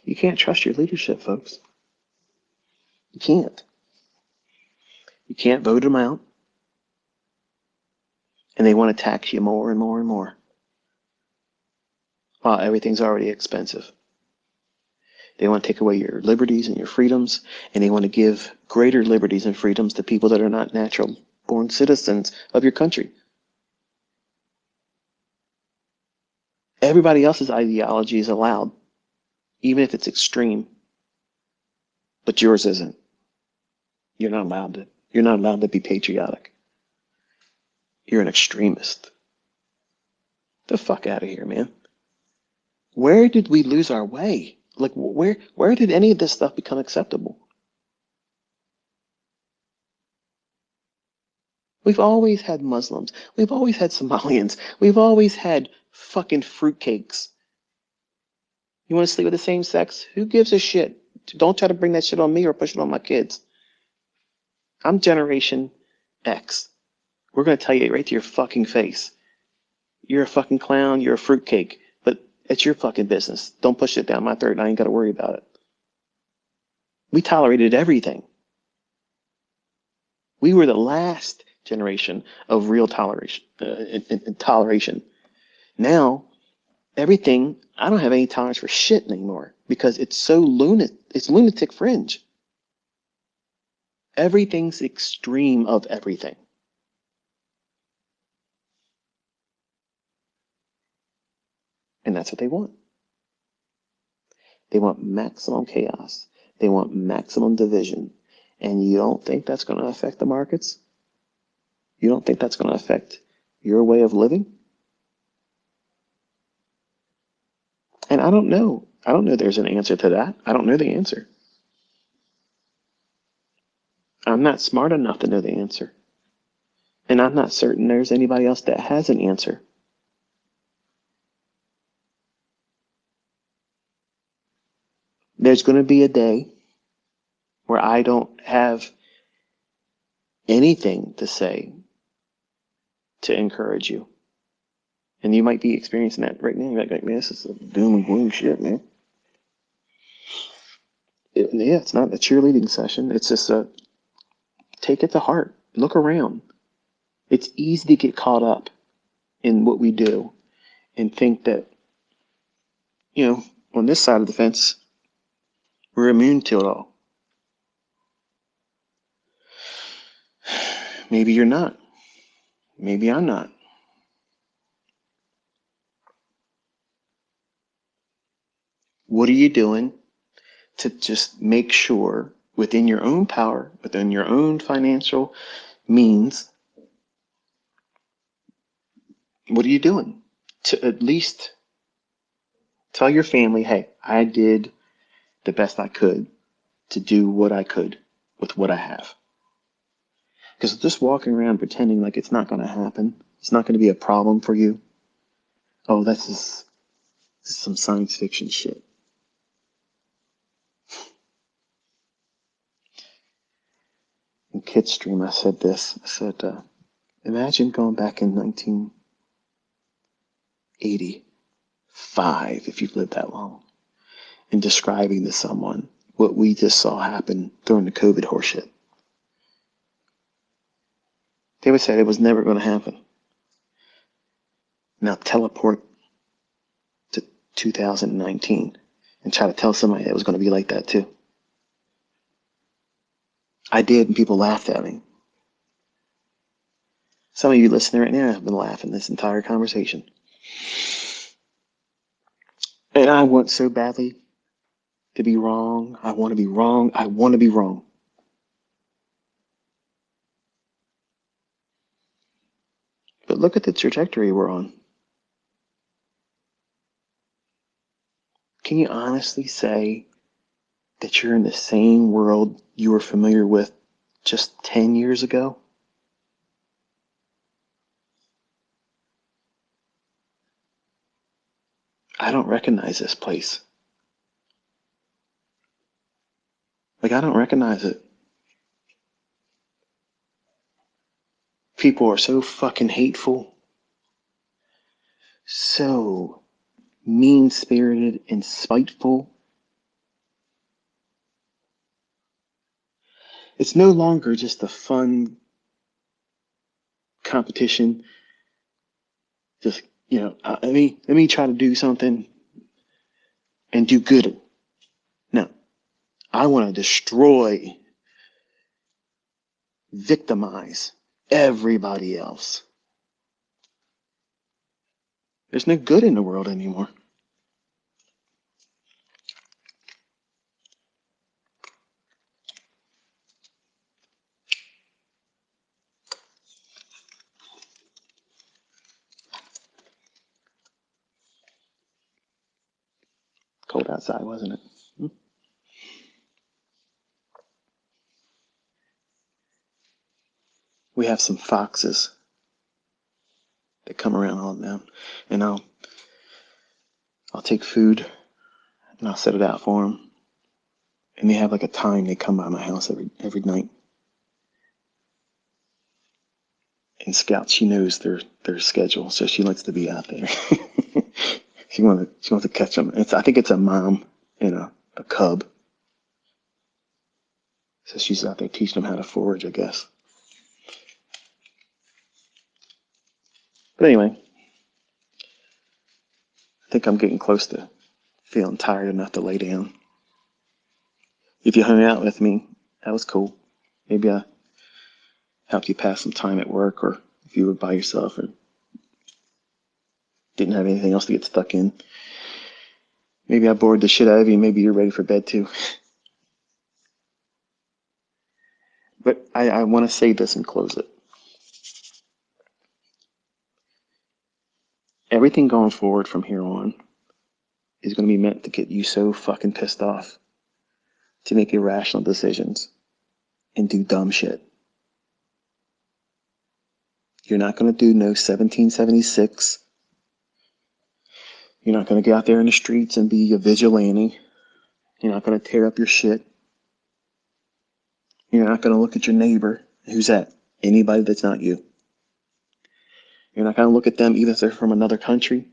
You can't trust your leadership, folks. You can't. You can't vote them out. And they want to tax you more and more and more. While everything's already expensive. They want to take away your liberties and your freedoms, and they want to give greater liberties and freedoms to people that are not natural born citizens of your country. Everybody else's ideology is allowed, even if it's extreme, but yours isn't. You're not allowed to be patriotic. You're an extremist. The fuck out of here, man. Where did we lose our way? Like, where did any of this stuff become acceptable? We've always had Muslims. We've always had Somalians. We've always had fucking fruitcakes. You want to sleep with the same sex? Who gives a shit? Don't try to bring that shit on me or push it on my kids. I'm Generation X. We're going to tell you right to your fucking face. You're a fucking clown. You're a fruitcake. But it's your fucking business. Don't push it down my throat and I ain't got to worry about it. We tolerated everything. We were the last generation of real toleration. Now, everything, I don't have any tolerance for shit anymore because it's so lunatic fringe. Everything's extreme of everything. And that's what they want. They want maximum chaos. They want maximum division. And you don't think that's going to affect the markets? You don't think that's going to affect your way of living? And I don't know. I don't know there's an answer to that. I don't know the answer. I'm not smart enough to know the answer. And I'm not certain there's anybody else that has an answer. There's going to be a day where I don't have anything to say to encourage you. And you might be experiencing that right now. You're like, man, this is some doom and gloom shit, man. It's not a cheerleading session. It's just take it to heart. Look around. It's easy to get caught up in what we do and think that, on this side of the fence, we're immune to it all. Maybe you're not. Maybe I'm not. What are you doing to just make sure within your own power, within your own financial means, what are you doing to at least tell your family, hey, I did the best I could to do what I could with what I have? Because just walking around pretending like it's not going to happen, it's not going to be a problem for you. Oh, this is some science fiction shit. In Kid Stream, I said this. I said, imagine going back in 1985, if you've lived that long, and describing to someone what we just saw happen during the COVID horseshit. They would say it was never going to happen. Now teleport to 2019 and try to tell somebody that it was going to be like that too. I did, and people laughed at me. Some of you listening right now have been laughing this entire conversation. And I want so badly to be wrong. I want to be wrong. I want to be wrong. But look at the trajectory we're on. Can you honestly say that you're in the same world you were familiar with just 10 years ago? I don't recognize this place. Like, I don't recognize it. People are so fucking hateful, so mean-spirited and spiteful. It's no longer just a fun competition. Just, let me try to do something and do good. No, I want to destroy, victimize everybody else. There's no good in the world anymore. Cold outside, wasn't it? We have some foxes that come around all now, and I'll take food and I'll set it out for them, and they have like a time they come by my house every night. And Scout, she knows their schedule, so she likes to be out there. She wants to catch them. I think it's a mom and a cub. So she's out there teaching them how to forage, I guess. But anyway, I think I'm getting close to feeling tired enough to lay down. If you hung out with me, that was cool. Maybe I helped you pass some time at work, or if you were by yourself and didn't have anything else to get stuck in. Maybe I bored the shit out of you. Maybe you're ready for bed too. But I want to say this and close it. Everything going forward from here on is going to be meant to get you so fucking pissed off to make irrational decisions and do dumb shit. You're not going to do no 1776. You're not going to get out there in the streets and be a vigilante. You're not going to tear up your shit. You're not going to look at your neighbor. Who's that? Anybody that's not you. You're not going to look at them even if they're from another country,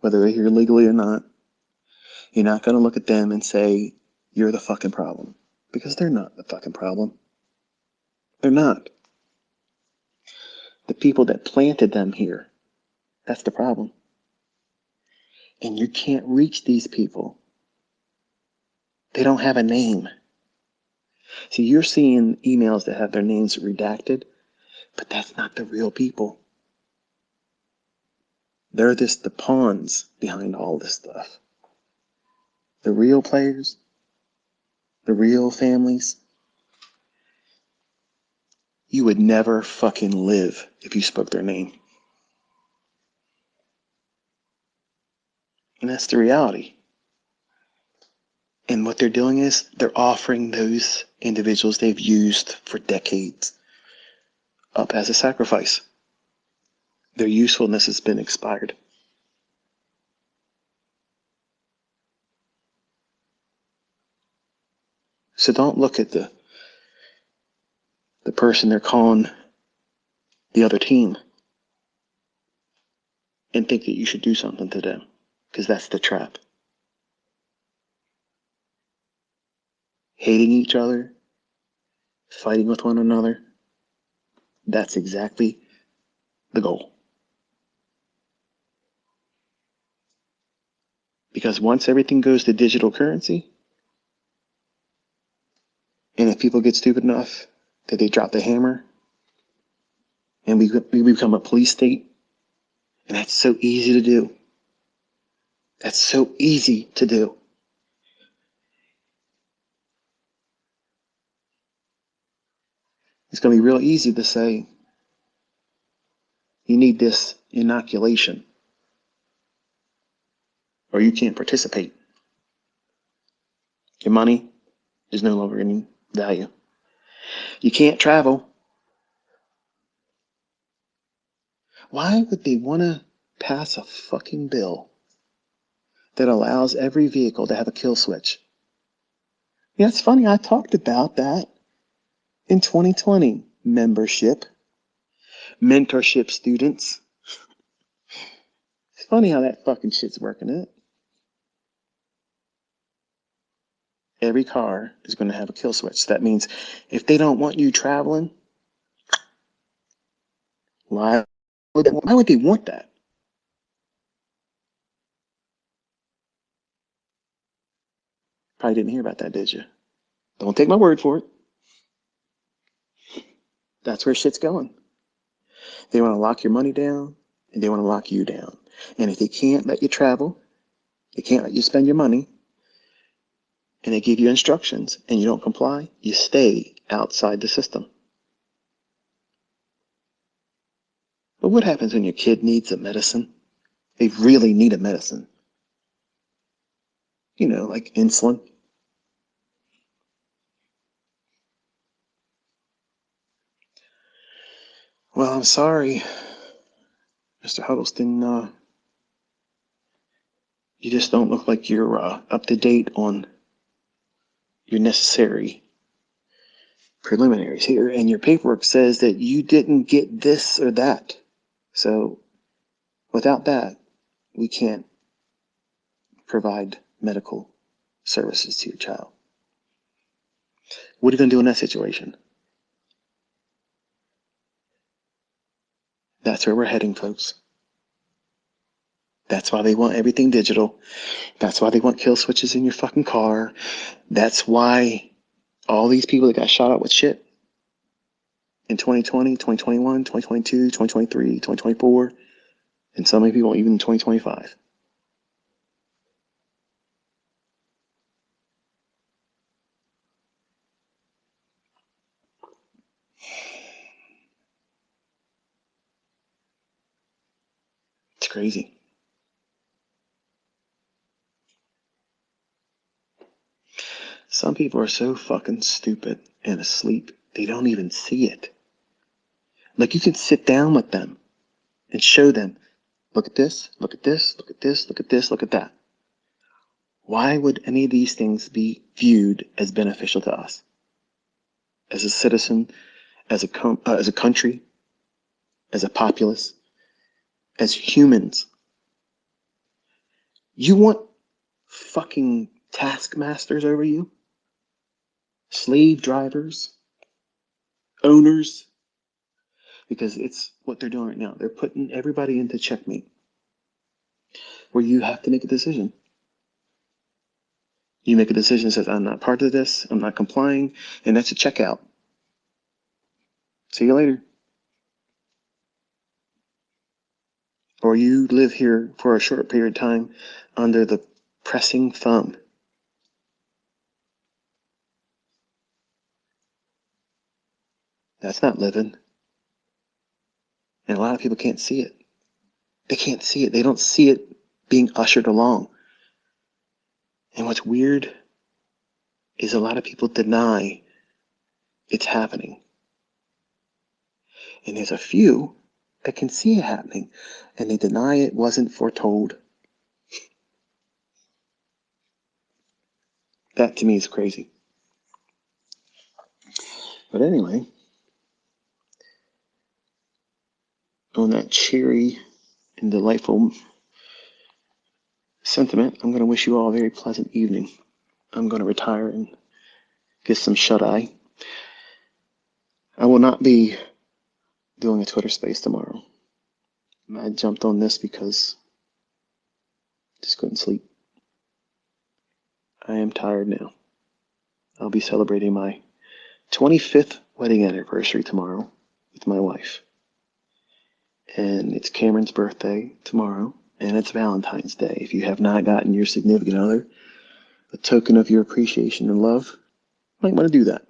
whether they're here legally or not. You're not going to look at them and say, you're the fucking problem. Because they're not the fucking problem. They're not. The people that planted them here, that's the problem. And you can't reach these people. They don't have a name. See, you're seeing emails that have their names redacted, but that's not the real people. They're just the pawns behind all this stuff. The real players, the real families, you would never fucking live if you spoke their name. And that's the reality. And what they're doing is they're offering those individuals they've used for decades up as a sacrifice. Their usefulness has been expired. So don't look at the person they're calling the other team and think that you should do something to them, because that's the trap. Hating each other, fighting with one another, that's exactly the goal. Because once everything goes to digital currency, and if people get stupid enough that they drop the hammer, and we become a police state, and that's so easy to do. That's so easy to do. It's going to be real easy to say, you need this inoculation, or you can't participate. Your money is no longer any value. You can't travel. Why would they want to pass a fucking bill that allows every vehicle to have a kill switch? Yeah, it's funny. I talked about that in 2020. Membership, mentorship students. It's funny how that fucking shit's working out. Every car is going to have a kill switch. That means if they don't want you traveling, why would they want that? Probably didn't hear about that, did you? Don't take my word for it. That's where shit's going. They want to lock your money down, and they want to lock you down. And if they can't let you travel, they can't let you spend your money, and they give you instructions, and you don't comply, you stay outside the system. But what happens when your kid needs a medicine? They really need a medicine. You know, like insulin. Well, I'm sorry, Mr. Huddleston. You just don't look like you're up to date on your necessary preliminaries here. And your paperwork says that you didn't get this or that. So without that, we can't provide medical services to your child. What are you going to do in that situation? That's where we're heading, folks. That's why they want everything digital. That's why they want kill switches in your fucking car. That's why all these people that got shot up with shit in 2020, 2021, 2022, 2023, 2024, and so many people even in 2025. It's crazy. Some people are so fucking stupid and asleep, they don't even see it. Like, you can sit down with them and show them, look at this, look at this, look at this, look at this, look at that. Why would any of these things be viewed as beneficial to us? As a citizen, as a country, as a populace, as humans. You want fucking taskmasters over you? Slave drivers? Owners? Because it's what they're doing right now. They're putting everybody into checkmate, where you have to make a decision. You make a decision that says, I'm not part of this, I'm not complying, and that's a checkout. See you later. Or you live here for a short period of time under the pressing thumb. That's not living. And a lot of people can't see it. They can't see it. They don't see it being ushered along. And what's weird is a lot of people deny it's happening. And there's a few that can see it happening, and they deny it wasn't foretold. That to me is crazy. But anyway, on that cheery and delightful sentiment, I'm going to wish you all a very pleasant evening. I'm going to retire and get some shut-eye. I will not be doing a Twitter space tomorrow. I jumped on this because I just couldn't sleep. I am tired now. I'll be celebrating my 25th wedding anniversary tomorrow with my wife. And it's Cameron's birthday tomorrow, and it's Valentine's Day. If you have not gotten your significant other a token of your appreciation and love, you might want to do that.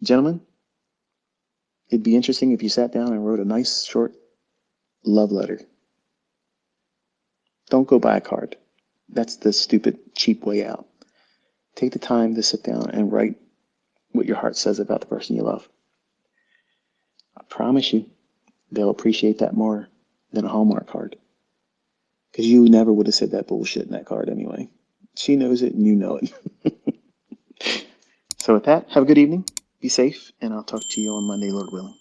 Gentlemen, it'd be interesting if you sat down and wrote a nice, short love letter. Don't go buy a card. That's the stupid, cheap way out. Take the time to sit down and write what your heart says about the person you love. I promise you, they'll appreciate that more than a Hallmark card. Because you never would have said that bullshit in that card anyway. She knows it and you know it. So with that, have a good evening. Be safe, and I'll talk to you on Monday, Lord willing.